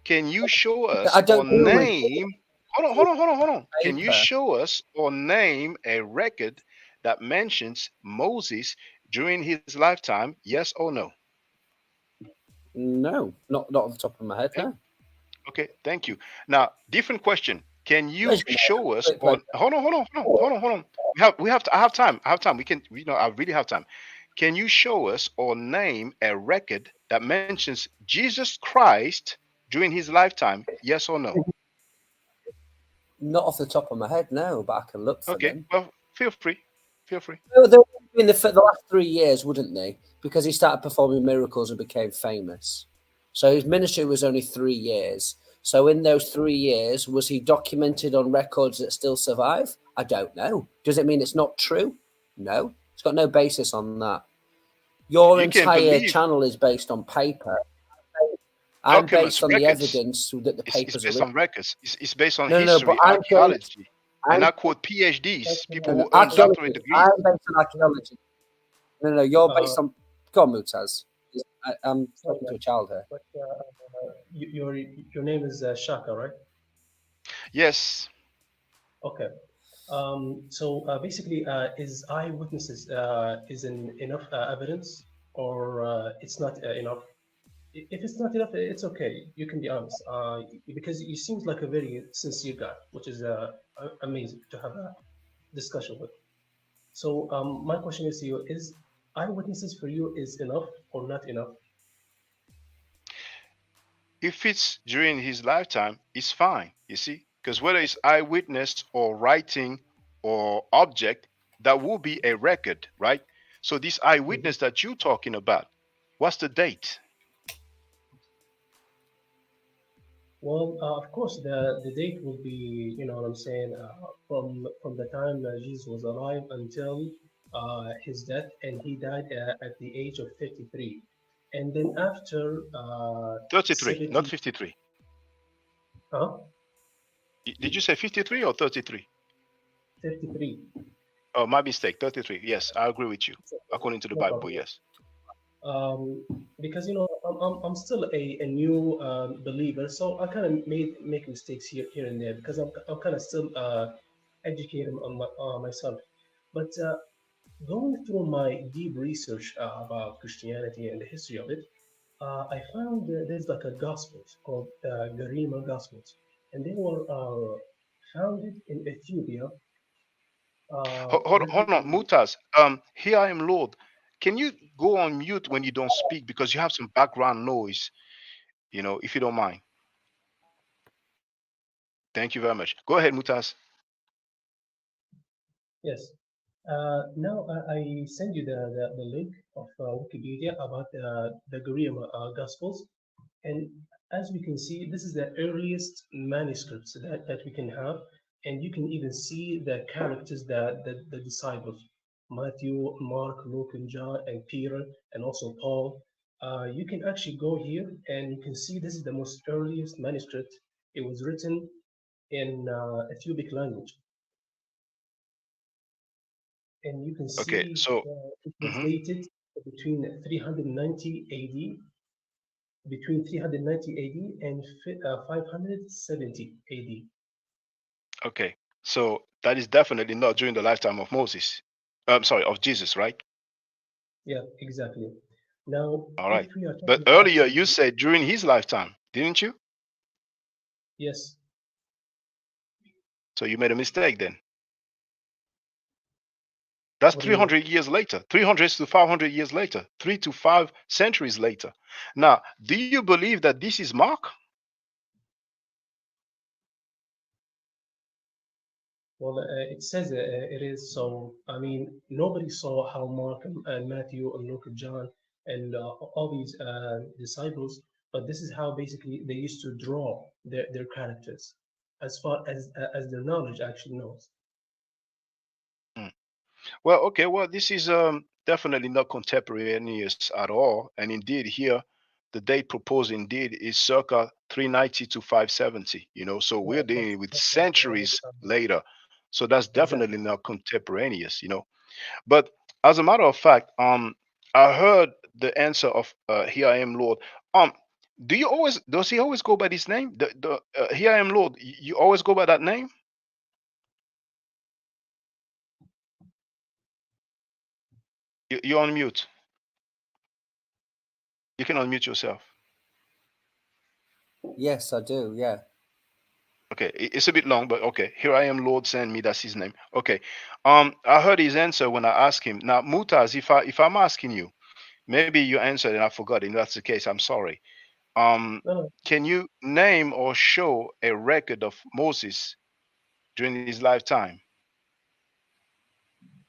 Can you show us or name... Hold on. Can you show us or name a record that mentions Moses during his lifetime? Yes or no? No, not off the top of my head. No. Okay, thank you. Now, different question. Can you show us or... Hold on. I have time. We can, I really have time. Can you show us or name a record that mentions Jesus Christ during his lifetime? Yes or no? Not off the top of my head, no, but I can look for them. Well, feel free. In the last 3 years, wouldn't they? Because he started performing miracles and became famous. So his ministry was only 3 years. So in those 3 years, was he documented on records that still survive? I don't know. Does it mean it's not true? No. It's got no basis on that. Your entire channel is based on paper. I'm based on the evidence that the papers are based on records. It's based on history, archaeology. And I quote PhDs, people who earn doctorate degrees. I'm based on archaeology. No, you're based on... Go on, Mutaz. I'm talking to a child here. But your name is Shaka, right? Yes. Okay. So basically, is eyewitnesses enough evidence, or it's not enough? If it's not enough, it's okay. You can be honest, because you seem like a very sincere guy, which is amazing to have a discussion with. So my question is to you: is eyewitnesses for you is enough or not enough? If it's during his lifetime, it's fine. You see, because whether it's eyewitness or writing or object, that will be a record, right? So this eyewitness that you're talking about, what's the date? Well, of course, the date will be, you know what I'm saying, from the time Jesus was alive until his death, and he died at the age of 53. And then after 33, not 53. Huh? Did you say 53 or 33? 53. Oh, my mistake. 33. Yes, I agree with you. According to the Bible, yes. Because I'm still a new believer, so I kind of make mistakes here and there because I'm kind of still educating on myself. But going through my deep research about Christianity and the history of it, I found there's like a gospel called Garima Gospels, and they were founded in Ethiopia. Hold on, Mutaz. Here I am, Lord. Can you go on mute when you don't speak because you have some background noise, if you don't mind? Thank you very much. Go ahead, Mutaz. Yes. Now I send you the link of Wikipedia about the Garima Gospels, and as we can see, this is the earliest manuscripts that we can have, and you can even see the characters that the disciples Matthew, Mark, Luke, and John, and Peter, and also Paul. You can actually go here and you can see this is the most earliest manuscript. It was written in Ethiopic language. And you can Okay, see so it was dated between 390 AD, between 390 AD and 570 AD. okay, so that is definitely not during the lifetime of Moses. I'm sorry, of Jesus, right? Yeah, exactly. Now, All if right. we are But talking earlier actually, you said during his lifetime, didn't you? yes, So you made a mistake then. That's what do you mean? 300 years later, 300 to 500 years later, 3 to 5 centuries later. Now, do you believe that this is Mark? Well, it says it is. So, I mean, nobody saw how Mark and Matthew and Luke and John and all these disciples, but this is how basically they used to draw their characters, as far as their knowledge actually knows. Hmm. Well, okay, well, this is definitely not contemporaneous at all. And indeed, here, the date proposed indeed is circa 390 to 570, so Yeah, we're dealing with that's around the centuries time. later. So that's Exactly. definitely not contemporaneous. But as a matter of fact, I heard the answer of "Here I am, Lord." Um, does he always go by this name? The "Here I am, Lord." You always go by that name? You're on mute. You can unmute yourself. Yes, I do. Yeah. Okay, it's a bit long, but okay. Here I am, Lord, send me. That's his name. Okay. I heard his answer when I asked him. Now, Mutaz, if I'm asking you, maybe you answered and I forgot. If that's the case, I'm sorry. No, no. Can you name or show a record of Moses during his lifetime?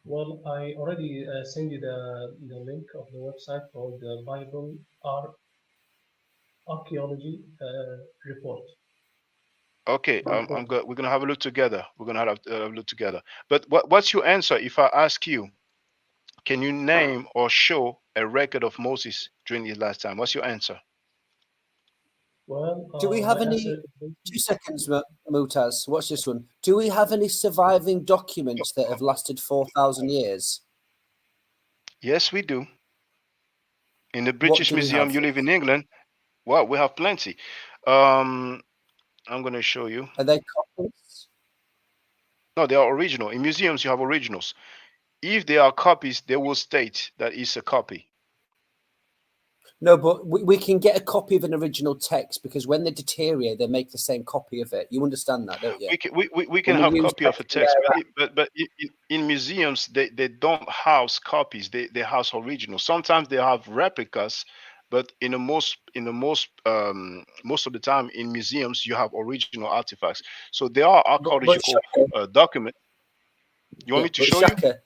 Well, I already sent you the link of the website called the Bible Archaeology Report. Okay, I'm good. We're gonna have a look together. We're gonna have a look together. But what's your answer if I ask you? Can you name or show a record of Moses during his lifetime? What's your answer? Well, Do we have my any? answer is 2 seconds, Mutaz. Watch this one. Do we have any surviving documents that have lasted 4,000 years? Yes, we do. In the What British do we Museum, have? you live in England. Well, we have plenty. Um, I'm gonna show you. Are they copies? No, they are original. In museums, you have originals. If they are copies, they will state that it's a copy. No, but we can get a copy of an original text because when they deteriorate, they make the same copy of it. You understand that, don't you? We can When we have use copy of a text, text, but in museums they don't house copies. They house originals. Sometimes they have replicas, but most of the time in museums you have original artifacts. So there are but archaeological documents. You want yeah, me to but show you? Shaka,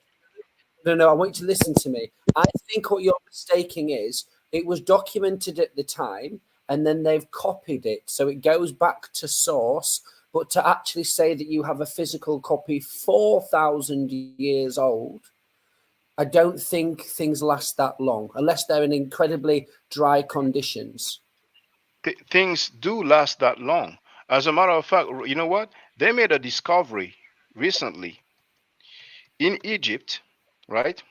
no, I want you to listen to me. I think what you're mistaking is it was documented at the time and then they've copied it. So it goes back to source. But to actually say that you have a physical copy 4,000 years old, I don't think things last that long unless they're in incredibly dry conditions. Things do last that long. As a matter of fact, you know what? They made a discovery recently in Egypt, right?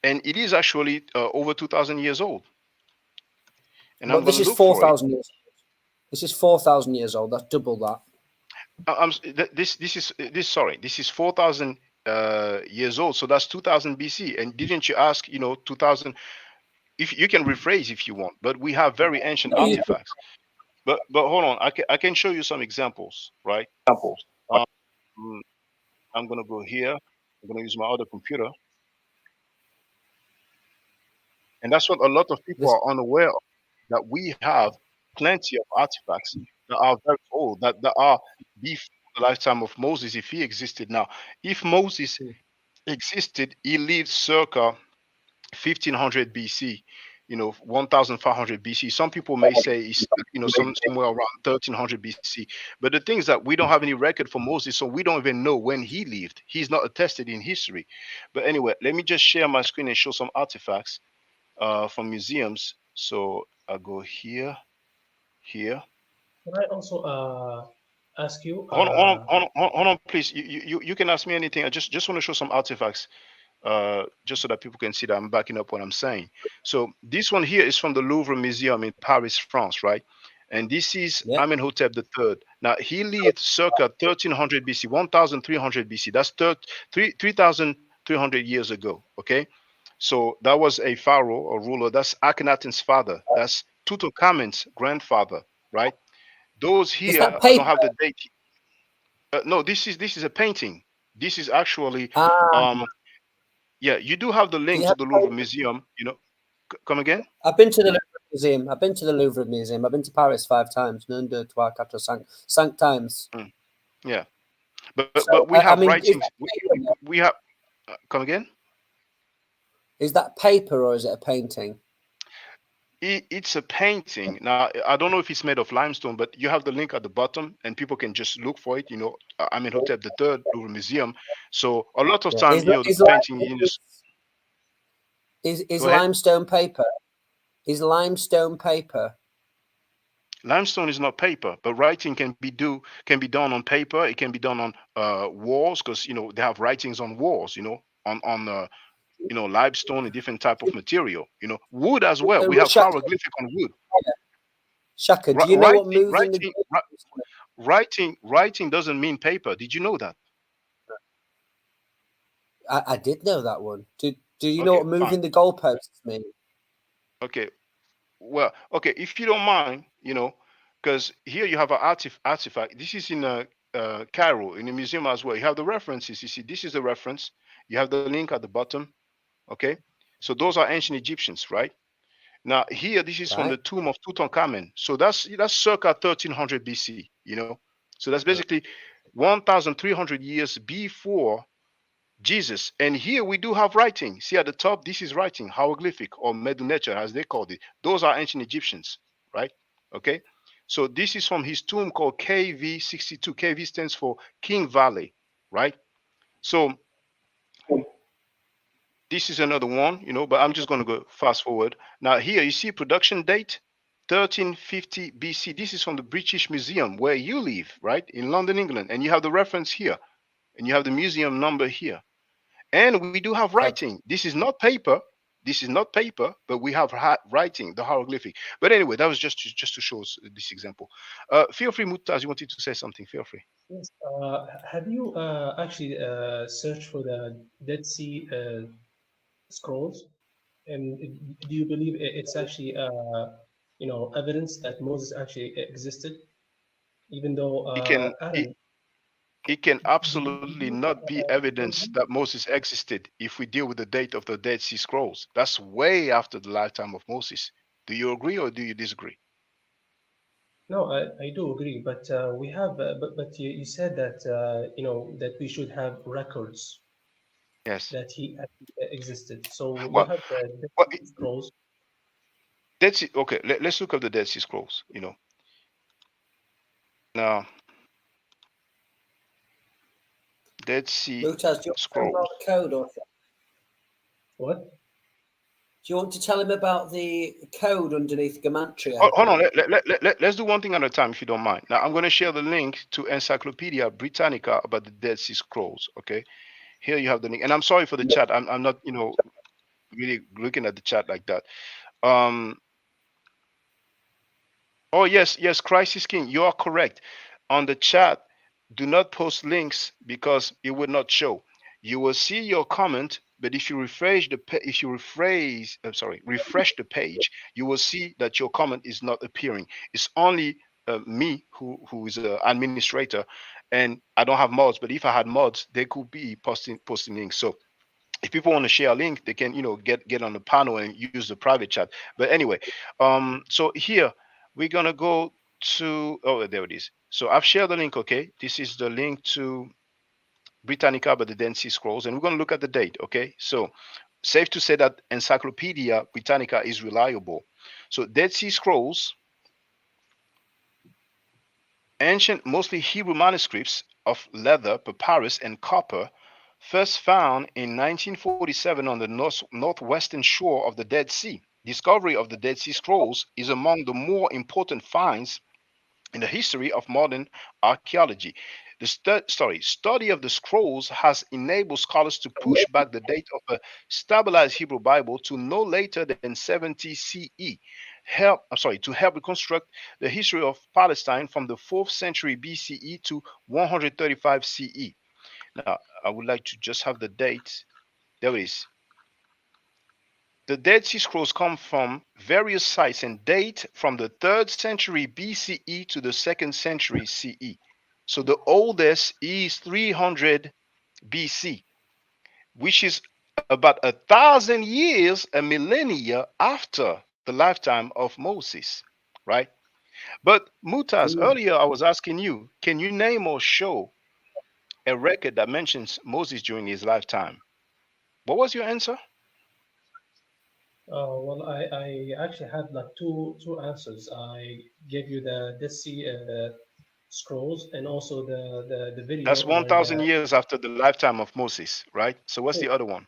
And it is actually over 2,000 years old. And I'm But going this to is look for it. 4,000 years. This is 4,000 years old. That's double that. This is 4,000 years old. So that's 2000 BC. And didn't you ask, 2000? If you can rephrase if you want, but we have very ancient artifacts. But hold on, I can show you some examples, right? Um, I'm gonna go here. I'm gonna use my other computer, and that's what a lot of people This, are unaware of. That we have plenty of artifacts that are very old, that are before the lifetime of Moses, if he existed. Now, if Moses existed, he lived circa 1500 BC. 1500 BC. Some people may say it's somewhere around 1300 BC. But the thing is that we don't have any record for Moses, so we don't even know when he lived. He's not attested in history. But anyway, let me just share my screen and show some artifacts from museums. So I'll go here. Can I also ask you? Hold on, please. You can ask me anything. I just want to show some artifacts, just so that people can see that I'm backing up what I'm saying. So this one here is from the Louvre Museum in Paris, France, right? And this is Amenhotep III. Now he lived circa 1300 BC, 1300 BC. That's 3,300 years ago. Okay, so that was a pharaoh or ruler. That's Akhenaten's father. That's Tutankhamun's grandfather, right? Those here, I don't have the date. No, this is a painting. This is actually yeah, you do have the link to the Louvre Museum, come again? I've been to the Louvre Museum. I've been to Paris 5 times. 1, 2, 3, 4, 5 times. Yeah. But we have writings. We have come again? Is that paper or is it a painting? It's a painting. Now, I don't know if it's made of limestone, but you have the link at the bottom and people can just look for it. Amenhotep III, Louvre Museum. So a lot of times, the painting is limestone paper. Is limestone paper? Limestone is not paper, but writing can be done on paper. It can be done on walls, because they have writings on walls. On limestone, a different type of material. Wood as well. We have hieroglyphic on wood. Shaka, do you know what writing doesn't mean paper? Did you know that? I did know that one. Do you know what moving the goalposts mean? Okay. Well, okay, if you don't mind, because here you have an artifact. This is in Cairo, in the museum as well. You have the references. You see, this is the reference. You have the link at the bottom. Okay, so those are ancient Egyptians, right? Now here, this is from the tomb of Tutankhamun. So that's circa 1300 BC. So that's basically 1,300 years before Jesus. And here we do have writing. See at the top, this is writing, hieroglyphic or Medu-Neter as they called it. Those are ancient Egyptians, right? Okay, so this is from his tomb called KV62. KV stands for King Valley, right? So this is another one, but I'm just going to go fast forward. Now here you see production date 1350 BC. This is from the British Museum where you live, right? In London, England. And you have the reference here. And you have the museum number here. And we do have writing. This is not paper. But we have writing, the hieroglyphic. But anyway, that was just to show us this example. Feel free, Mutaz, you wanted to say something. Feel free. Yes. Have you actually searched for the Dead Sea Scrolls? And do you believe it's actually evidence that Moses actually existed, even though it can absolutely not be evidence that Moses existed if we deal with the date of the Dead Sea Scrolls. That's way after the lifetime of Moses. Do you agree or do you disagree? No, I do agree, but we have, but you said that that we should have records. Yes. That he existed. So we have the Dead Sea Scrolls. Dead Sea. Okay, let's look at the Dead Sea Scrolls. Now. Dead Sea Scrolls. The code or what? Do you want to tell him about the code underneath Gematria? Hold on. Let's do one thing at a time, if you don't mind. Now, I'm going to share the link to Encyclopedia Britannica about the Dead Sea Scrolls. Okay, here you have the link. And I'm sorry for the chat. I'm not, really looking at the chat like that. Oh yes, Christ is King. You are correct. On the chat, do not post links because it would not show. You will see your comment, but if you refresh the page, you will see that your comment is not appearing. It's only me who is an administrator, and I don't have mods. But if I had mods, they could be posting links. So if people want to share a link, they can get on the panel and use the private chat. But anyway, so here we're gonna go to there it is. So I've shared the link. Okay, this is the link to Britannica by the Dead Sea Scrolls, and we're going to look at the date. Okay, so safe to say that Encyclopedia Britannica is reliable. So Dead Sea Scrolls, ancient, mostly Hebrew manuscripts of leather, papyrus, and copper, first found in 1947 on the northwestern shore of the Dead Sea. Discovery of the Dead Sea Scrolls is among the more important finds in the history of modern archaeology. The study of the scrolls has enabled scholars to push back the date of a stabilized Hebrew Bible to no later than 70 CE. To help reconstruct the history of Palestine from the 4th century BCE to 135 CE. Now, I would like to just have the date. There it is. The Dead Sea Scrolls come from various sites and date from the 3rd century BCE to the 2nd century CE. So the oldest is 300 BC, which is about 1,000 years, a millennia after the lifetime of Moses, right? But Mutaz, earlier I was asking you, can you name or show a record that mentions Moses during his lifetime? What was your answer? Well, I actually had like two answers. I gave you the Dead Sea scrolls and also the video That's where 1,000 years after the lifetime of Moses, right? So what's the other one?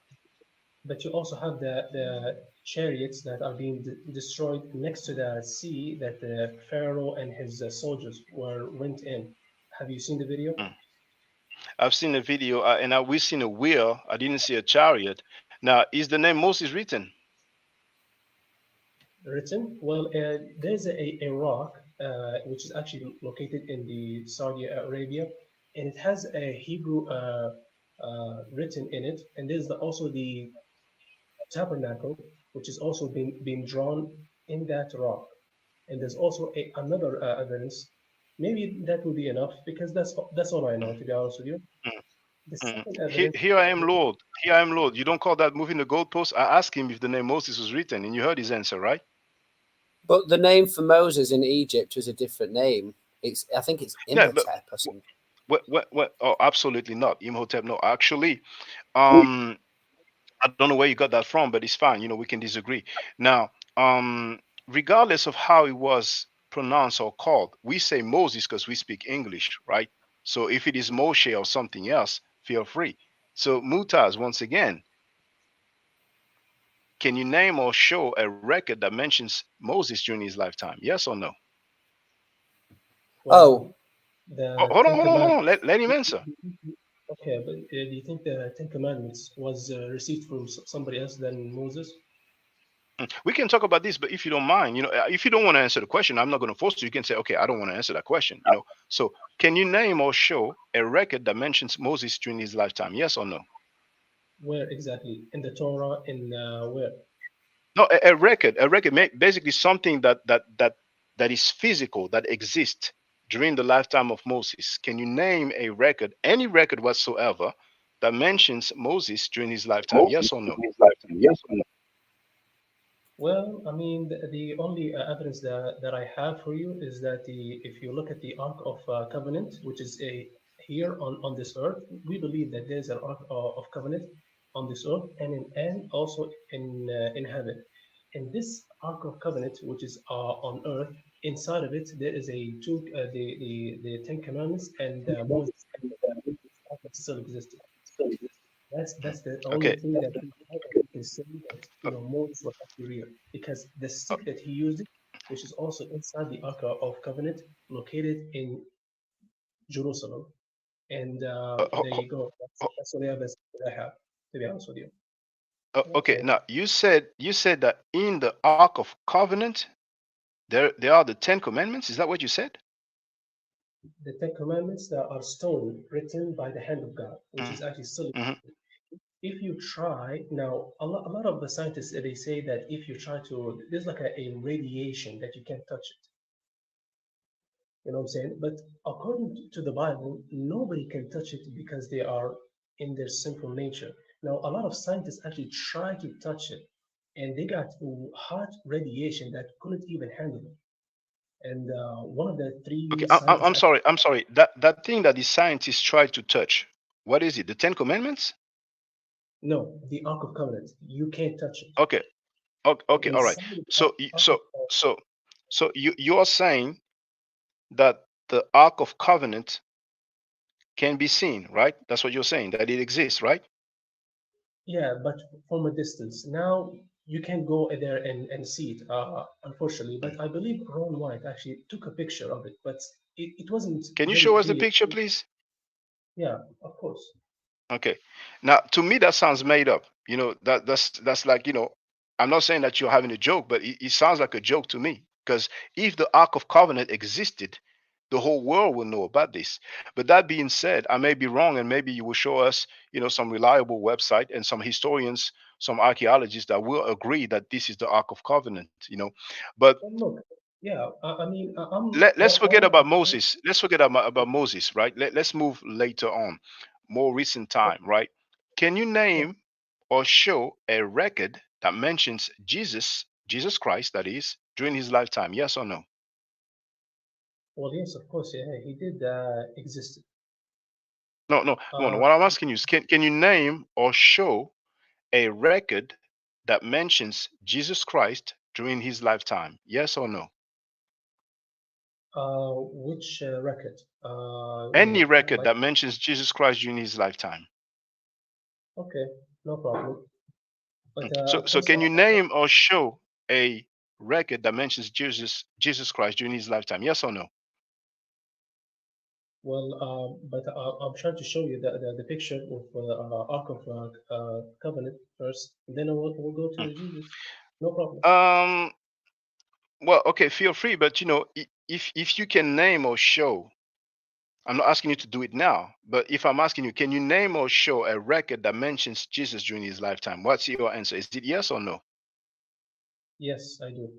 but you also have the chariots that are being destroyed next to the sea that the Pharaoh and his soldiers went in. Have you seen the video? I've seen a video, and we've seen a wheel. I didn't see a chariot. Now, is the name Moses written? Written? Well, there's a rock which is actually located in the Saudi Arabia, and it has a Hebrew written in it, and there's also the tabernacle, which is also being drawn in that rock. And there's also another evidence. Maybe that will be enough because that's all I know, to be honest with you. The second evidence. Here I am, Lord. Here I am, Lord. You don't call that moving the goalpost? I asked him if the name Moses was written, and you heard his answer, right? But the name for Moses in Egypt was a different name. I think it's Imhotep or something. Oh, absolutely not. Imhotep, no. Actually, I don't know where you got that from, but it's fine. You know, we can disagree. Now, regardless of how it was pronounced or called, we say Moses because we speak English, right? So if it is Moshe or something else, feel free. So Mutaz, once again, can you name or show a record that mentions Moses during his lifetime? Yes or no? Well, hold on. Let him answer. Okay, but do you think the Ten Commandments was received from somebody else than Moses? We can talk about this, but if you don't mind, you know, if you don't want to answer the question, I'm not going to force you. You can say, okay, I don't want to answer that question. You know, so can you name or show a record that mentions Moses during his lifetime? Yes or no? Where exactly? In the Torah? In where? No, a record. Basically something that is physical, that exists during the lifetime of Moses. Can you name a record, any record whatsoever, that mentions Moses during his lifetime? Yes or no? Well, I mean, the only evidence that I have for you is that if you look at the Ark of Covenant, which is here on this earth, we believe that there's an Ark of Covenant on this earth and also in heaven. And this Ark of Covenant, which is on earth, inside of it there is the Ten Commandments and Moses still existed. That's the only thing that we can say that Moses was actually real, because the stick that he used, which is also inside the Ark of Covenant, located in Jerusalem, and there you go. That's the evidence that I have, to be honest with you. Okay. Now you said that in the Ark of Covenant, there are the 10 Commandments. Is that what you said? The Ten Commandments that are stone written by the hand of God, which is actually still. If you try now, a lot of the scientists they say that if you try to, there's like a radiation that you can't touch it. You know what I'm saying? But according to the Bible, nobody can touch it because they are in their sinful nature. Now, a lot of scientists actually try to touch it, and they got hot radiation that couldn't even handle it. And one of the three. Okay, I'm sorry. That thing that the scientists try to touch, what is it? The 10 Commandments? No, the Ark of Covenant. You can't touch it. Okay. Okay. All right. Inside the So Ark of Covenant, so you are saying that the Ark of Covenant can be seen, right? That's what you're saying, that it exists, right? yeah, but from a distance. Now you can't go there and see it, unfortunately. But I believe Ron White actually took a picture of it, but it wasn't Can you very show us the clear. picture, please? Yeah, of course. Okay. Now, to me, that sounds made up. You know, that's like, I'm not saying that you're having a joke, but it sounds like a joke to me. Because if the Ark of Covenant existed, the whole world will know about this. But that being said, I may be wrong, and maybe you will show us, some reliable website and some historians, some archaeologists that will agree that this is the Ark of Covenant. But But look, yeah, I mean, let's forget all about Moses. Let's forget about Moses, right? Let's move later on, more recent time, right? Can you name or show a record that mentions Jesus Christ, that is, during his lifetime? Yes or no? well, yes, of course, yeah, he did exist. No, no, no. Uh, What I'm asking you is, can you name or show a record that mentions Jesus Christ during his lifetime? Yes or no? which record? Any record Like, that mentions Jesus Christ during his lifetime. okay, no problem. But So first, can you name or show a record that mentions Jesus Christ during his lifetime? Yes or no? well, but I'm trying to show you the picture of Ark of Covenant first, and then we'll go to Jesus. No problem. Um. Well, okay, feel free, but if you can name or show, I'm not asking you to do it now, but if I'm asking you, can you name or show a record that mentions Jesus during his lifetime? What's your answer? Is it yes or no? Yes, I do.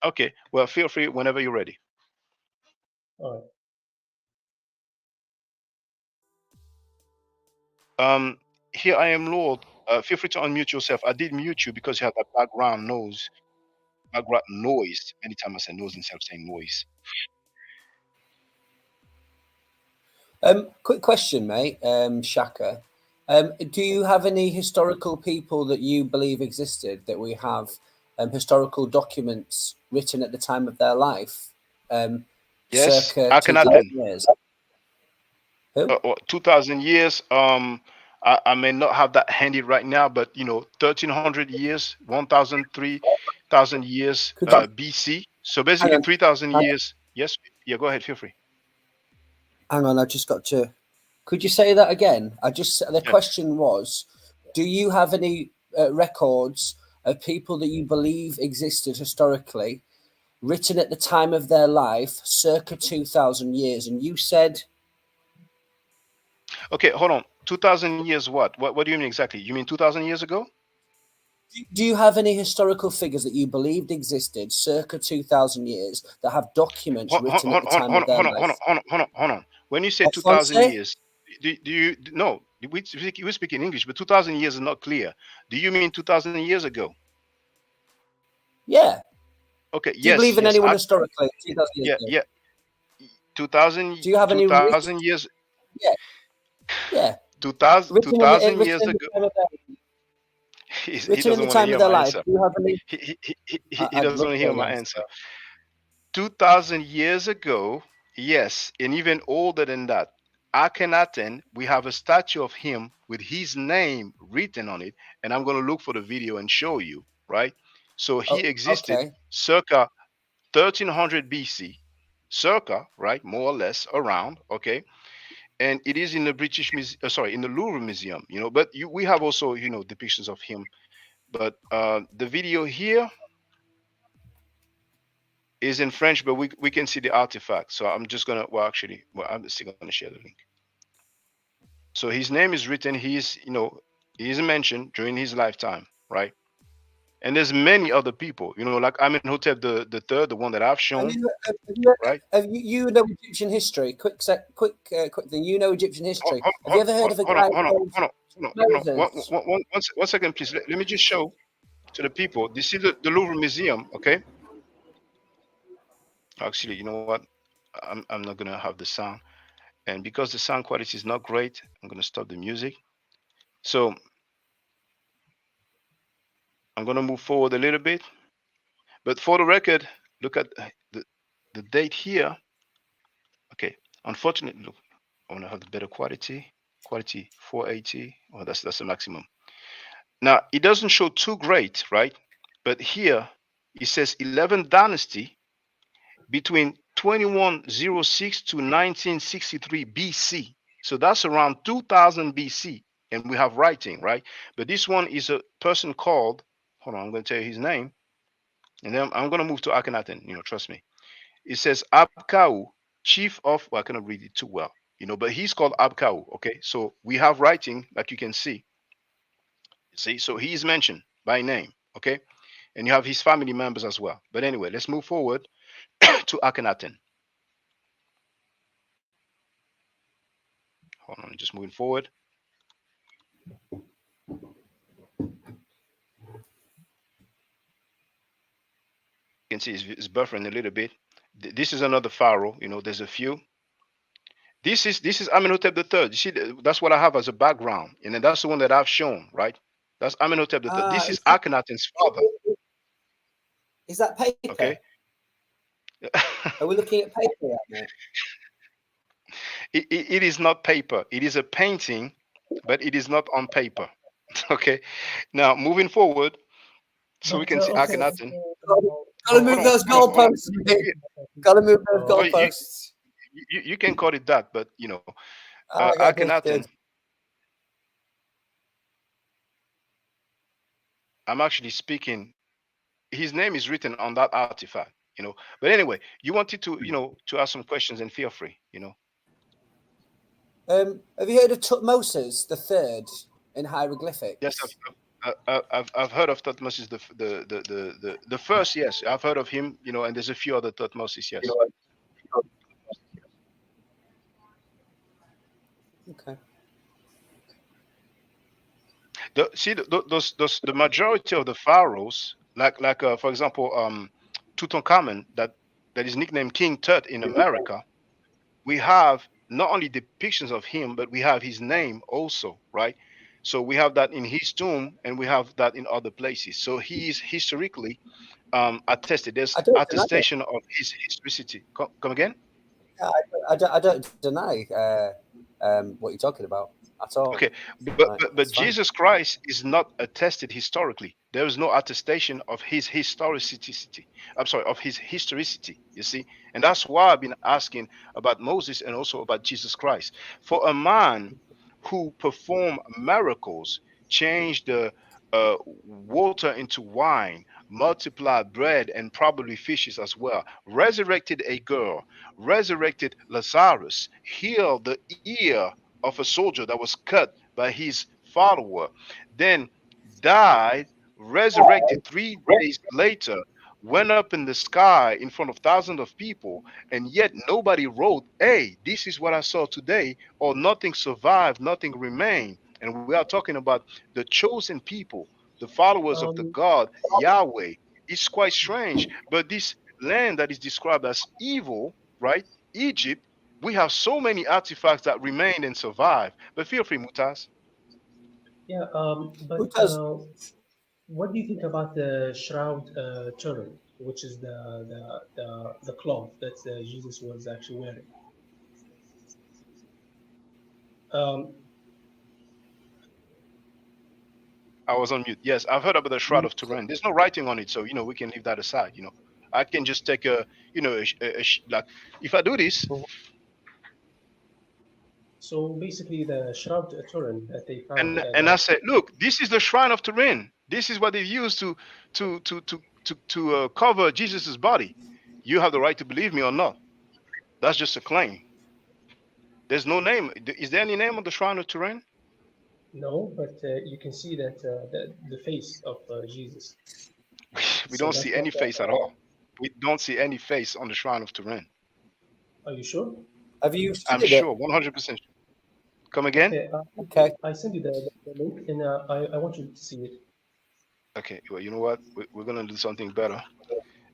Okay, well, feel free whenever you're ready. All right. Here I am, Lord. Feel free to unmute yourself. I did mute you because you have that background noise. Anytime I say noise instead of saying noise. Quick question, mate. Shaka. Do you have any historical people that you believe existed that we have historical documents written at the time of their life? Yes, Circa 2000 years. Who? 2,000 years. I may not have that handy right now, but 1,300 years, 1,000 years BC. So basically 3,000 years. Yes. Yeah. Go ahead. Feel free. Hang on, I just got to. Could you say that again? The question was, do you have any records of people that you believe existed historically, written at the time of their life, circa 2,000 years? And you said. Okay, hold on. 2,000 years what? What do you mean exactly? You mean 2,000 years ago? Do you have any historical figures that you believed existed circa 2,000 years that have documents written at the time of their life? Hold on. When you say 2,000 years, do you no? We speak in English, but 2,000 years is not clear. Do you mean 2,000 years ago? Yeah. Okay. Do you believe in anyone historically? 2,000 years ago? Yeah. 2,000. Do you have any 2,000 years? Yeah. Yeah. 2,000 years ago. He doesn't want to hear my answer. He doesn't want to hear my answer. 2,000 years ago, yes, and even older than that. Akhenaten, we have a statue of him with his name written on it, and I'm going to look for the video and show you, right? So he existed circa 1300 BC, circa, right, more or less around, okay? And it is in the in the Louvre Museum, but we have also, depictions of him. But the video here is in French, but we can see the artifact. So I'm just gonna, I'm still gonna share the link. So his name is written. He's mentioned during his lifetime, right? And there's many other people, like Amenhotep the third, the one that I've shown, right? You know Egyptian history. Quick thing. You know Egyptian history. Have you ever heard of a guy called Moses? One second, please. Let me just show to the people. This is the Louvre Museum, okay? Actually, you know what? I'm not gonna have the sound, and because the sound quality is not great, I'm gonna stop the music. So I'm going to move forward a little bit. But for the record, look at the date here. Okay. Unfortunately, look, I want to have the better quality. Quality 480. Oh, that's the maximum. Now, it doesn't show too great, right? But here, it says 11th dynasty between 2106 to 1963 BC. So that's around 2000 BC. And we have writing, right? But this one is a person called, hold on, I'm going to tell you his name. And then I'm going to move to Akhenaten, trust me. It says Abkau, chief of, well, I cannot read it too well, but he's called Abkau, okay? So we have writing, like you can see. See, so he is mentioned by name, okay? And you have his family members as well. But anyway, let's move forward to Akhenaten. Hold on, just moving forward. You can see it's buffering a little bit. This is another pharaoh. There's a few. This is Amenhotep III. You see, that's what I have as a background, and then that's the one that I've shown, right? That's Amenhotep III. This is Akhenaten's father. Is that paper? Okay. Are we looking at paper right now? It is not paper. It is a painting, but it is not on paper. Okay. Now moving forward, so we can see Akhenaten. Gotta move those goalposts. Gotta move those goalposts. You can call it that, but Akhenaten. I'm actually speaking. His name is written on that artifact, But anyway, you wanted to, to ask some questions, and feel free, Have you heard of Tutmosis III in hieroglyphics? Yes, I've heard of Tutmosis the first. Yes, I've heard of him, and there's a few other Tutmosis. Yes. Okay. The majority of the pharaohs, like for example, Tutankhamun, that is nicknamed King Tut in America, we have not only depictions of him, but we have his name also, right? So we have that in his tomb, and we have that in other places. So he is historically attested. There's attestation of his historicity. Come again? Yeah, I don't deny what you're talking about at all. Okay, but Jesus Christ is not attested historically. There is no attestation of his historicity. I'm sorry, of his historicity. You see, and that's why I've been asking about Moses and also about Jesus Christ. For a man who performed miracles, changed the water into wine, multiplied bread and probably fishes as well, resurrected a girl, resurrected Lazarus, healed the ear of a soldier that was cut by his follower, then died, resurrected 3 days later, went up in the sky in front of thousands of people, and yet nobody wrote, hey, this is what I saw today, or nothing survived, nothing remained. And we are talking about the chosen people, the followers of the God, Yahweh. It's quite strange, but this land that is described as evil, right, Egypt, we have so many artifacts that remained and survived. But feel free, Mutaz. Yeah, but what do you think about the shroud Turin, which is the cloth that Jesus was actually wearing? I was on mute. Yes, I've heard about the Shroud of Turin. There's no writing on it, so we can leave that aside. I can just take like if I do this. So basically, the Shroud Turin that they found. And I said, look, this is the Shrine of Turin. This is what they used to cover Jesus's body. You have the right to believe me or not. That's just a claim. There's no name. Is there any name on the Shrine of Turin? No, but you can see that the face of Jesus. We don't see any face at all. We don't see any face on the Shrine of Turin. Are you sure? Have you? I'm sure, 100%. Come again? Okay. I sent you the link, and I want you to see it. Okay. Well, you know what? We're gonna do something better.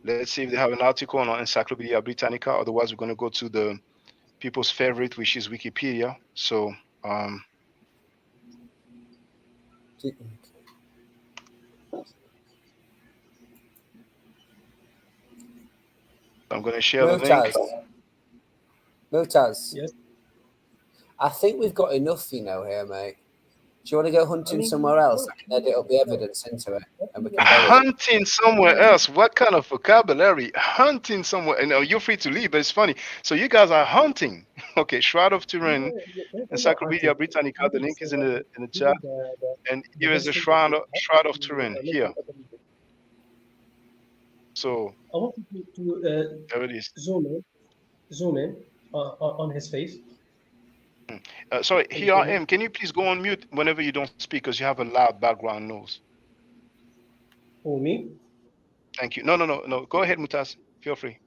Let's see if they have an article on Encyclopedia Britannica. Otherwise, we're gonna go to the people's favorite, which is Wikipedia. So, I'm going to share the link. Mutaz, Yes. I think we've got enough, here, mate. Do you want to go hunting somewhere else? I can edit up the evidence into it, and we can bury it. Hunting somewhere else. What kind of vocabulary? Hunting somewhere. And you're free to leave, but it's funny. So you guys are hunting. Okay, Shroud of Turin, Encyclopedia Britannica. The link is in the chat. And here is the Shroud of Turin here. So I want you to there it is. zoom in on his face. Sorry, here I am. Can you please go on mute whenever you don't speak because you have a loud background noise? For me? Thank you. No. Go ahead, Mutaz. Feel free.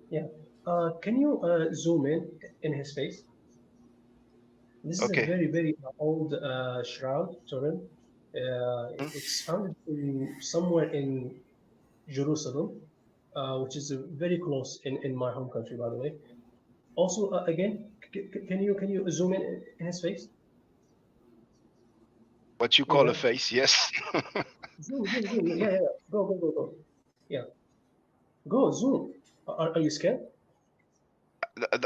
Yeah. Can you zoom in his face? This is a very, very old shroud, Turin. It's found somewhere in Jerusalem, which is very close in my home country, by the way. Also, again, can you zoom in his face? What you call a face? Yes. Zoom. Yeah. Go. Yeah. Go zoom. Are you scared?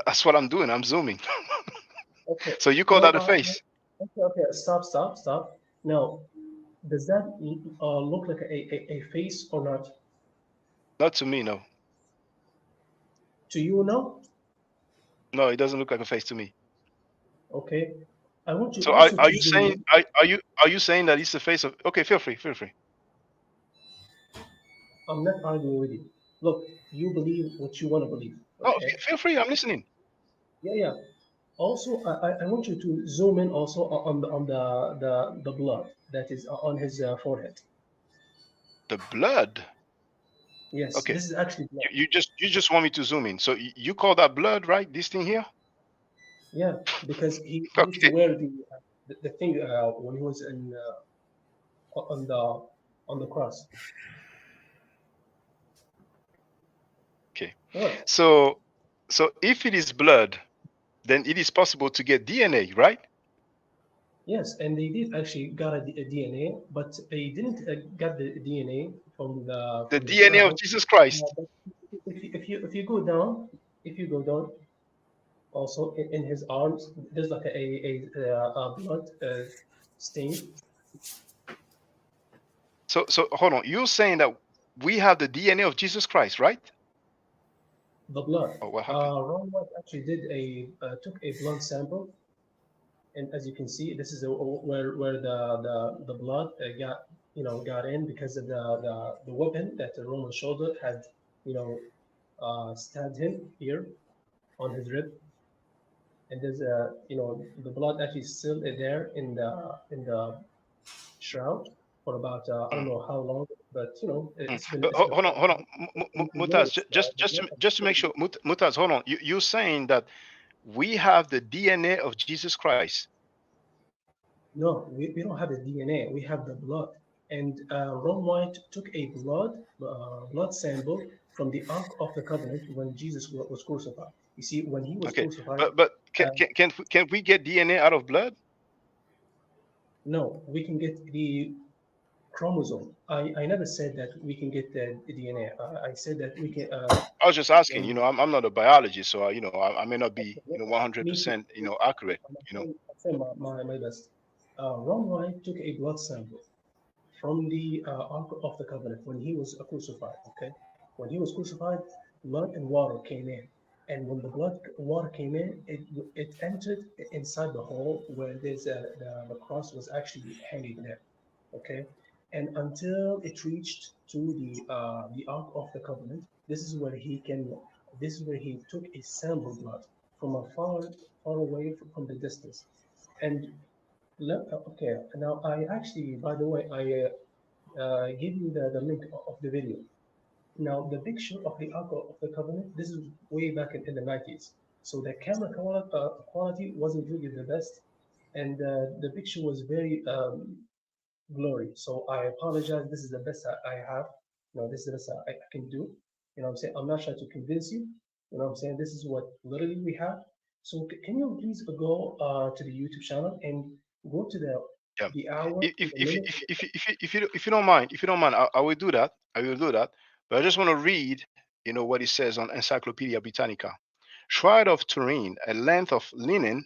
That's what I'm doing. I'm zooming. Okay. So you call that a face? Okay. Stop. Now, does that look like a face or not? Not to me, no. To you, no? No, it doesn't look like a face to me. Okay. I want you. So are you saying are you saying that it's the face of? Okay, feel free. I'm not arguing with you. Look, you believe what you want to believe. Okay? Oh, feel free. I'm listening. Yeah. Also, I want you to zoom in also on the blood that is on his forehead. The blood. Yes. Okay. This is actually blood. You just want me to zoom in. So you call that blood, right? This thing here. Yeah, because he used to wear the thing when he was on the cross. Okay. What? So if it is blood, then it is possible to get DNA, right? Yes, and they did actually got a DNA, but they didn't get the DNA from the DNA shroud. of Jesus Christ. If you go down, also in his arms, there's like a blood stain. So hold on. You're saying that we have the DNA of Jesus Christ, right? The blood. Oh, what happened? Ron White actually took a blood sample, and as you can see, this is where the blood got in because of the weapon that the Roman soldier had stabbed him here on his rib, and there's the blood actually still there in the shroud for about I don't know how long, but it's been. Hold on, Mutaz. Just to make sure, Mutaz, hold on. You're saying that we have the DNA of Jesus Christ. No, we don't have the DNA. We have the blood. And Ron White took a blood sample from the Ark of the Covenant when Jesus was crucified. You see, when he was crucified. But can we get DNA out of blood? No, we can get the chromosome. I never said that we can get the DNA. I said that we can. I was just asking. I'm not a biologist, so I may not be 100% accurate. I say my best. Ron White took a blood sample from the Ark of the Covenant when he was crucified. Okay, when he was crucified, blood and water came in, and when the water came in, it entered inside the hole where there's the cross was actually hanging there. Okay, and until it reached to the Ark of the Covenant, this is where he took a sample blood from a far away from the distance, and. Okay, now I actually, by the way, I give you the link of the video. Now, the picture of the Ark of the Covenant, this is way back in the 90s. So the camera quality wasn't really the best, and the picture was very blurry. So I apologize. This is the best I have. This is the best I can do. I'm saying? I'm not trying to convince you. I'm saying? This is what literally we have. So can you please go to the YouTube channel and go to the hour. If you don't mind, I will do that. But I just want to read You know what it says on Encyclopedia Britannica. Shroud of Turin, a length of linen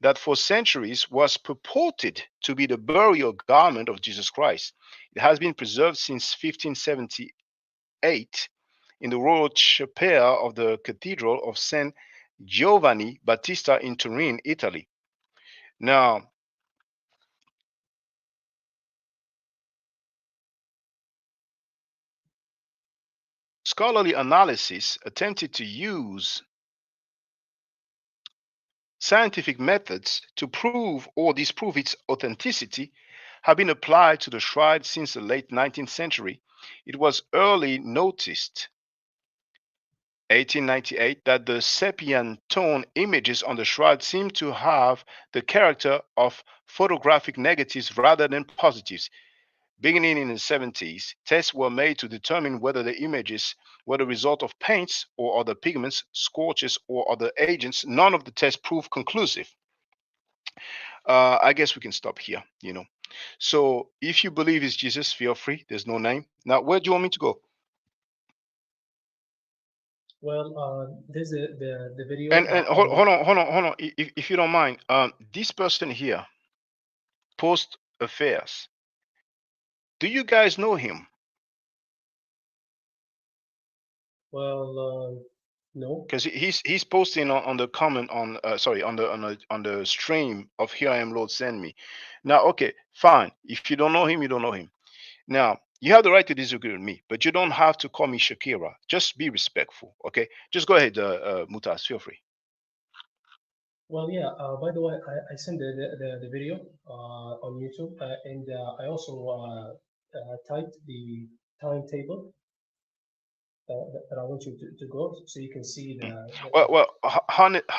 that for centuries was purported to be the burial garment of Jesus Christ. It has been preserved since 1578 in the royal chapel of the Cathedral of San Giovanni Battista in Turin, Italy. Now, scholarly analysis attempted to use scientific methods to prove or disprove its authenticity have been applied to the shroud since the late 19th century. It was early noticed 1898 that the sepia tone images on the shroud seem to have the character of photographic negatives rather than positives. Beginning in the 70s, tests were made to determine whether the images were the result of paints or other pigments, scorches, or other agents. None of the tests proved conclusive. I guess we can stop here, you know. So if you believe it's Jesus, feel free. There's no name. Now, where do you want me to go? Well, there's the video. And hold on. If you don't mind, this person here, Post Affairs. Do you guys know him? Well, no. Because he's posting on the comment on sorry on the stream of Here I Am Lord Send Me. Now, okay, fine. If you don't know him, you don't know him. Now, you have the right to disagree with me, but you don't have to call me Shakira. Just be respectful, okay? Just go ahead, Mutas. Feel free. Well, yeah. By the way, I sent the video on YouTube, and I also typed the timetable that I want you to go so you can see Well,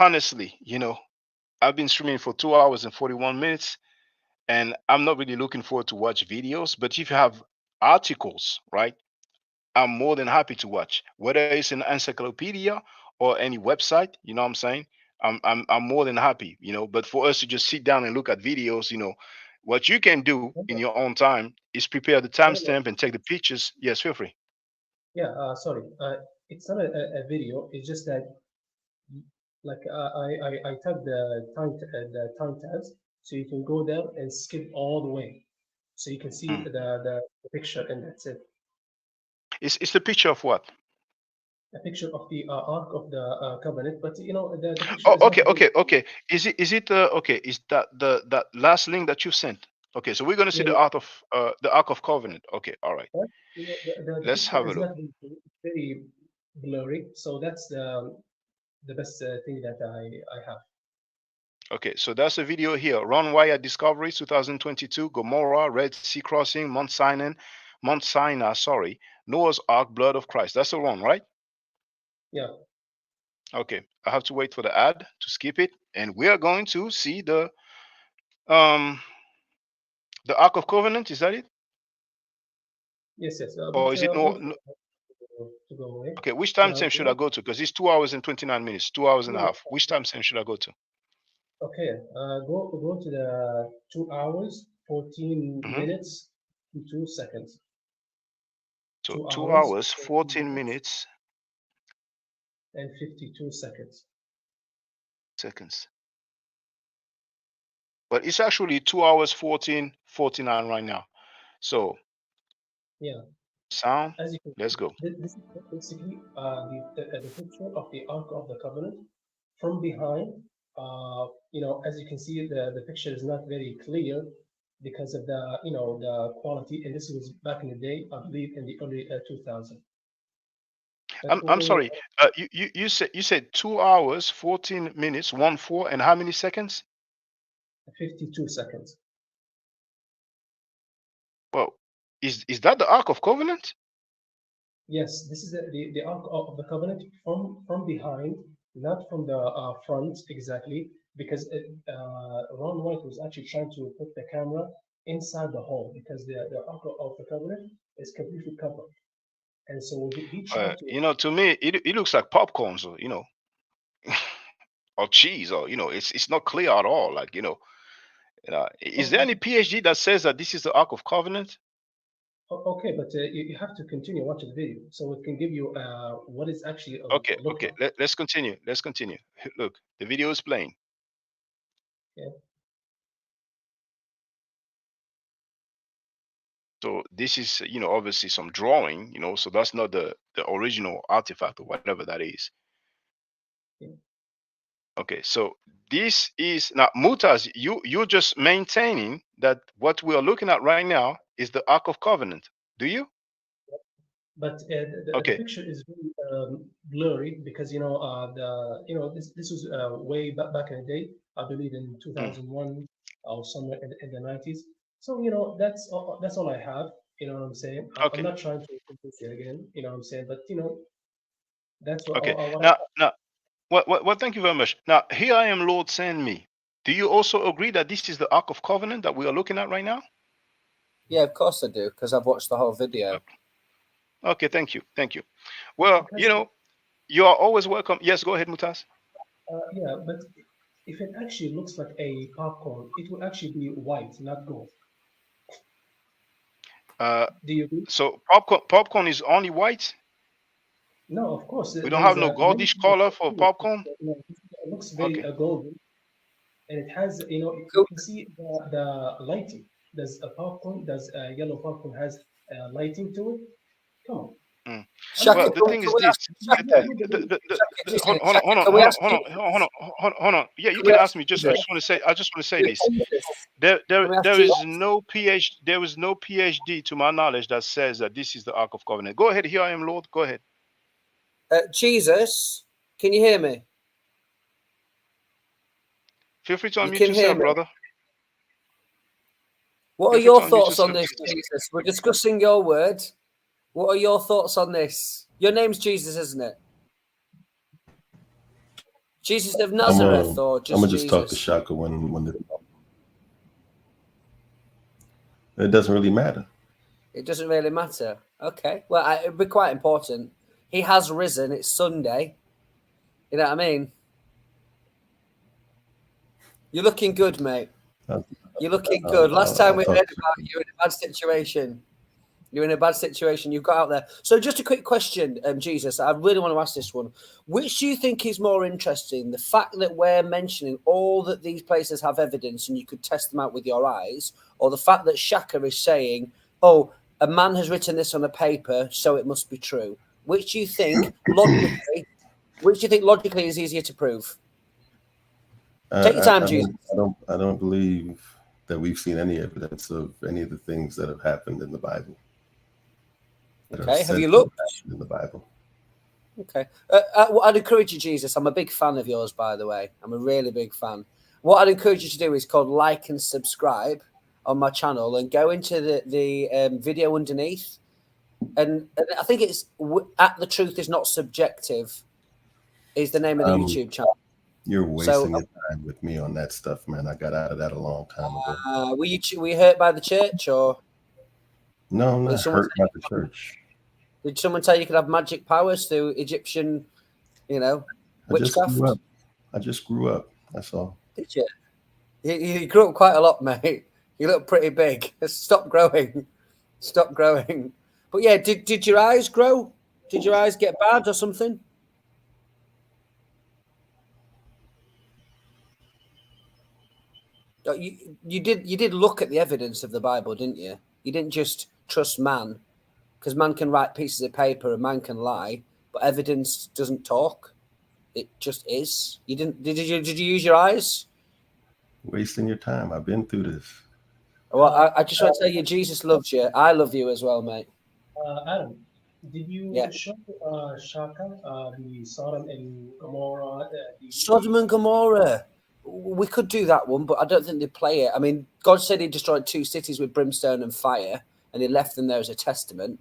honestly, you know, I've been streaming for 2 hours and 41 minutes, and I'm not really looking forward to watch videos. But if you have articles, right, I'm more than happy to watch, whether it's an encyclopedia or any website. You know what I'm saying? I'm more than happy, you know. But for us to just sit down and look at videos, you know, what you can do in your own time is prepare the timestamp and take the pictures. Yes, feel free. Yeah, sorry. It's not a video. It's just that, like, I typed the time tabs, so you can go there and skip all the way, so you can see the picture, and that's it. It's the picture of what? A picture of the Ark of the Covenant, but you know the picture. Oh, is not okay. Is it okay? Is that that last link that you sent? Okay, so we're gonna see Yeah, the Ark of Covenant. Okay, all right. right? You know, the Let's picture have a is look. not very blurry, so that's the best thing that I have. Okay, so that's a video here. Ron Wire Discoveries 2022, Gomorrah, Red Sea Crossing, Mount Sinai, sorry, Noah's Ark, Blood of Christ. That's the one, right? Yeah. Okay, I have to wait for the ad to skip it, and we are going to see the Ark of Covenant. Is that it? Yes. Or is it no? To go away. Okay, which time frame should I go to? Because it's 2 hours and 29 minutes, 2 hours and a half. Which time frame should I go to? Okay, go to the 2 hours, 14 minutes, and 2 seconds. So 2 hours, 14 minutes, and 52 seconds. But it's actually 2 hours, 14:49 right now. So yeah. Sound. As you can Let's go. This is basically the picture of the Ark of the Covenant from behind. You know, as you can see, the picture is not very clear because of the the quality. And this was back in the day, I believe, in the early 2000. I'm sorry. You said 2 hours, 14 minutes, 14, and how many seconds? 52 seconds. Well, is that the Ark of Covenant? Yes, this is the Ark of the Covenant from behind, not from the front exactly, because Ron White was actually trying to put the camera inside the hole because the Ark of the Covenant is completely covered, and so he tried to. You know, to me, it looks like popcorn, so you know, or cheese, or you know, it's not clear at all. Like is there any PhD that says that this is the Ark of Covenant? Okay, but you have to continue watching the video so it can give you what is actually Okay, look okay. like. Let's continue. Let's continue. Look, the video is playing. Yeah. So this is, obviously some drawing, so that's not the original artifact or whatever that is. Yeah. Okay, so this is now Mutaz. You're just maintaining that what we are looking at right now is the Ark of Covenant. Do you? But the Okay. picture is really blurry because this was way back in the day. I believe in 2001 or somewhere in the 90s. So that's all I have. You know what I'm saying? Okay. I'm not trying to convince you again. You know what I'm saying? But that's what. Okay. What Now, well, thank you very much. Now, here I am, Lord, send me. Do you also agree that this is the Ark of Covenant that we are looking at right now? Yeah, of course I do, because I've watched the whole video. Okay, thank you. Well, you are always welcome. Yes, go ahead, Mutaz. Yeah, but if it actually looks like a popcorn, it will actually be white, not gold. Do you agree? So popcorn is only white? No, of course. We don't have no goldish color for popcorn? It looks very golden, and it has, you can see the lighting. Does a popcorn, yellow popcorn has lighting to it? Come on. Well, the thing is this. Hold on. Yeah, you can ask me. I just want to say this. There is no PhD to my knowledge that says that this is the Ark of Covenant. Go ahead. Here I am, Lord. Go ahead. Jesus, can you hear me? Feel free to unmute yourself, brother. What are your thoughts on this, Jesus? We're discussing your word. What are your thoughts on this? Your name's Jesus, isn't it? Jesus of Nazareth, or just I'm gonna just Jesus? talk to Shaka when it doesn't really matter. It doesn't really matter. Okay. Well, it'd be quite important. He has risen. It's Sunday. You know what I mean? You're looking good, mate. You're looking good. Last time we heard about you in a bad situation. You're in a bad situation. You've got out there. So just a quick question, Jesus. I really want to ask this one. Which do you think is more interesting? The fact that we're mentioning all that these places have evidence and you could test them out with your eyes, or the fact that Shaka is saying, oh, a man has written this on a paper, so it must be true? Which do you think logically is easier to prove? Take your time, Jesus. I don't believe that we've seen any evidence of any of the things that have happened in the Bible. Okay, have you looked in the Bible? Okay, I'd encourage you, Jesus. I'm a big fan of yours, by the way. I'm a really big fan. What I'd encourage you to do is called like and subscribe on my channel, and go into the video underneath. And I think it's at The Truth Is Not Subjective is the name of the YouTube channel. You're wasting your time with me on that stuff, man. I got out of that a long time ago. Were you hurt by the church, or? No, I'm not hurt by the church. Did someone tell you could have magic powers through Egyptian, witchcraft? I just grew up. That's all. Did you? You grew up quite a lot, mate. You look pretty big. Stop growing. Stop growing. But yeah, did your eyes grow? Did your eyes get bad or something? You did look at the evidence of the Bible, didn't you? You didn't just trust man, because man can write pieces of paper and man can lie, but evidence doesn't talk. It just is. You didn't? Did you use your eyes? Wasting your time. I've been through this. Well, I just want to tell you, Jesus loves you. I love you as well, mate. Adam, did you show Shaka the Sodom and Gomorrah? Sodom and Gomorrah. We could do that one, but I don't think they'd play it. I mean, God said he destroyed 2 cities with brimstone and fire, and he left them there as a testament.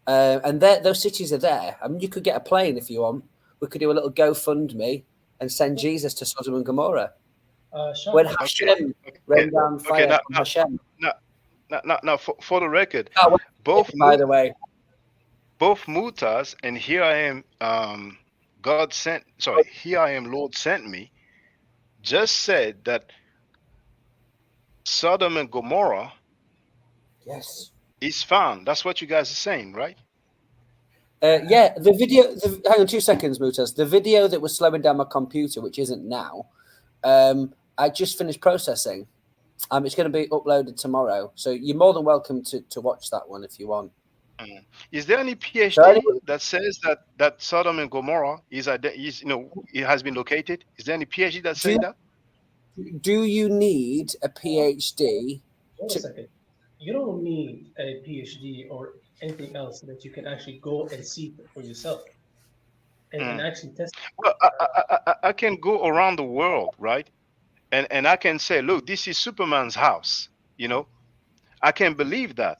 And those cities are there. I mean, you could get a plane if you want. We could do a little GoFundMe and send Jesus to Sodom and Gomorrah. When Hashem rained down fire from Hashem. Now, for the record, both Mutaz and here I am, here I am, Lord sent me, just said that Sodom and Gomorrah It's found. That's what you guys are saying, right? Yeah, the video. Hang on 2 seconds, Mutas. The video that was slowing down my computer, which isn't now, I just finished processing. It's going to be uploaded tomorrow, so you're more than welcome to watch that one if you want. Is there any PhD that says that Sodom and Gomorrah is it has been located? Is there any PhD that says that? Do you need a PhD? Wait a second. You don't need a PhD or anything else that you can actually go and see for yourself and actually test. Well, I can go around the world, right? And I can say, look, this is Superman's house. I can believe that,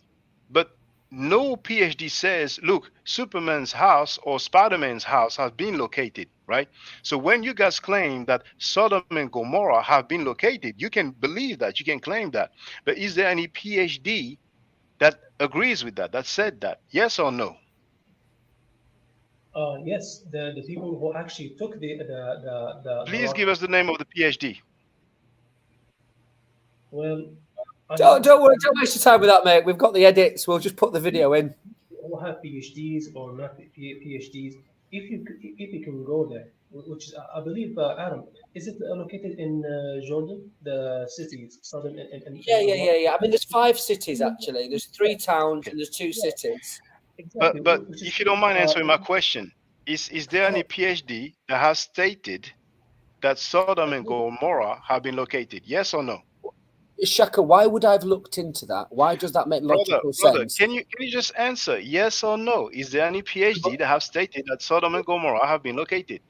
but no PhD says, look, Superman's house or Spider-Man's house has been located, right? So when you guys claim that Sodom and Gomorrah have been located, you can believe that, you can claim that. But is there any PhD that agrees with that said that? Yes or no? Yes, the people who actually took the Please give us the name of the PhD. Well, don't worry, don't waste your time with that, mate. We've got the edits. We'll just put the video in. Who have PhDs or not PhDs? If you can go there, which is, I believe, Adam, is it located in Jordan, the cities, southern and Yeah. I mean, there's 5 cities actually. There's 3 towns and there's 2 cities. Exactly. But if you don't mind answering my question, is there any PhD that has stated that Sodom and Gomorrah have been located? Yes or no? Shaka, why would I have looked into that? Why does that make logical sense? Can you just answer yes or no? Is there any PhD that have stated that Sodom and Gomorrah have been located?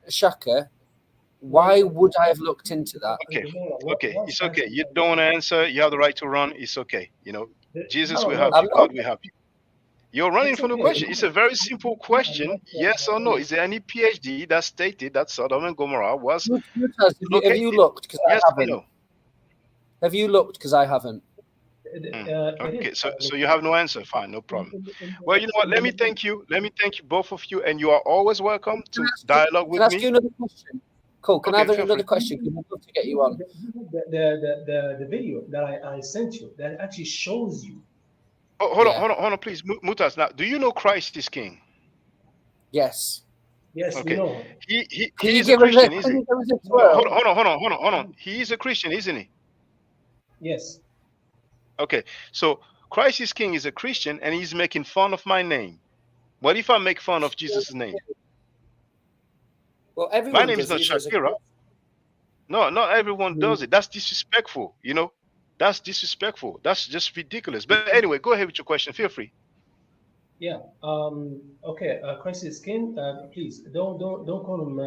Shaka, why would I have looked into that? Okay, it's okay. You don't want to answer. You have the right to run. It's okay. Jesus will help you. God will help you. You're running from the question. It's a very simple question. Yes or no? Is there any PhD that stated that Sodom and Gomorrah was located? Have you looked? Because yes I haven't. Or no? Have you looked? Because I haven't. Okay, so you have no answer. Fine, no problem. Well, you know what? Let me thank you. Let me thank you, both of you, and you are always welcome to dialogue with me. Can I ask you another question? Cool. Can I have another question? Because I'd love to get you on. The video that I sent you that actually shows you. Oh, hold on, please, Mutas. Now, do you know Christ is King? Yes. Yes, okay. We know. He is a Christian, isn't he? Hold on. He is a Christian, isn't he? Yes. Okay, so Christ is King is a Christian, and he's making fun of my name. What if I make fun of Jesus' name? Well, my name is not Shakira. No, not everyone does it. That's disrespectful, That's disrespectful. That's just ridiculous. But anyway, go ahead with your question. Feel free. Yeah. Okay. Christ is King. Please don't call him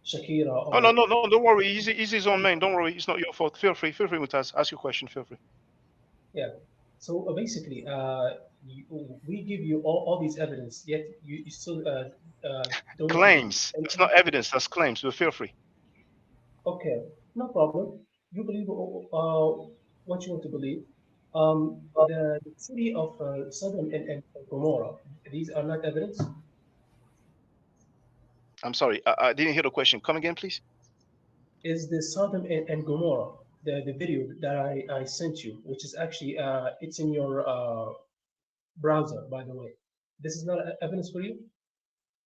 Shakira. Oh no! Don't worry. He's his own man. Don't worry. It's not your fault. Feel free, Mutaz. Ask your question. Feel free. Yeah. So basically, we give you all these evidence, yet you still don't claims. It's not evidence. That's claims. But feel free. Okay, no problem. You believe what you want to believe. The city of Sodom and Gomorrah. These are not evidence. I'm sorry, I didn't hear the question. Come again, please. Is the Sodom and Gomorrah the video that I sent you, which is actually it's in your browser, by the way. This is not evidence for you?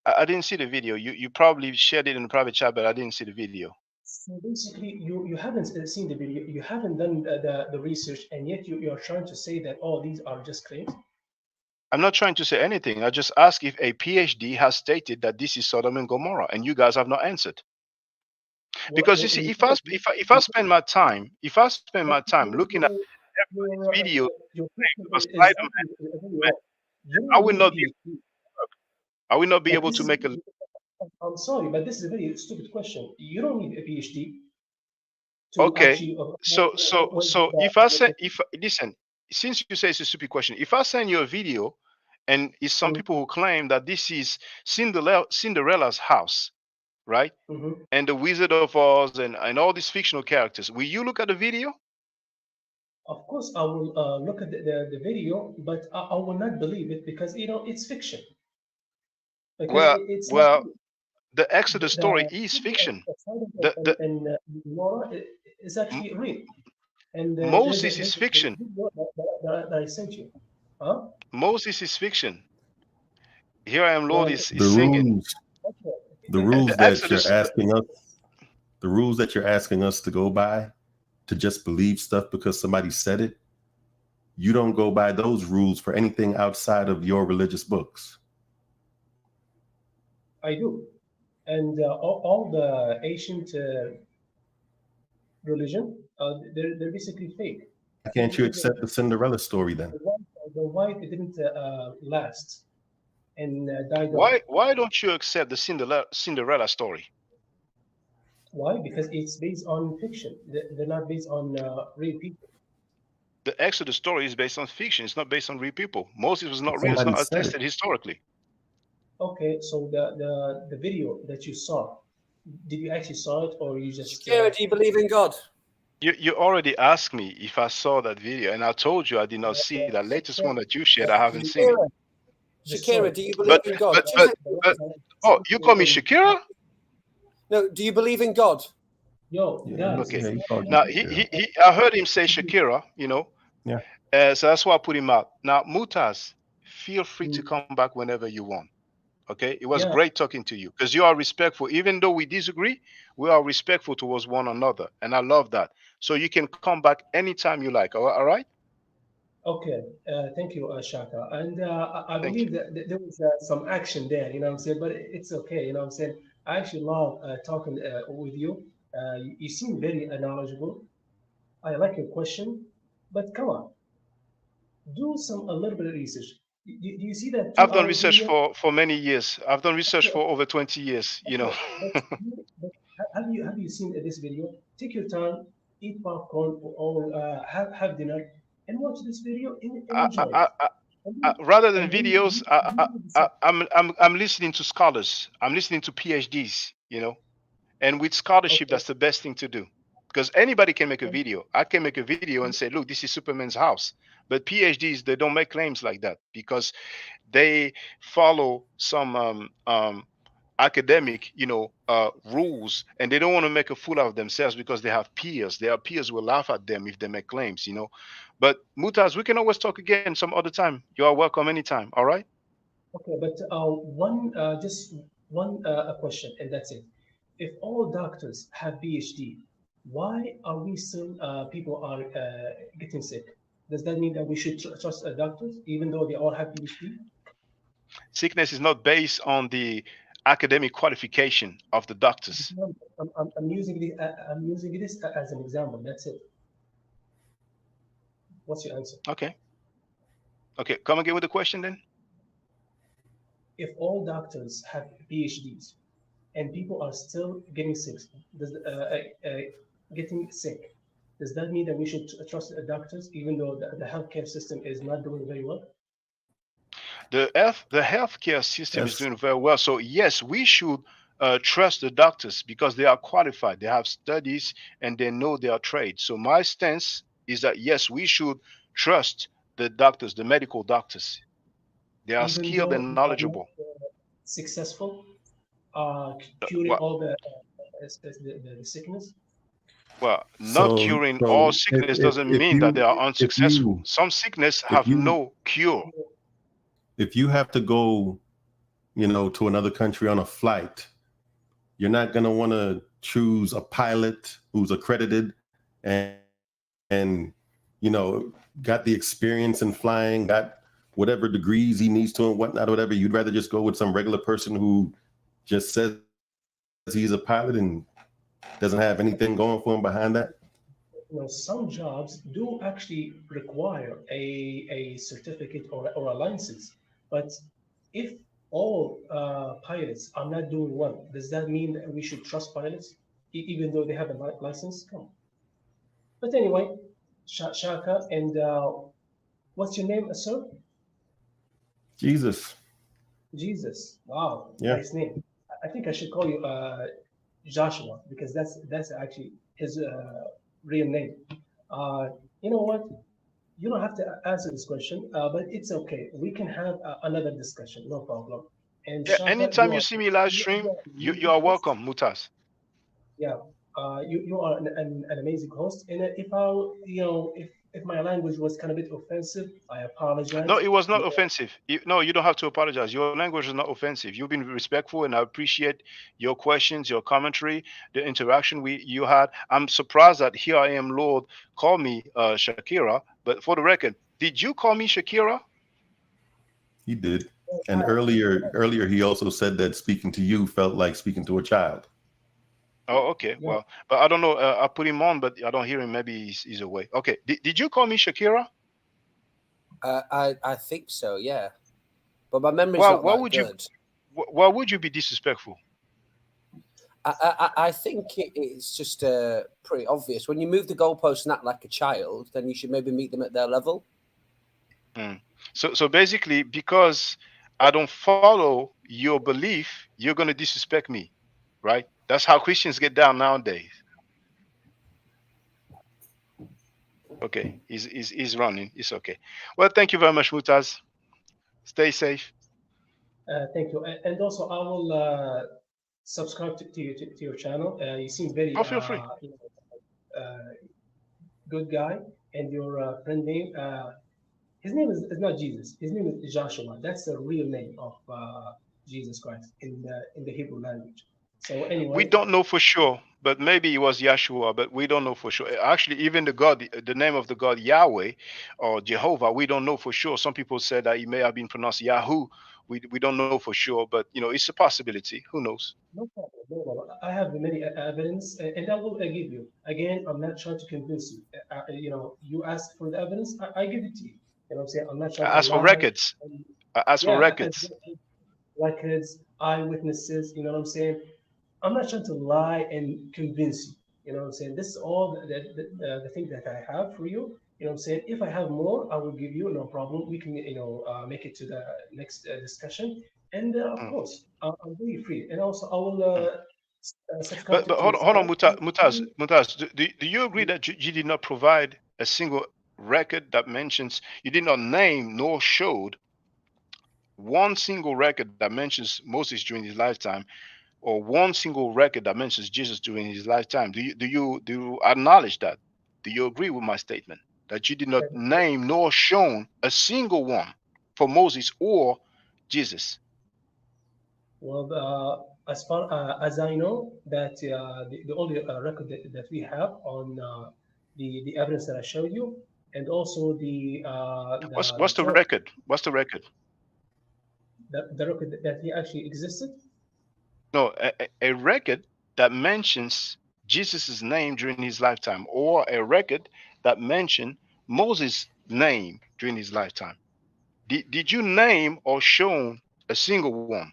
I didn't see the video. You probably shared it in the private chat, but I didn't see the video. So basically, you haven't seen the video, you haven't done the research, and yet you are trying to say that these are just claims? I'm not trying to say anything. I just asked if a PhD has stated that this is Sodom and Gomorrah, and you guys have not answered. Because you see, if I spend my time looking at every video, I will not be able to make a. I'm sorry, but this is a very stupid question. You don't need a PhD. Okay, so if listen, since you say it's a stupid question, if I send you a video, and it's some people who claim that this is Cinderella's house, right? And the Wizard of Oz and all these fictional characters, will you look at the video? Of course, I will look at the video, but I will not believe it because it's fiction. Because well, the Exodus story is fiction. And Gomorrah is actually real. And Moses is fiction. That I sent you. Huh? Moses is fiction. Here I am, Lord is The singing. rules, the rules that you're asking us, the rules that you're asking us to go by, to just believe stuff because somebody said it, you don't go by those rules for anything outside of your religious books. I do. And all the ancient religion, they're basically fake. Can't you accept the Cinderella story then? The white didn't last and died Why? off. Why don't you accept the Cinderella story? Why? Because it's based on fiction. They're not based on real people. The Exodus story is based on fiction. It's not based on real people. Moses was not real. It's not attested historically. Okay, so the video that you saw, did you actually saw it or you just? Shakira, do you believe in God? You already asked me if I saw that video, and I told you I did not see that latest one that you shared. I haven't seen it. Shakira, do you believe in God? Oh, you call me Shakira? No, do you believe in God? Yo, okay. Now I heard him say Shakira, you know. Yeah. So that's why I put him out. Now, Mutaz, feel free to come back whenever you want. Okay, it was great talking to you because you are respectful. Even though we disagree, we are respectful towards one another, and I love that. So you can come back anytime you like. All right? Okay, thank you, Shaka. And I believe that there was some action there, you know what I'm saying? But it's okay, you know what I'm saying? I actually love talking with you. You seem very knowledgeable. I like your question, but come on, do a little bit of research. Do you see that? I've done research for many years. I've done research for over 20 years. You know. But have you seen this video? Take your time, eat popcorn, or have dinner, and watch this video and enjoy it. Rather than videos, I'm listening to scholars. I'm listening to PhDs. You know, and with scholarship, that's the best thing to do. Because anybody can make a video. I can make a video and say, look, this is Superman's house. But PhDs, they don't make claims like that because they follow some academic, rules, and they don't want to make a fool of themselves because they have peers. Their peers will laugh at them if they make claims, you know. But Mutaz, we can always talk again some other time. You are welcome anytime. All right? Okay, but just one question, and that's it. If all doctors have PhD, why are we still people are getting sick? Does that mean that we should trust doctors even though they all have PhD? Sickness is not based on the academic qualification of the doctors. I'm using this as an example. That's it. What's your answer? Okay, come again with the question then. If all doctors have PhDs and people are still getting sick, does that mean that we should trust doctors even though the healthcare system is not doing very well? The healthcare system is doing very well. So yes, we should trust the doctors because they are qualified. They have studies and they know their trade. So my stance is that yes, we should trust the doctors, the medical doctors. They are skilled and knowledgeable. Successful, curing all the sickness. Well, not curing all sickness doesn't mean that they are unsuccessful. Some sickness have no cure. If you have to go, to another country on a flight, you're not going to want to choose a pilot who's accredited and got the experience in flying, got whatever degrees he needs to and whatnot, whatever. You'd rather just go with some regular person who just says he's a pilot and doesn't have anything going for him behind that? Some jobs do actually require a certificate or a license. But if all pilots are not doing well, does that mean that we should trust pilots even though they have a license? Come on. But anyway, Shaka, and what's your name, sir? Jesus. Jesus. Wow, yeah. Nice name. I think I should call you Joshua because that's actually his real name. You know what? You don't have to answer this question, but it's okay. We can have another discussion, no problem. And Shaka, anytime you see me live stream, you are welcome, Mutaz. Yeah, you are an amazing host. And if I, if my language was kind of a bit offensive, I No, apologize. it was not offensive. No, you don't have to apologize. Your language is not offensive. You've been respectful, and I appreciate your questions, your commentary, the interaction you had. I'm surprised that here I am, Lord, call me Shakira. But for the record, did you call me Shakira? He did. And earlier he also said that speaking to you felt like speaking to a child. Oh, okay. Yeah. Well, but I don't know. I put him on, but I don't hear him. Maybe he's away. Okay. Did you call me Shakira? I think so, yeah. But my memory's Well, not that good. Why would you be disrespectful? I think it's just pretty obvious. When you move the goalposts and act like a child, then you should maybe meet them at their level. So basically, because I don't follow your belief, you're going to disrespect me, right? That's how Christians get down nowadays. Okay, he's running. It's okay. Well, thank you very much, Mutaz. Stay safe. Thank you. And also, I will subscribe to your channel. You seem very Feel free. good guy. And your friend name, his name is not Jesus. His name is Joshua. That's the real name of Jesus Christ in the Hebrew language. So anyway, we don't know for sure, but maybe it was Yeshua, but we don't know for sure. Actually, even the name of the God Yahweh or Jehovah, we don't know for sure. Some people said that it may have been pronounced Yahoo. We don't know for sure, but it's a possibility. Who knows? No problem. No problem. I have many evidence, and I will give you. Again, I'm not trying to convince you. You ask for the evidence, I give it to you. You know what I'm saying? I'm not trying to ask for records. Ask for records. Records, eyewitnesses. You know what I'm saying? I'm not trying to lie and convince you. You know what I'm saying? This is all the thing that I have for you. You know what I'm saying? If I have more, I will give you, no problem. We can, make it to the next discussion. And of course, I'm very free. And also, I will subscribe But hold on, Mutaz. Do you agree that you did not provide a single record that mentions, you did not name nor showed one single record that mentions Moses during his lifetime, or one single record that mentions Jesus during his lifetime? Do you acknowledge that? Do you agree with my statement that you did not name nor shown a single one for Moses or Jesus? Well, as far as I know, that the only record that we have on the evidence that I showed you, and also what's the record? What's the record? The record that he actually existed? No, a record that mentions Jesus' name during his lifetime, or a record that mentioned Moses' name during his lifetime. Did you name or show a single one?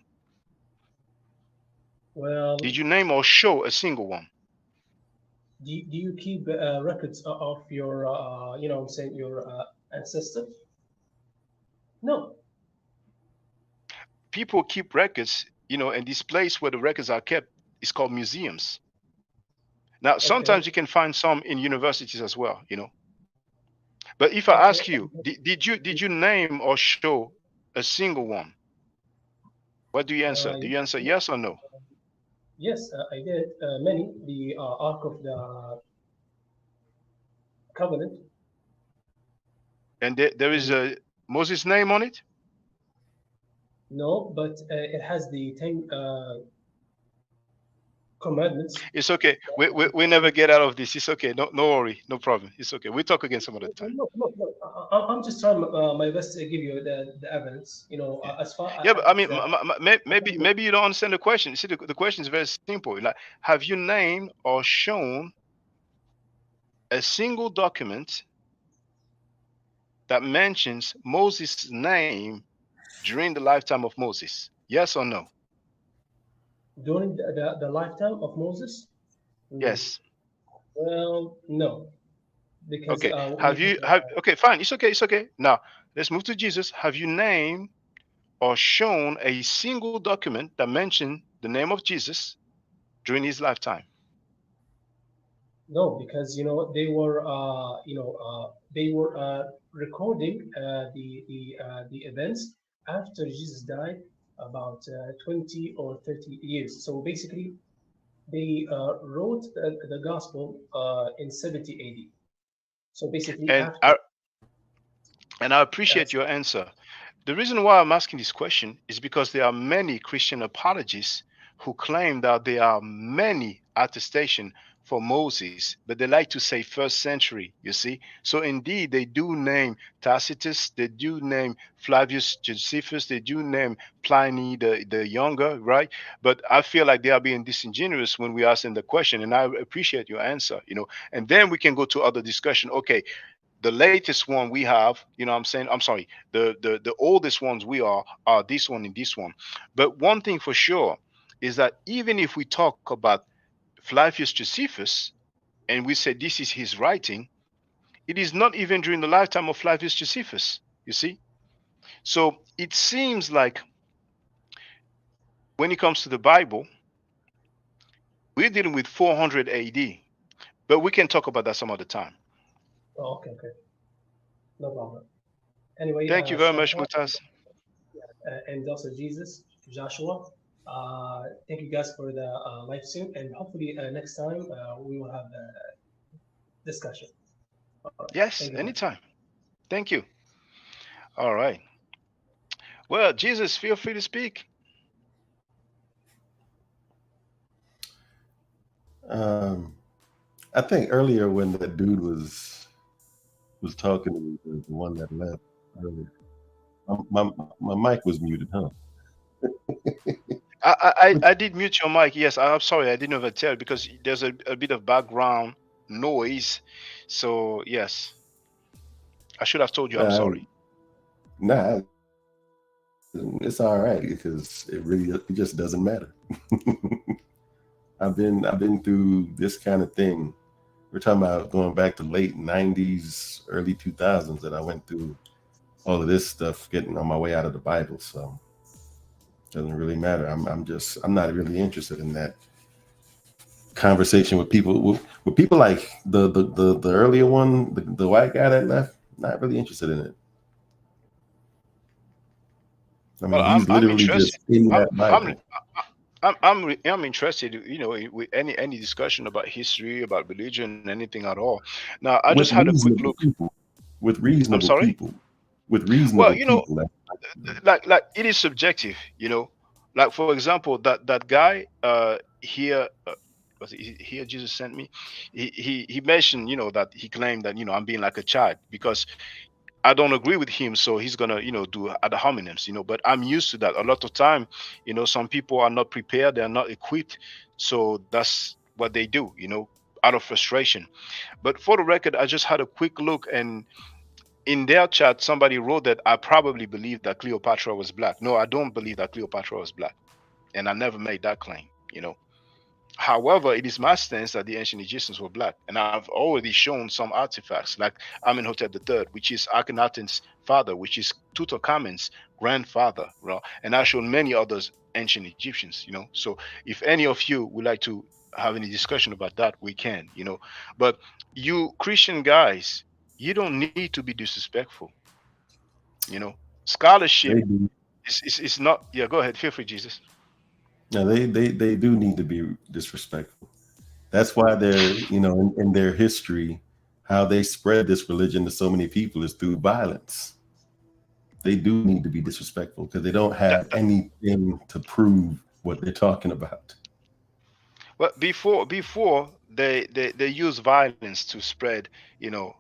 Well, did you name or show a single one? Do you keep records of your, I'm saying, your ancestors? No. People keep records, and this place where the records are kept is called museums. Now, sometimes you can find some in universities as well, But if I ask you, did you name or show a single one? What do you answer? Do you answer yes or no? Yes, I did. Many. The Ark of the Covenant. And there is a Moses' name on it? No, but it has the 10 commandments. It's okay. We never get out of this. It's okay. No worry. No problem. It's okay. We'll talk again some other time. No. I'm just trying my best to give you the evidence. As far as. Yeah, but I mean, maybe you don't understand the question. See, the question is very simple. Like, have you named or shown a single document that mentions Moses' name during the lifetime of Moses? Yes or no? During the lifetime of Moses? Yes. Well, no. Because okay. Okay, fine. It's okay. Now let's move to Jesus. Have you named or shown a single document that mentioned the name of Jesus during his lifetime? No, because they were recording the events after Jesus died about 20 or 30 years. So basically, they wrote the gospel in 70 AD. So basically, And after. I appreciate your answer. The reason why I'm asking this question is because there are many Christian apologists who claim that there are many attestation for Moses, but they like to say first century, you see. So indeed, they do name Tacitus, they do name Flavius Josephus, they do name Pliny the Younger, right? But I feel like they are being disingenuous when we ask them the question, and I appreciate your answer, you know. And then we can go to other discussion. Okay, the latest one we have, you know what I'm saying? I'm sorry, the oldest ones we are this one and this one. But one thing for sure is that even if we talk about Flavius Josephus and we say this is his writing, it is not even during the lifetime of Flavius Josephus, you see? So it seems like when it comes to the Bible, we're dealing with 400 AD, but we can talk about that some other time. Oh, okay, no problem. Anyway, thank you very much, Mutaz. And also Jesus, Joshua. Thank you guys for the live stream, and hopefully next time we will have a discussion. Right. Yes, anytime. Thank you. All right. Well, Jesus, feel free to speak. I think earlier when that dude was talking to me, the one that left earlier, my mic was muted, huh? I did mute your mic. Yes, I'm sorry, I didn't ever tell because there's a bit of background noise. So yes, I should have told you. I'm sorry. Nah, it's all right because it just doesn't matter. I've been through this kind of thing. We're talking about going back to late 90s, early 2000s that I went through all of this stuff, getting on my way out of the Bible. So it doesn't really matter. I'm not really interested in that conversation with people like the earlier one, the white guy that left. Not really interested in it. I mean, he's literally just in that Bible. I'm interested, you know, with any discussion about history, about religion, anything at all. Now, I just had a quick look. With reasonable people. With reasonable well, you know, people. Like it is subjective, you know. Like for example, that guy here. Was it here Jesus sent me? He mentioned, you know, that he claimed that, you know, I'm being like a child because I don't agree with him, so he's gonna, you know, do ad hominems, you know. But I'm used to that. A lot of time, you know, some people are not prepared, they're not equipped, so that's what they do, you know, out of frustration. But for the record, I just had a quick look, and in their chat, somebody wrote that I probably believe that Cleopatra was black. No, I don't believe that Cleopatra was black, and I never made that claim, you know. However, it is my stance that the ancient Egyptians were black, and I've already shown some artifacts like Amenhotep III, which is Akhenaten's father, which is Tutankhamun's grandfather, you know, and I've shown many others ancient Egyptians, you know. So if any of you would like to have any discussion about that, we can, you know. But you Christian guys, you don't need to be disrespectful, you know. Scholarship is not. Yeah, go ahead. Feel free, Jesus. No, they do need to be disrespectful. That's why they're, you know, in their history, how they spread this religion to so many people is through violence. They do need to be disrespectful because they don't have anything to prove what they're talking about. Well, before they use violence to spread, you know,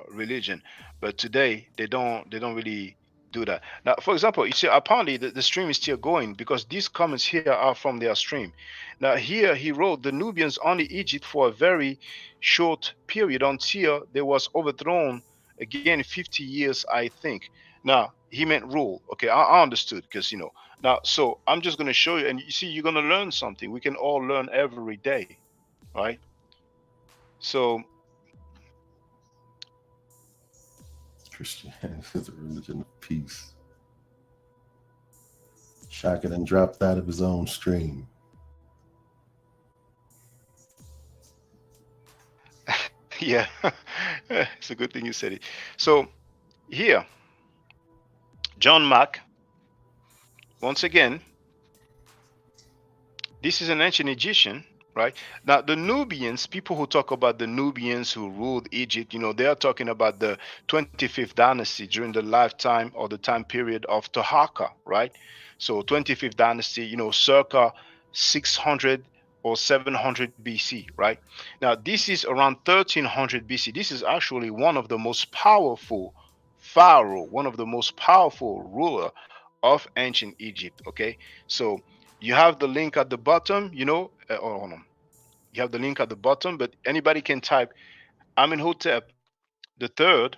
religion, but today they don't really do that. Now, for example, you see, apparently the stream is still going because these comments here are from their stream. Now, here he wrote the Nubians only Egypt for a very short period until they was overthrown again 50 years, I think. Now, he meant rule. Okay, I understood because, you know, now, so I'm just going to show you, and you see, you're going to learn something. We can all learn every day, right? So Christianity is a religion of peace. Shaka then dropped out of his own stream. Yeah, it's a good thing you said it. So here, John Mack, once again, this is an ancient Egyptian, right? Now, the Nubians, people who talk about the Nubians who ruled Egypt, they are talking about the 25th dynasty during the lifetime or the time period of Taharqa, right? So 25th dynasty, circa 600 or 700 BC, right? Now, this is around 1300 BC. This is actually one of the most powerful pharaoh, one of the most powerful ruler of ancient Egypt, okay? So you have the link at the bottom, hold on. You have the link at the bottom, but anybody can type Amenhotep the third,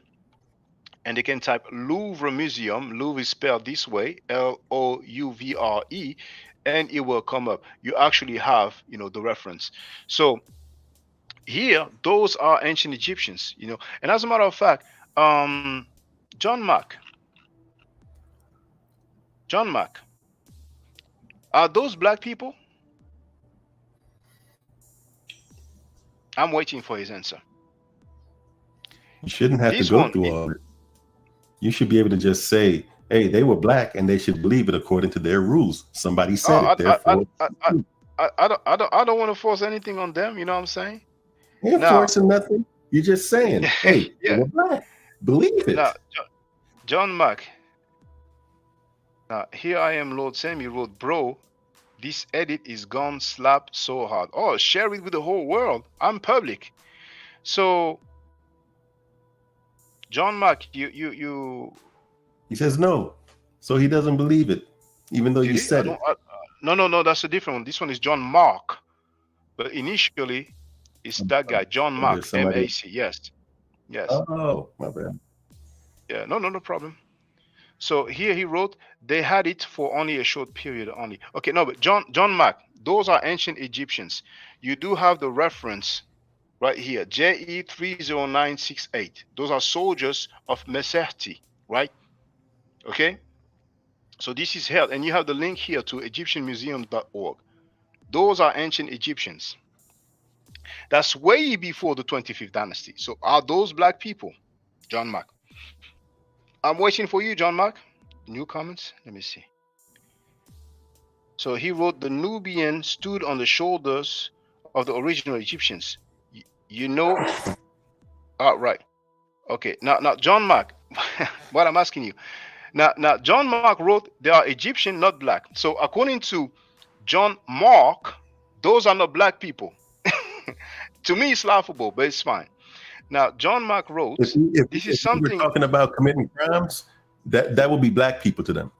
and they can type Louvre Museum. Louvre is spelled this way, Louvre, and it will come up. You actually have, the reference. So here, those are ancient Egyptians, And as a matter of fact, John Mark, are those black people? I'm waiting for his answer. You shouldn't have to go through all of it. You should be able to just say, hey, they were black and they should believe it according to their rules. Somebody said it, therefore. I don't want to force anything on them, you know what I'm saying? You're forcing nothing. You're just saying, hey, they were black. Believe it. Now, John Mark. Now, here I am, Lord Sam. He wrote, bro, this edit is gone slap so hard. Oh, share it with the whole world. I'm public. So, John Mark, you. He says no. So he doesn't believe it, even though you said it. No, that's a different one. This one is John Mark. But initially, it's that guy, John Mark, M-A-C. Yes. Oh, my bad. Yeah, no problem. So here he wrote, they had it for only a short period only. Okay, no, but John Mark, those are ancient Egyptians. You do have the reference right here, JE 30968. Those are soldiers of Meserti, right? Okay? So this is held, and you have the link here to egyptianmuseum.org. Those are ancient Egyptians. That's way before the 25th dynasty. So are those black people? John Mark. I'm waiting for you, John Mark. New comments? Let me see. So he wrote, the Nubian stood on the shoulders of the original Egyptians. Right. Okay. Now, John Mark, what I'm asking you. Now, John Mark wrote, they are Egyptian, not black. So according to John Mark, those are not black people. To me, it's laughable, but it's fine. Now, John Mark wrote, this is something. We're talking about committing crimes, that will be black people to them.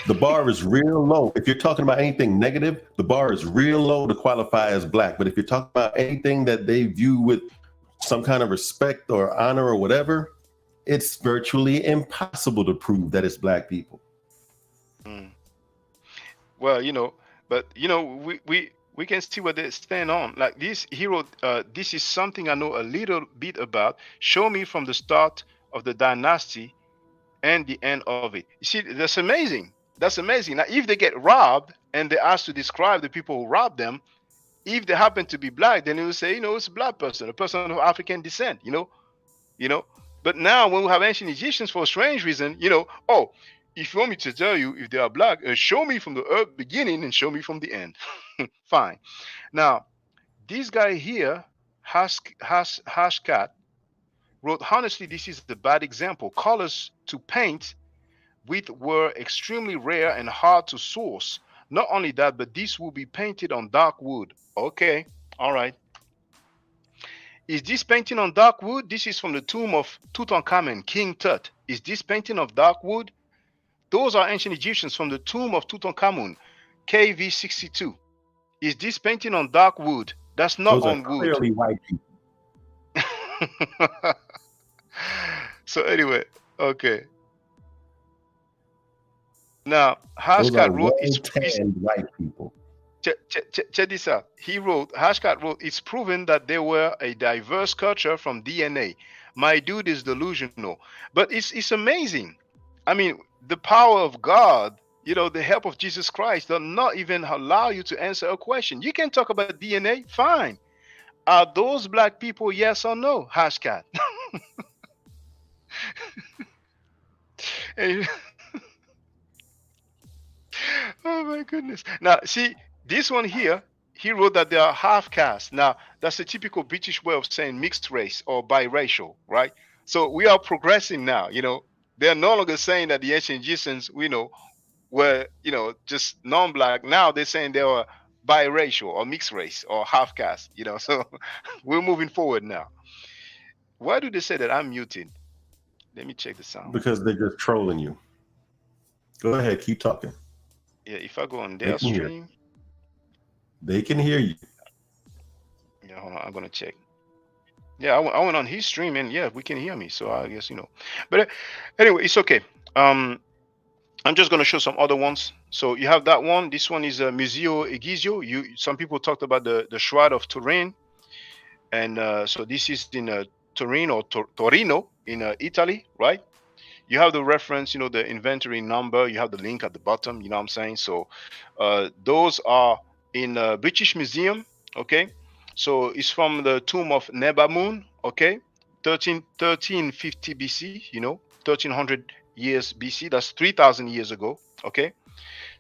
The bar is real low. If you're talking about anything negative, the bar is real low to qualify as black. But if you're talking about anything that they view with some kind of respect or honor or whatever, it's virtually impossible to prove that it's black people. Well, but we can see what they stand on. Like this, he wrote, this is something I know a little bit about. Show me from the start of the dynasty and the end of it. You see, that's amazing. That's amazing. Now, if they get robbed and they asked to describe the people who robbed them, if they happen to be black, then they will say, it's a black person, a person of African descent, But now when we have ancient Egyptians, for a strange reason, if you want me to tell you if they are black, show me from the beginning and show me from the end. Fine. Now, this guy here, Hashkat, wrote, honestly, this is the bad example. Colors to paint with were extremely rare and hard to source. Not only that, but this will be painted on dark wood. Okay, all right. Is this painting on dark wood? This is from the tomb of Tutankhamen, King Tut. Is this painting of dark wood? Those are ancient Egyptians from the tomb of Tutankhamun, KV62. Is this painting on dark wood? That's not Those on are wood. Clearly white people. So anyway, okay. Now, Hashkat wrote, white people. Check this out. Hashkat wrote, it's proven that they were a diverse culture from DNA. My dude is delusional. But it's amazing. I mean, the power of God, the help of Jesus Christ does not even allow you to answer a question. You can talk about DNA, fine. Are those black people, yes or no, Hashkat? Oh my goodness. Now, see, this one here, he wrote that they are half caste. Now, that's a typical British way of saying mixed race or biracial, right? So we are progressing now. They're no longer saying that the ancient Egyptians, were, just non-black. Now they're saying they were biracial or mixed race or half caste, So we're moving forward now. Why do they say that I'm muted? Let me check the sound. Because they're just trolling you. Go ahead, keep talking. Yeah, if I go on their stream, they can hear you. Yeah, hold on, I'm gonna check. Yeah, I went on his stream and yeah, we can hear me. So I guess But anyway, it's okay. I'm just gonna show some other ones. So you have that one. This one is Museo Egizio. Some people talked about the Shroud of Turin, and so this is in Turin or Torino in Italy, right? You have the reference, the inventory number. You have the link at the bottom. You know what I'm saying? So those are in British Museum. Okay, so it's from the tomb of Nebamun. Okay, 1350 BC. 1300 years BC. That's 3,000 years ago. Okay,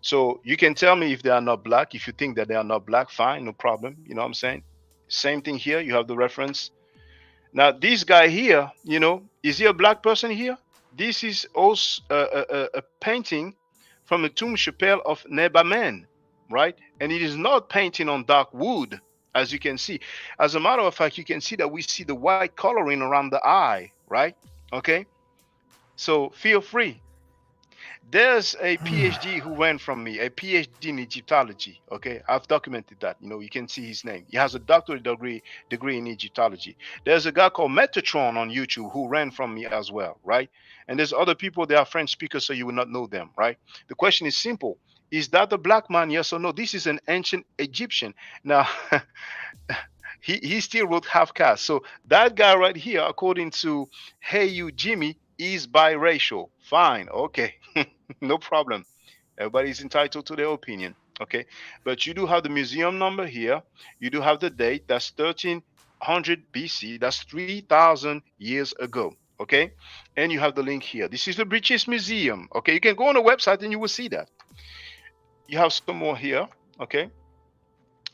so you can tell me if they are not black. If you think that they are not black, fine, no problem. You know what I'm saying? Same thing here. You have the reference. Now this guy here, is he a black person here? This is also a painting from the tomb chapel of Nebamun, right? And it is not painting on dark wood, as you can see. As a matter of fact, you can see that we see the white coloring around the eye, right? Okay, so feel free. There's a PhD who ran from me, a PhD in Egyptology. Okay, I've documented that. You can see his name. He has a doctorate degree in Egyptology. There's a guy called Metatron on YouTube who ran from me as well, right? And there's other people, they are French speakers, so you will not know them, right? The question is simple. Is that a black man? Yes or no? This is an ancient Egyptian. Now, he still wrote half caste. So that guy right here, according to Hey You Jimmy, is biracial. Fine, okay. No problem. Everybody's entitled to their opinion, okay? But you do have the museum number here. You do have the date. That's 1300 BC. That's 3,000 years ago, okay? And you have the link here. This is the British Museum, okay? You can go on the website and you will see that. You have some more here, okay?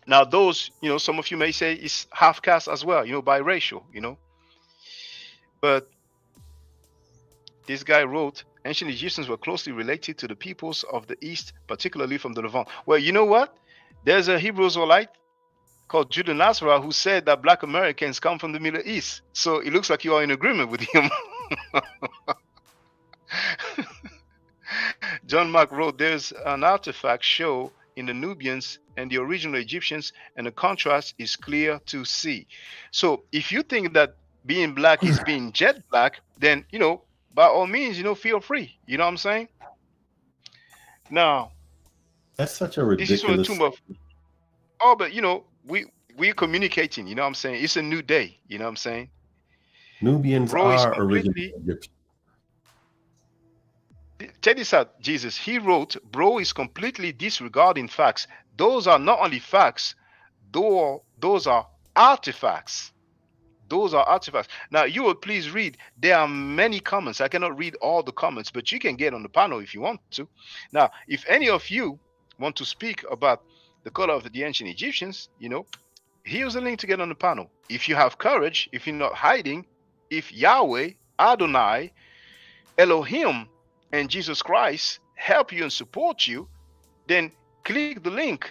Now those, some of you may say is half caste as well, biracial, But this guy wrote, ancient Egyptians were closely related to the peoples of the East, particularly from the Levant. Well, you know what? There's a Hebrew Israelite called Judah Nasrallah who said that black Americans come from the Middle East. So it looks like you are in agreement with him. John Mark wrote, there's an artifact show in the Nubians and the original Egyptians, and the contrast is clear to see. So if you think that being black is being jet black, then, by all means, feel free. You know what I'm saying? Now, that's such a ridiculous. This is from the tomb of. But we're communicating. You know what I'm saying? It's a new day. You know what I'm saying? Nubians are originally Egyptian. Check this out, Jesus. He wrote, "Bro is completely disregarding facts. Those are not only facts, those are artifacts." Those are artifacts. Now, you will please read. There are many comments. I cannot read all the comments, but you can get on the panel if you want to. Now, if any of you want to speak about the color of the ancient Egyptians, here's a link to get on the panel. If you have courage, if you're not hiding, if Yahweh, Adonai, Elohim, and Jesus Christ help you and support you, then click the link.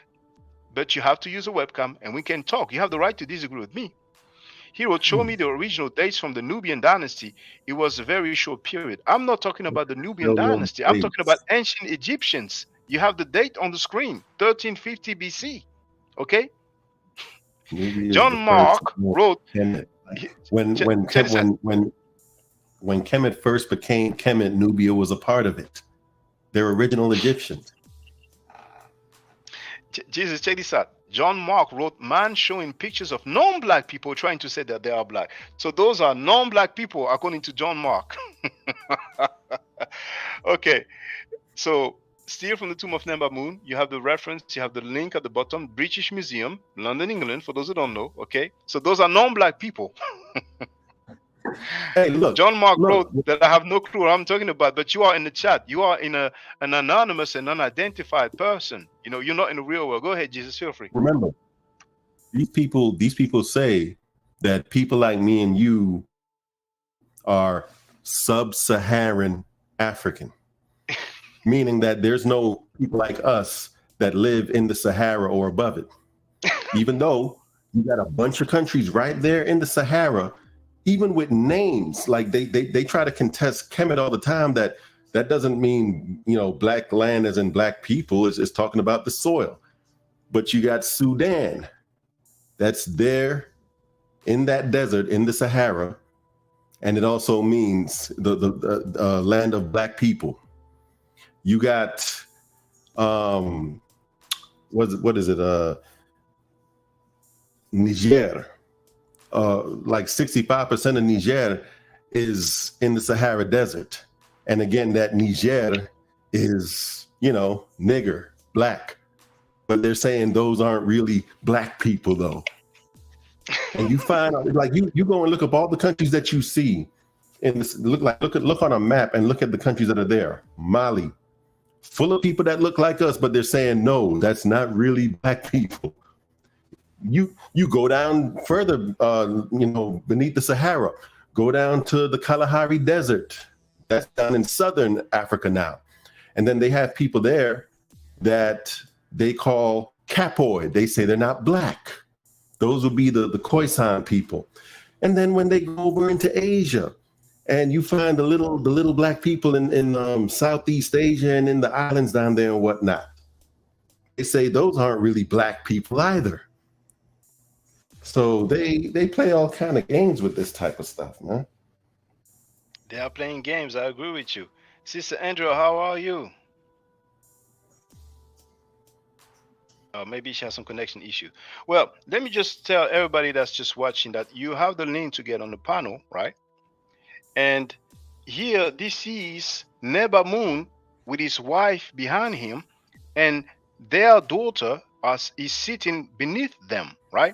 But you have to use a webcam and we can talk. You have the right to disagree with me. He will show me the original dates from the Nubian dynasty. It was a very short period. I'm not talking about the Nubian dynasty. I'm talking about ancient Egyptians. You have the date on the screen, 1350 BC. Okay? John Mark wrote when Kemet first became Kemet, Nubia was a part of it. They're original Egyptians. Jesus, check this out. John Mark wrote, man showing pictures of non-black people trying to say that they are black. So those are non-black people according to John Mark. Okay, so still from the tomb of Nebamun, you have the reference, you have the link at the bottom, British Museum, London, England, for those who don't know. Okay, so those are non-black people. Hey, look, John Mark wrote that I have no clue what I'm talking about, but you are in the chat. You are in an anonymous and unidentified person. You're not in the real world. Go ahead, Jesus, feel free. Remember, these people say that people like me and you are sub-Saharan African, meaning that there's no people like us that live in the Sahara or above it. Even though you got a bunch of countries right there in the Sahara, even with names, like they try to contest Kemet all the time, that doesn't mean, black land as in black people. It's talking about the soil. But you got Sudan, that's there in that desert in the Sahara, and it also means the land of black people. You got what is it? Niger. Like 65% of Niger is in the Sahara Desert, and again, that Niger is nigger, black. But they're saying those aren't really black people, though. And you find, like, you go and look up all the countries that you see in this. Look on a map and look at the countries that are there. Mali, full of people that look like us, but they're saying no, that's not really black people. You go down further, beneath the Sahara. Go down to the Kalahari Desert. That's down in southern Africa now, and then they have people there that they call Capoid. They say they're not black. Those would be the Khoisan people. And then when they go over into Asia, and you find the little black people in Southeast Asia and in the islands down there and whatnot, they say those aren't really black people either. So they play all kind of games with this type of stuff, man. They are playing games. I agree with you. Sister Andrea, how are you? Maybe she has some connection issue. Well, let me just tell everybody that's just watching that you have the link to get on the panel, right? And here, this is Neba Moon with his wife behind him, and their daughter is sitting beneath them, right?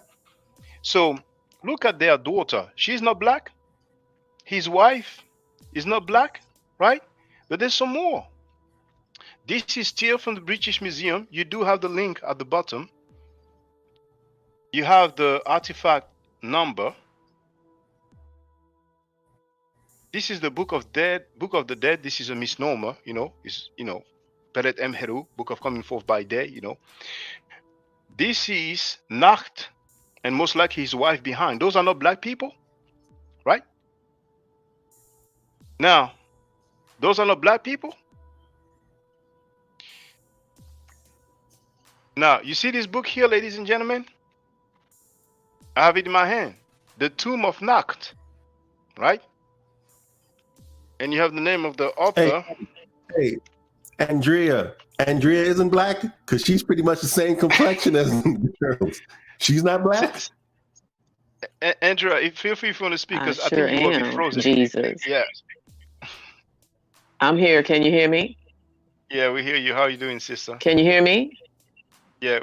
So look at their daughter. She's not black. His wife is not black, right? But there's some more. This is still from the British Museum. You do have the link at the bottom. You have the artifact number. This is the Book of the Dead. This is a misnomer, It's Peret Emheru, Book of Coming Forth by Day, This is Nacht, and most likely his wife behind. Those are not black people, right? Now, those are not black people. Now, you see this book here, ladies and gentlemen? I have it in my hand. The Tomb of Nacht, right? And you have the name of the author. Hey, Andrea isn't black because she's pretty much the same complexion as the girls. She's not black. Andrea, feel free if you want to speak, because I sure think you will be frozen. Jesus. Yeah. I'm here. Can you hear me? Yeah, we hear you. How are you doing, sister? Can you hear me? Yeah,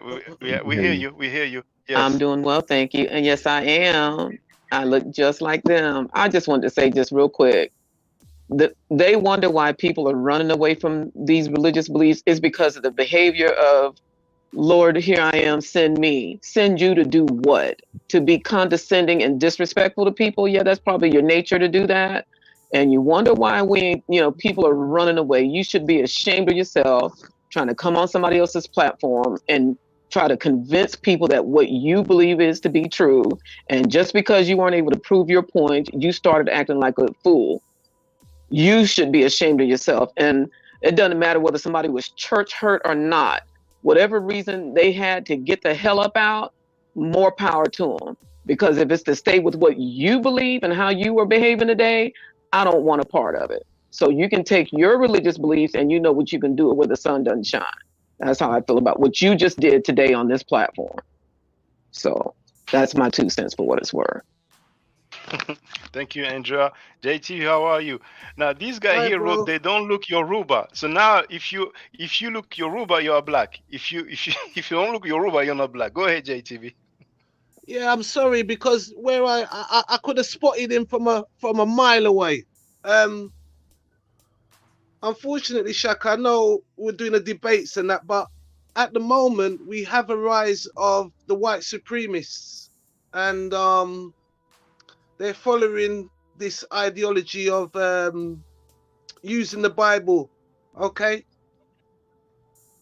we hear you. We hear you. Yes. I'm doing well, thank you. And yes, I am. I look just like them. I just wanted to say just real quick, they wonder why people are running away from these religious beliefs is because of the behavior of, Lord, here I am, send me. Send you to do what? To be condescending and disrespectful to people? Yeah, that's probably your nature to do that. And you wonder why people are running away. You should be ashamed of yourself trying to come on somebody else's platform and try to convince people that what you believe is to be true. And just because you weren't able to prove your point, you started acting like a fool. You should be ashamed of yourself. And it doesn't matter whether somebody was church hurt or not. Whatever reason they had to get the hell up out, more power to them. Because if it's to stay with what you believe and how you were behaving today, I don't want a part of it. So you can take your religious beliefs and you know what you can do where the sun doesn't shine. That's how I feel about what you just did today on this platform. So that's my 2 cents for what it's worth. Thank you, Andrea. JT, how are you? Now, this guy Hi, here bro. wrote, they don't look Yoruba. So now, if you look Yoruba, you are black. If you don't look Yoruba, you're not black. Go ahead, JTB. Yeah, I'm sorry because where I could have spotted him from a mile away. Unfortunately, Shaq, I know we're doing the debates and that, but at the moment we have a rise of the white supremacists, and they're following this ideology of using the Bible, okay?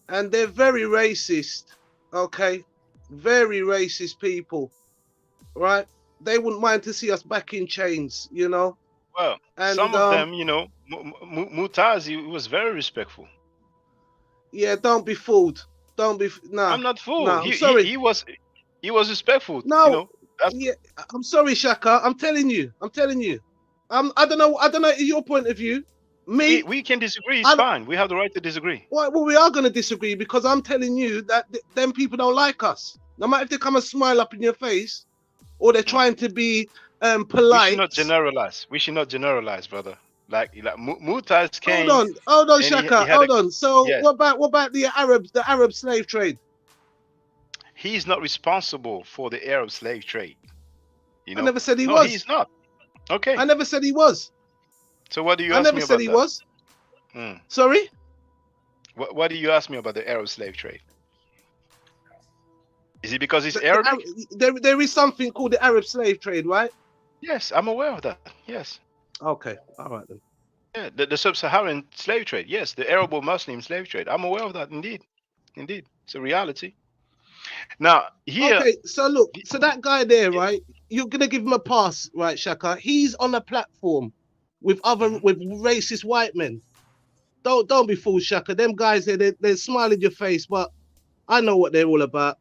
And they're very racist, okay? Very racist people, right? They wouldn't mind to see us back in chains, you know? Well, And some of them, you know, Mutazi was very respectful. yeah, don't be fooled. Don't be I'm not fooled. No, I'm sorry. He was respectful. No, you know, yeah, I'm sorry, Shaka. I'm telling you. I don't know your point of view. We can disagree. It's fine. We have the right to disagree. Well, we are going to disagree because I'm telling you that them people don't like us. No matter if they come and smile up in your face, or they're trying to be polite. We should not generalize. We should not generalize, brother. Like Mutaz came. Hold on, Shaka. Hold on. So yes. What about the Arab slave trade? He's not responsible for the Arab slave trade. You know? I never said he was. He's not. Okay. I never said he was. So what do you ask me about that? I never said he was. Sorry? What do you ask me about the Arab slave trade? Is it because it's Arabic? There is something called the Arab slave trade, right? Yes, I'm aware of that. Yes. Okay. All right then. Yeah, the sub-Saharan slave trade. Yes, the Arab or Muslim slave trade. I'm aware of that. Indeed. It's a reality. Now here. Okay, so look, so that guy there, right? You're gonna give him a pass, right, Shaka? He's on a platform with with racist white men. Don't be fooled, Shaka. Them guys they smile in your face, but I know what they're all about.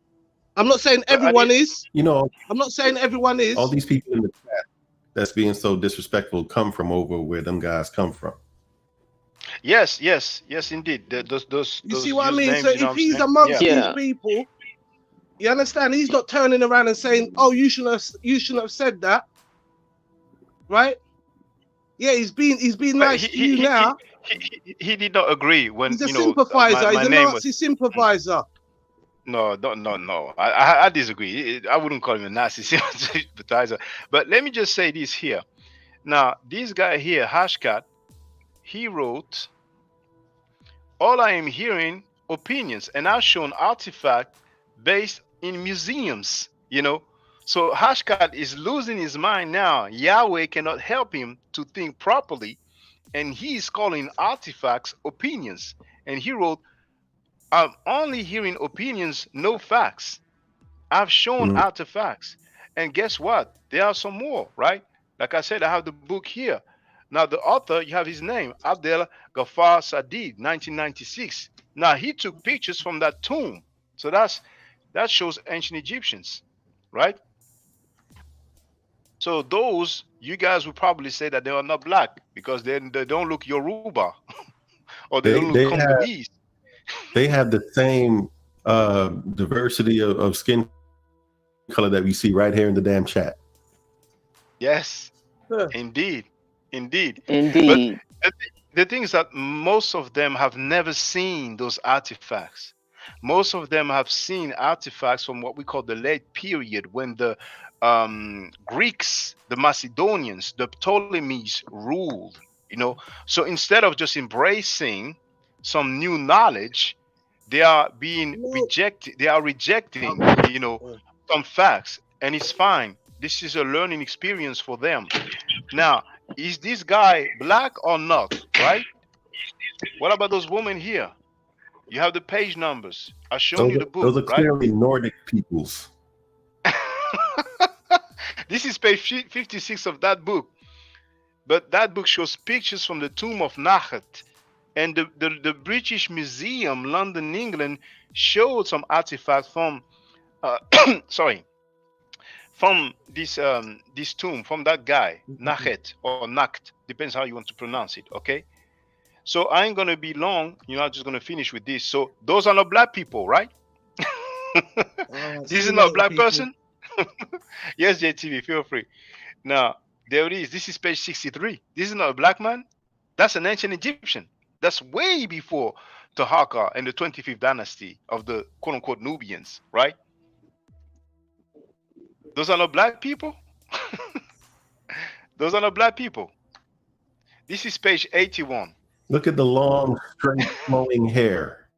I'm not saying everyone is. You know, I'm not saying everyone is. All these people in the chat that's being so disrespectful come from over where them guys come from. Yes, indeed. Those you see what I mean? Names, so if he's amongst these people, you understand? He's not turning around and saying, "Oh, you shouldn't have said that," right? Yeah, he's being nice to you now. He did not agree when he's a sympathizer. He's a Nazi sympathizer. No. I disagree. I wouldn't call him a Nazi sympathizer. But let me just say this here. Now, this guy here, Hashkat, he wrote, "All I am hearing opinions, and I've shown artifact based in museums." You know, so Hashkat is losing his mind now. Yahweh cannot help him to think properly, and he's calling artifacts opinions. And he wrote, "I'm only hearing opinions, no facts. I've shown artifacts." And guess what? There are some more, right? Like I said, I have the book here. Now, the author, you have his name, Abdel Ghaffar Sadid, 1996. Now, he took pictures from that tomb. So that shows ancient Egyptians, right? So those, you guys would probably say that they are not black because they don't look Yoruba or they don't look Congolese. They have the same diversity of skin color that we see right here in the damn chat. Yes, indeed. But the thing is that most of them have never seen those artifacts. Most of them have seen artifacts from what we call the late period, when the Greeks, the Macedonians, the Ptolemies ruled. You know, so instead of just embracing some new knowledge, they are being rejected. They are rejecting, you know, some facts, and it's fine. This is a learning experience for them. Now, is this guy black or not? Right? What about those women here? You have the page numbers. I've shown you the book. Those are clearly Nordic peoples. This is page 56 of that book. But that book shows pictures from the tomb of Nakhet. And the British Museum, London, England, showed some artifacts from, from this tomb, from that guy, Nakhet or Nakht, depends how you want to pronounce it. Okay, so I ain't gonna be long. You're not just gonna finish with this. So those are not black people, right? This is not a black person. Yes, JTV, feel free. Now there it is. This is page 63. This is not a black man. That's an ancient Egyptian. That's way before Taharqa and the 25th dynasty of the quote-unquote Nubians, right? Those are not black people. Those are not black people. This is page 81. Look at the long, straight, flowing hair.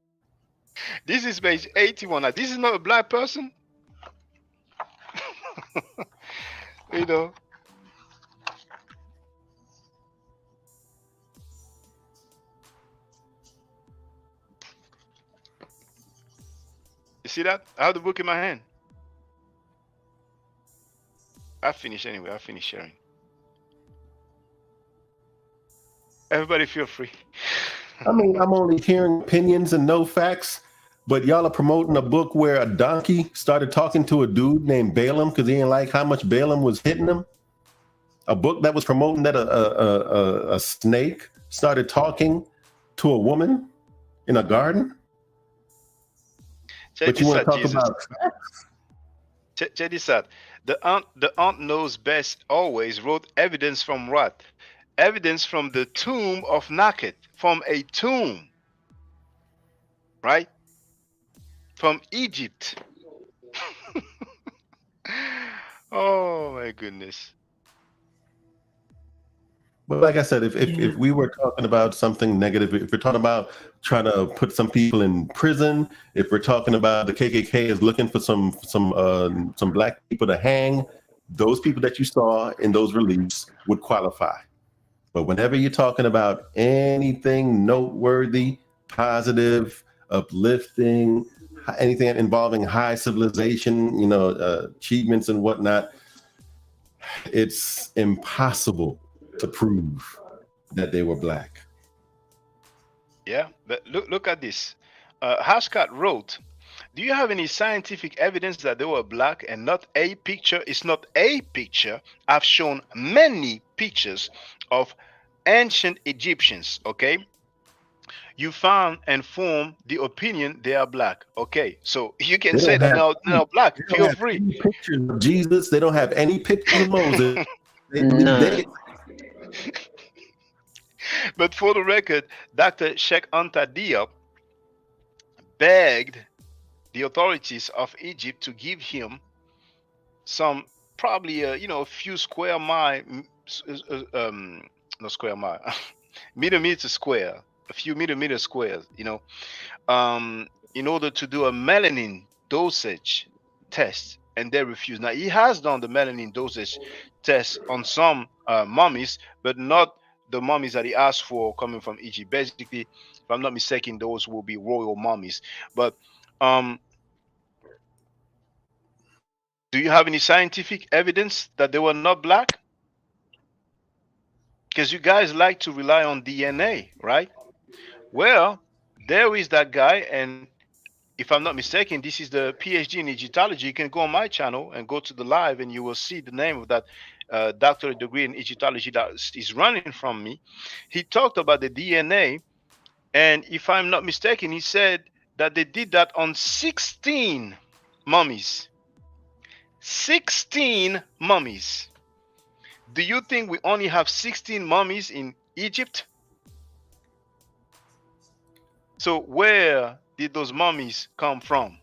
This is page 81. Now, this is not a black person. You know. You see that? I have the book in my hand. I finished anyway. I finished sharing. Everybody feel free. I mean, I'm only hearing opinions and no facts, but y'all are promoting a book where a donkey started talking to a dude named Balaam because he didn't like how much Balaam was hitting him. A book that was promoting that a snake started talking to a woman in a garden. Check But you this want to out, talk Jesus. about facts? Check this out. The aunt knows best always wrote evidence from what? Evidence from the tomb of Naked, from a tomb, right? From Egypt. Oh my goodness. But like I said, if we were talking about something negative, if we're talking about trying to put some people in prison, if we're talking about the KKK is looking for some black people to hang, those people that you saw in those reliefs would qualify. But whenever you're talking about anything noteworthy, positive, uplifting, anything involving high civilization, achievements and whatnot, it's impossible to prove that they were black. Yeah, but look at this. Hashkat wrote, do you have any scientific evidence that they were black and not a picture? It's not a picture. I've shown many pictures of ancient Egyptians, okay? You found and formed the opinion they are black. Okay, so you can say that now they're black. Feel free. Pictures of Jesus, they don't have any pictures of Moses. But for the record, Dr. Sheikh Anta Diop begged the authorities of Egypt to give him some, probably a few square mile, not square mile, millimeter square, a few millimeter squares, in order to do a melanin dosage test, and they refused. Now he has done the melanin dosage test on some mummies, but not the mummies that he asked for coming from Egypt. Basically, if I'm not mistaken, those will be royal mummies. But do you have any scientific evidence that they were not black? Because you guys like to rely on DNA, right? Well, there is that guy, and if I'm not mistaken, this is the PhD in Egyptology. You can go on my channel and go to the live, and you will see the name of that doctorate degree in Egyptology that is running from me. He talked about the DNA, and if I'm not mistaken, he said that they did that on 16 mummies. 16 mummies. Do you think we only have 16 mummies in Egypt? So where did those mummies come from?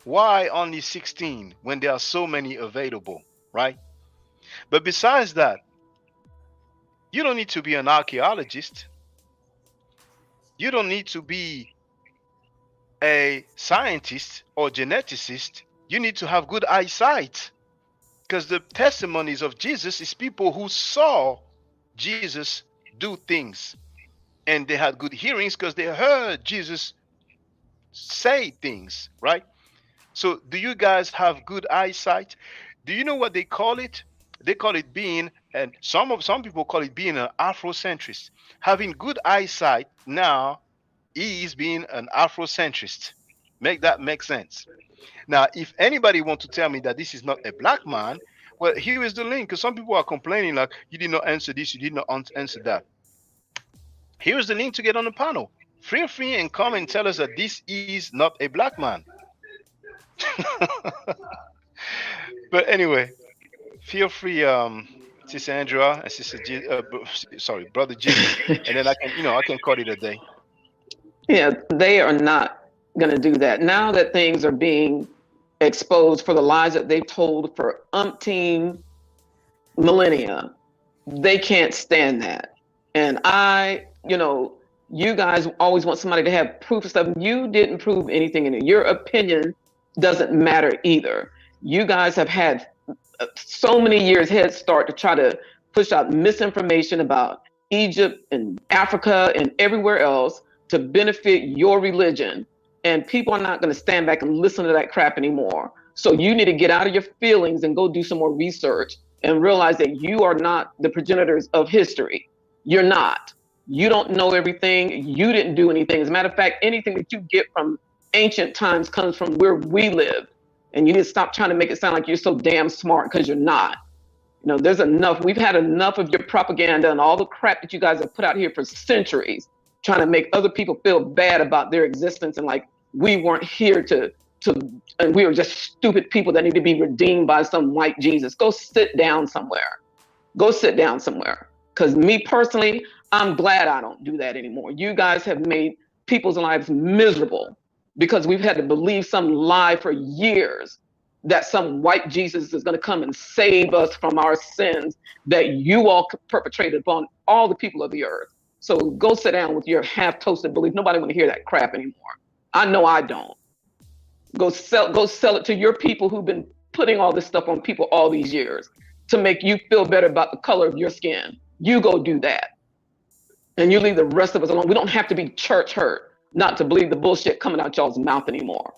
Why only 16 when there are so many available, right? But besides that, you don't need to be an archaeologist. You don't need to be a scientist or geneticist. You need to have good eyesight, because the testimonies of Jesus is people who saw Jesus do things, and they had good hearings because they heard Jesus say things, right? So do you guys have good eyesight? Do you know what they call it? They call it being, and some people call it being an Afrocentrist. Having good eyesight now is being an Afrocentrist. Make that make sense. Now, if anybody wants to tell me that this is not a black man, well, here is the link, because some people are complaining like, you did not answer this, you did not answer that. Here is the link to get on the panel. Feel free and come and tell us that this is not a black man. But anyway, feel free, Sister Andrea and Sister Brother Jesus, and then I can call it a day. Yeah, they are not going to do that. Now that things are being exposed for the lies that they've told for umpteen millennia, they can't stand that. And You guys always want somebody to have proof of stuff. You didn't prove anything in it. Your opinion doesn't matter either. You guys have had so many years head start to try to push out misinformation about Egypt and Africa and everywhere else to benefit your religion. And people are not going to stand back and listen to that crap anymore. So you need to get out of your feelings and go do some more research and realize that you are not the progenitors of history. You're not. You don't know everything. You didn't do anything. As a matter of fact, anything that you get from ancient times comes from where we live. And you need to stop trying to make it sound like you're so damn smart, because you're not. You know, there's enough. We've had enough of your propaganda and all the crap that you guys have put out here for centuries, trying to make other people feel bad about their existence and like we weren't here and we were just stupid people that need to be redeemed by some white Jesus. Go sit down somewhere. Go sit down somewhere. Because me personally, I'm glad I don't do that anymore. You guys have made people's lives miserable because we've had to believe some lie for years that some white Jesus is going to come and save us from our sins that you all perpetrated upon all the people of the earth. So go sit down with your half-toasted belief. Nobody want to hear that crap anymore. I know I don't. Go sell it to your people who've been putting all this stuff on people all these years to make you feel better about the color of your skin. You go do that. And you leave the rest of us alone. We don't have to be church hurt not to believe the bullshit coming out y'all's mouth anymore.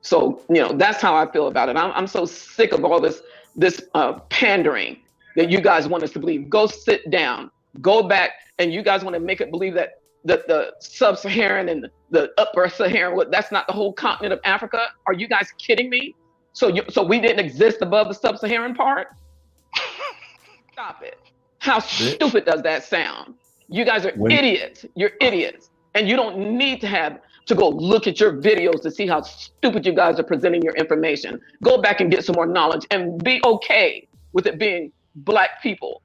So, you know, that's how I feel about it. I'm so sick of all this pandering that you guys want us to believe. Go sit down, go back, and you guys want to make it believe that the sub-Saharan and the upper Saharan, that's not the whole continent of Africa. Are you guys kidding me? So we didn't exist above the sub-Saharan part? Stop it. How stupid does that sound? You guys are idiots. You're idiots. And you don't need to go look at your videos to see how stupid you guys are presenting your information. Go back and get some more knowledge and be okay with it being Black people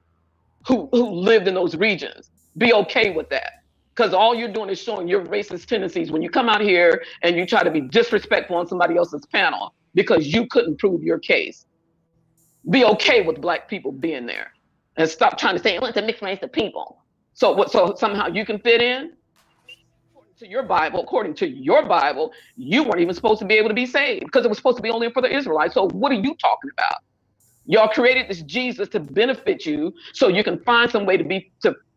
who lived in those regions. Be okay with that. Because all you're doing is showing your racist tendencies when you come out here and you try to be disrespectful on somebody else's panel because you couldn't prove your case. Be okay with Black people being there and stop trying to say, it's a mixed race of people. So somehow you can fit in? According to your Bible, you weren't even supposed to be able to be saved because it was supposed to be only for the Israelites. So what are you talking about? Y'all created this Jesus to benefit you so you can find some way to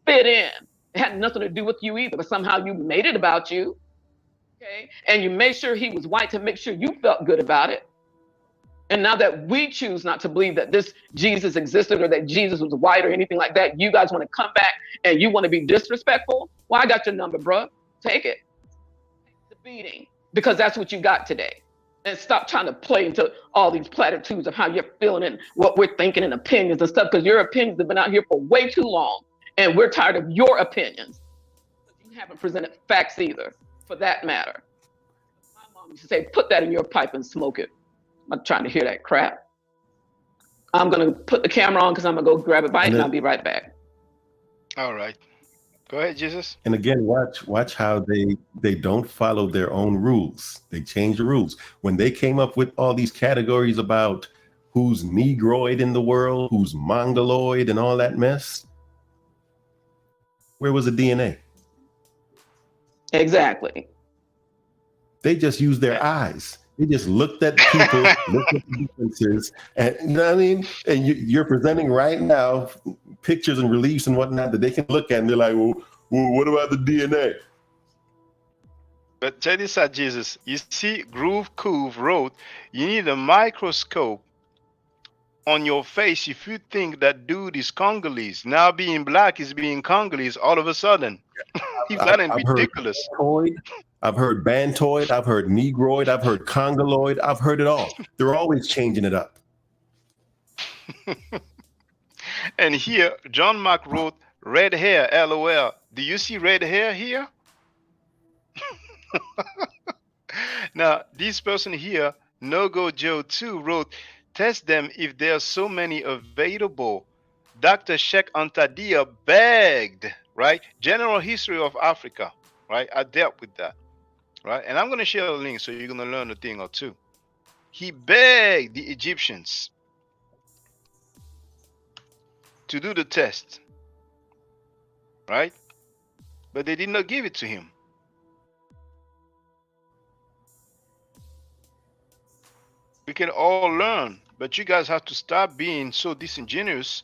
fit in. It had nothing to do with you either, but somehow you made it about you. Okay? And you made sure he was white to make sure you felt good about it. And now that we choose not to believe that this Jesus existed or that Jesus was white or anything like that, you guys want to come back and you want to be disrespectful? Well, I got your number, bro. Take it. Take the beating, because that's what you got today. And stop trying to play into all these platitudes of how you're feeling and what we're thinking and opinions and stuff, because your opinions have been out here for way too long. And we're tired of your opinions. You haven't presented facts either, for that matter. My mom used to say, put that in your pipe and smoke it. I'm not trying to hear that crap. I'm going to put the camera on because I'm going to go grab a bite and I'll be right back. All right. Go ahead, Jesus. And again, watch how they don't follow their own rules. They change the rules. When they came up with all these categories about who's Negroid in the world, who's Mongoloid and all that mess, where was the DNA? Exactly. They just used their eyes. They just looked at people, looked at the differences, and you know what I mean? And you're presenting right now pictures and reliefs and whatnot that they can look at and they're like, well, what about the DNA? But check this out, Jesus. You see, Groove Coove wrote, you need a microscope on your face if you think that dude is Congolese. Now being Black is being Congolese all of a sudden. He's not ridiculous. I've heard Bantoid, I've heard Negroid, I've heard Congoloid, I've heard it all. They're always changing it up. And here, John Mark wrote, red hair, LOL. Do you see red hair here? Now, this person here, No-Go Joe 2, wrote, test them if there are so many available. Dr. Sheikh Antadia begged, right? General History of Africa, right? I dealt with that, right? And I'm going to share a link so you're going to learn a thing or two. He begged the Egyptians to do the test, right? but they did not give it to him. We can all learn, but you guys have to stop being so disingenuous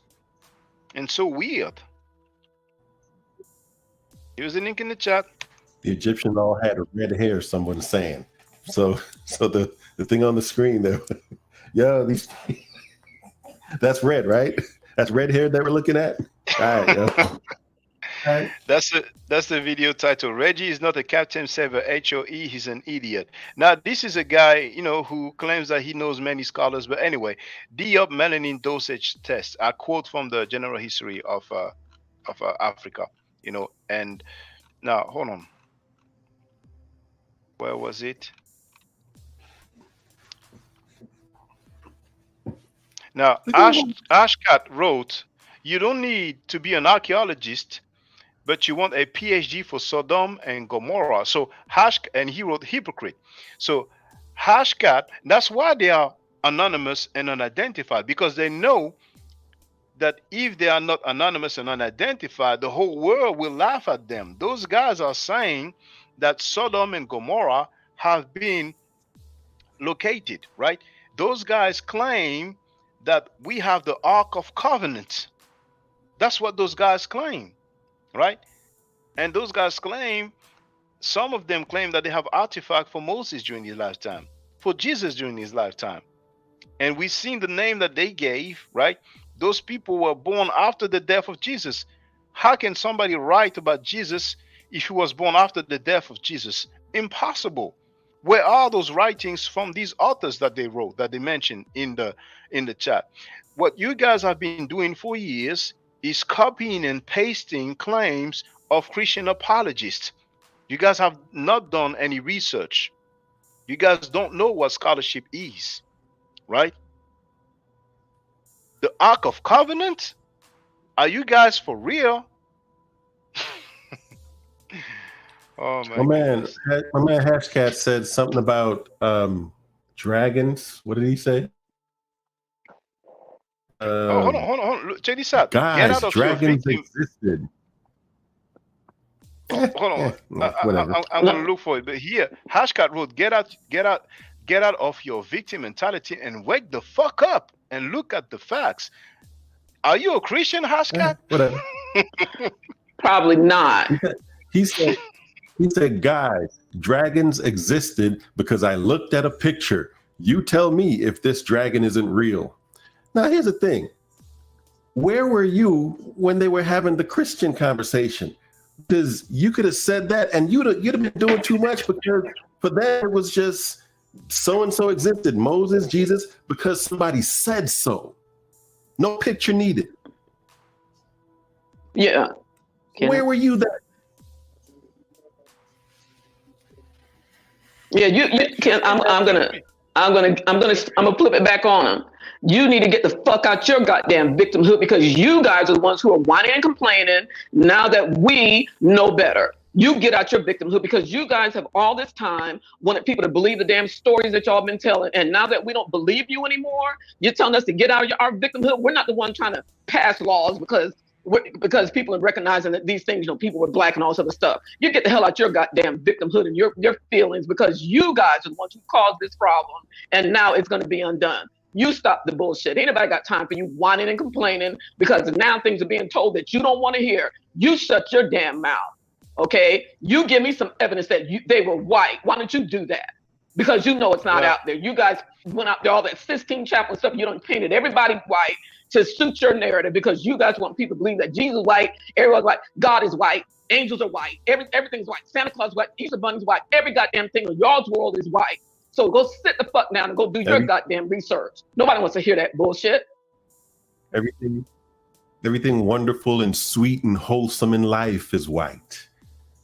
and so weird. Here's the link in the chat. The Egyptians all had red hair, someone's saying. So the thing on the screen there, yo, these that's red, right? That's red hair that we're looking at. All right, yo. All right. That's the video title. Reggie is not a captain saver, HOE, he's an idiot. Now, this is a guy, you know, who claims that he knows many scholars, but anyway, Diop melanin dosage test. I quote from the general history of Africa, you know, and now hold on. Where was it? Now, Ashkat wrote, you don't need to be an archaeologist, but you want a PhD for Sodom and Gomorrah. So and he wrote hypocrite. So Hashkat, that's why they are anonymous and unidentified, because they know that if they are not anonymous and unidentified, the whole world will laugh at them. Those guys are saying that Sodom and Gomorrah have been located, right? Those guys claim that we have the Ark of Covenant. That's what those guys claim, right? And those guys claim, some of them claim that they have artifact for Moses during his lifetime, for Jesus during his lifetime. And we've seen the name that they gave, right? Those people were born after the death of Jesus. How can somebody write about Jesus if he was born after the death of Jesus? Impossible. Where are those writings from these authors that they wrote, that they mentioned in the chat? What you guys have been doing for years is copying and pasting claims of Christian apologists. You guys have not done any research. You guys don't know what scholarship is, right? The Ark of Covenant? Are you guys for real? Oh my man Hashcat said something about dragons. What did he say? Hold on. Look, check this out. Guys, dragons existed. Hold on. I'm gonna look for it. But here, Hashcat wrote, get out of your victim mentality and wake the fuck up and look at the facts. Are you a Christian, Hashcat? Whatever. Probably not. He said, guys, dragons existed because I looked at a picture. You tell me if this dragon isn't real. Now, here's the thing. Where were you when they were having the Christian conversation? Because you could have said that and you'd have been doing too much, because for them it was just so-and-so existed, Moses, Jesus, because somebody said so. No picture needed. Yeah. Where were you then? Yeah, you can. I'm gonna flip it back on them. You need to get the fuck out your goddamn victimhood, because you guys are the ones who are whining and complaining now that we know better. You get out your victimhood, because you guys have all this time wanted people to believe the damn stories that y'all been telling. And now that we don't believe you anymore, you're telling us to get out of our victimhood. We're not the one trying to pass laws because people are recognizing that these things, you know, people were black and all this other stuff. You get the hell out your goddamn victimhood and your feelings, because you guys are the ones who caused this problem, and now it's going to be undone. You stop the bullshit. Ain't nobody got time for you whining and complaining, because now things are being told that you don't want to hear. You shut your damn mouth, okay? You give me some evidence that they were white. Why don't you do that? Because you know it's not out there. You guys went out there, all that Sistine Chapel stuff, you done painted everybody white to suit your narrative, because you guys want people to believe that Jesus is white, everyone's white, God is white, angels are white, everything's white, Santa Claus is white, Easter Bunny's white, every goddamn thing in y'all's world is white. So go sit the fuck down and go do your goddamn research. Nobody wants to hear that bullshit. Everything wonderful and sweet and wholesome in life is white.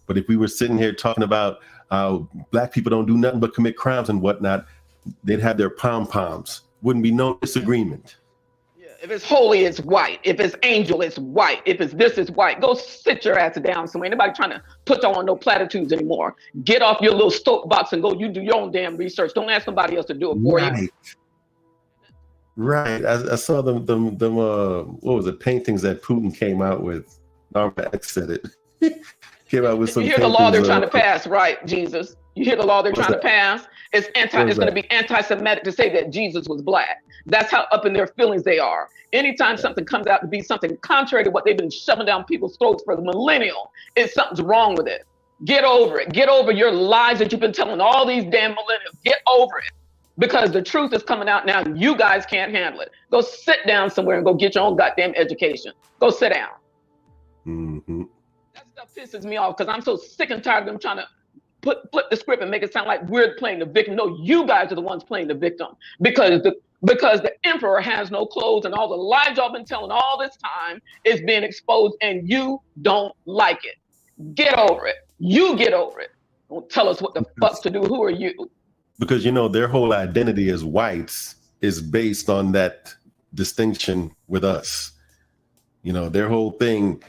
But if we were sitting here talking about black people don't do nothing but commit crimes and whatnot, they'd have their pom-poms. Wouldn't be no disagreement. If it's holy, it's white. If it's angel, it's white. If it's this, it's white. Go sit your ass down somewhere. Anybody trying to put on no platitudes anymore. Get off your little soapbox and go. You do your own damn research. Don't ask somebody else to do it for you. Right. I saw them what was it, paintings that Putin came out with. Norma X said it. came out with some. You hear the law they're trying to pass, right, Jesus? You hear the law they're trying to pass? It's It's going to be anti-Semitic to say that Jesus was black. That's how up in their feelings they are. Anytime something comes out to be something contrary to what they've been shoving down people's throats for the millennial, something's wrong with it. Get over it. Get over your lies that you've been telling all these damn millennials. Get over it. Because the truth is coming out now and you guys can't handle it. Go sit down somewhere and go get your own goddamn education. Go sit down. Mm-hmm. That stuff pisses me off because I'm so sick and tired of them trying to flip the script and make it sound like we're playing the victim. No, you guys are the ones playing the victim because the emperor has no clothes and all the lies y'all been telling all this time is being exposed and you don't like it. Get over it. You get over it. Don't tell us what the fuck to do. Who are you? Because, their whole identity as whites is based on that distinction with us. Their whole thing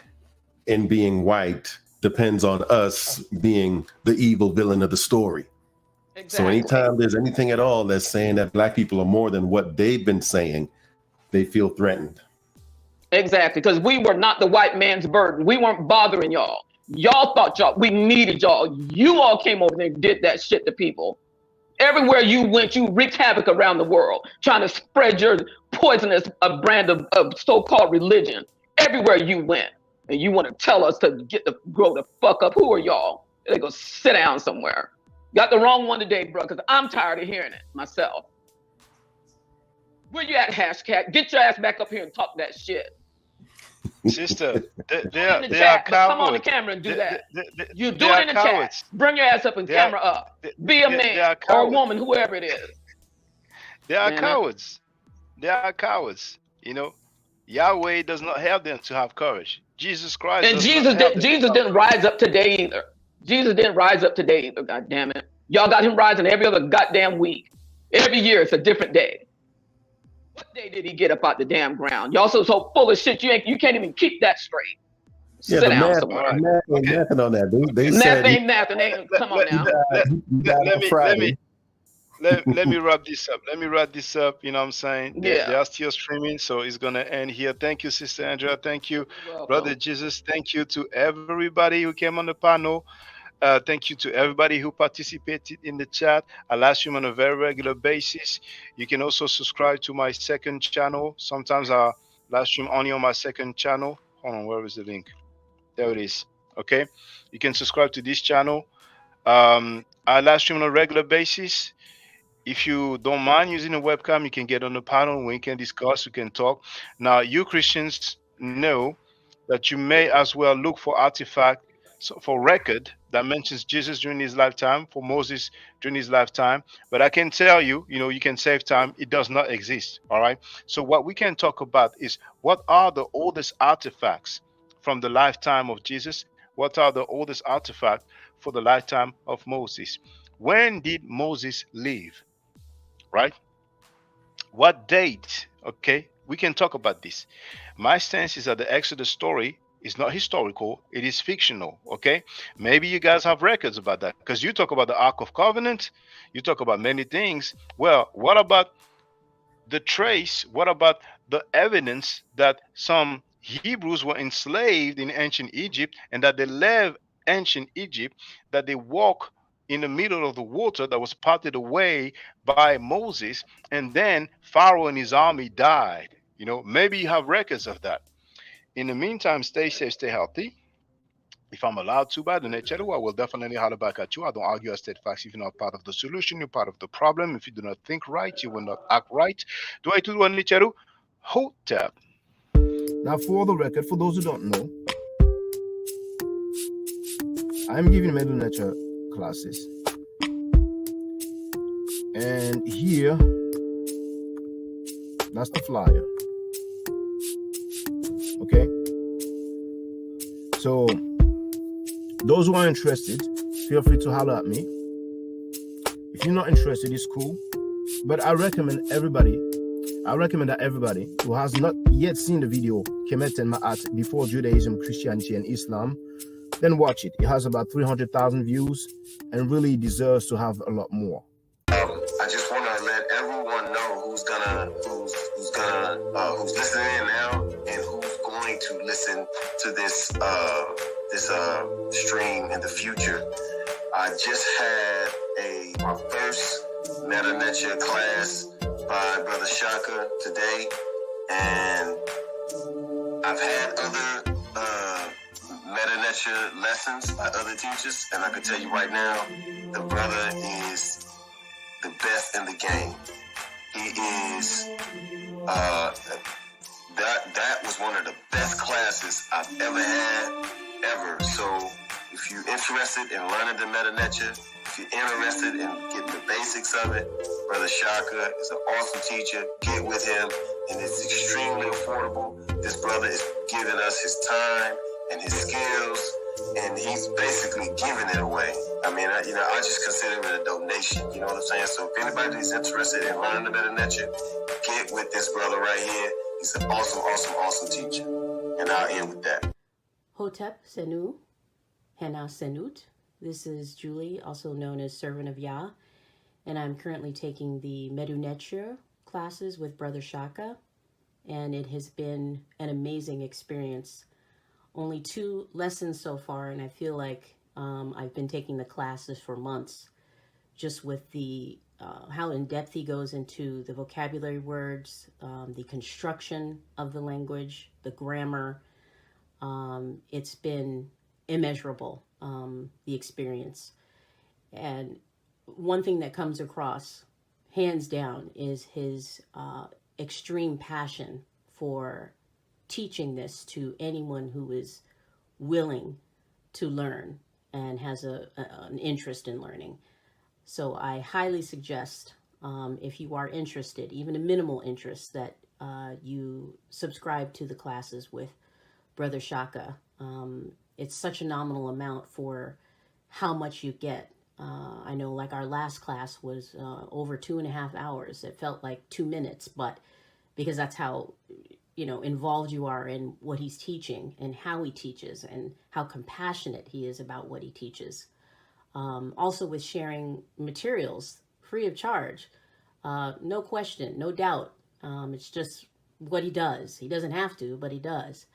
in being white depends on us being the evil villain of the story. Exactly. So anytime there's anything at all that's saying that black people are more than what they've been saying, they feel threatened. Exactly, because we were not the white man's burden. We weren't bothering y'all. Y'all thought we needed y'all. You all came over there and did that shit to people. Everywhere you went, you wreaked havoc around the world, trying to spread your poisonous brand of so-called religion. Everywhere you went. And you want to tell us to grow the fuck up. Who are y'all? They go sit down somewhere. Got the wrong one today, bro, because I'm tired of hearing it myself. Where you at, Hashcat? Get your ass back up here and talk that shit. Sister, they are cowards. Come on the camera and do that. You do it in the chat. Bring your ass up and camera up. Be a man or a woman, whoever it is. They are cowards. They are cowards. Yahweh does not help them to have courage. Jesus Christ. And Jesus didn't rise up today either. Jesus didn't rise up today either, God damn it. Y'all got him rising every other goddamn week. Every year it's a different day. What day did he get up out the damn ground? Y'all so full of shit, you can't even keep that straight. Yeah, sit down somewhere. Nothing on that. They math said ain't nothing. Come on now. Let me wrap this up. You know what I'm saying? Yeah. They are still streaming, so it's gonna end here. Thank you, Sister Andrea. Thank you, Brother Jesus. Thank you to everybody who came on the panel. Thank you to everybody who participated in the chat. I live stream on a very regular basis. You can also subscribe to my second channel. Sometimes I live stream only on my second channel. Hold on, where is the link? There it is. Okay, you can subscribe to this channel. I live stream on a regular basis. If you don't mind using a webcam, you can get on the panel. We can discuss, we can talk. Now, you Christians know that you may as well look for artifact, for record that mentions Jesus during his lifetime, for Moses during his lifetime. But I can tell you, you can save time. It does not exist. All right. So what we can talk about is what are the oldest artifacts from the lifetime of Jesus? What are the oldest artifacts for the lifetime of Moses? When did Moses live? Right? What date? Okay, we can talk about this. My stance is that the Exodus story is not historical, it is fictional. Okay, maybe you guys have records about that because you talk about the Ark of Covenant, you talk about many things. Well, what about the trace? What about the evidence that some Hebrews were enslaved in ancient Egypt and that they left ancient Egypt, that they walk in the middle of the water that was parted away by Moses, and then Pharaoh and his army died? Maybe you have records of that. In the meantime, stay safe, stay healthy. If I'm allowed to, by the nature, I will definitely holler back at you. I don't argue, I state facts. If you're not part of the solution, you're part of the problem. If you do not think right, you will not act right. Do I do one, Nicheru? Hotep. Now, for the record, for those who don't know, I'm giving middle nature classes, and here, that's the flyer. Okay, so those who are interested, feel free to holler at me. If you're not interested, it's cool, but I recommend that everybody who has not yet seen the video Kemet and Ma'at before Judaism, Christianity, and Islam, then watch it. It has about 300,000 views and really deserves to have a lot more. I just want to let everyone know who's listening in now and who's going to listen to this this stream in the future. I just had my first Meta Nature class by Brother Shaka today, and I've had other Meta Nature lessons by other teachers, and I can tell you right now, the brother is the best in the game. He is that was one of the best classes I've ever had, ever. So if you're interested in learning the Meta Nature, if you're interested in getting the basics of it, Brother Shaka is an awesome teacher. Get with him, and it's extremely affordable. This brother is giving us his time and his skills, and he's basically giving it away. I mean, I just consider it a donation. You know what I'm saying? So if anybody is interested in learning the Meta Nature, get with this brother right here. He's an awesome, awesome, awesome teacher. And I'll end with that. Hotep Senu, Hena Senut. This is Julie, also known as Servant of Yah, and I'm currently taking the Medu Neture classes with Brother Shaka, and it has been an amazing experience. Only 2 lessons so far, and I feel like I've been taking the classes for months, just with the how in depth he goes into the vocabulary words, the construction of the language, the grammar. It's been immeasurable, the experience. And one thing that comes across, hands down, is his extreme passion for teaching this to anyone who is willing to learn and has an interest in learning. So I highly suggest, if you are interested, even a minimal interest, that you subscribe to the classes with Brother Shaka. It's such a nominal amount for how much you get. I know, like, our last class was over 2.5 hours. It felt like 2 minutes, but because that's how, involved you are in what he's teaching and how he teaches and how compassionate he is about what he teaches. Also with sharing materials free of charge, no question, no doubt. It's just what he does. He doesn't have to, but he does.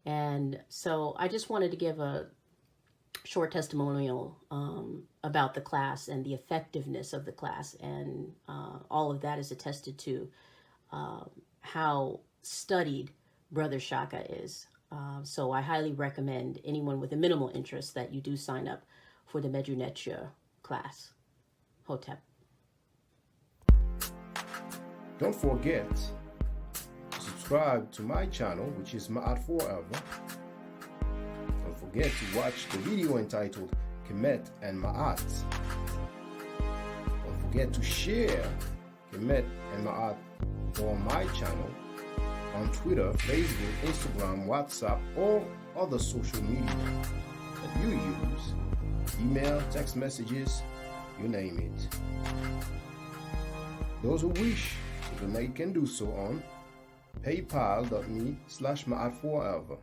And so I just wanted to give a short testimonial about the class and the effectiveness of the class. And all of that is attested to how studied Brother Shaka is. So I highly recommend anyone with a minimal interest that you do sign up for the Medu Neture class. Hotep. Don't forget to subscribe to my channel, which is Ma'at Forever. Don't forget to watch the video entitled Kemet and Ma'at. Don't forget to share Kemet and Ma'at on my channel on Twitter, Facebook, Instagram, WhatsApp, or other social media that you use. Email, text messages, you name it. Those who wish to donate can do so on paypal.me/Ma'at Forever.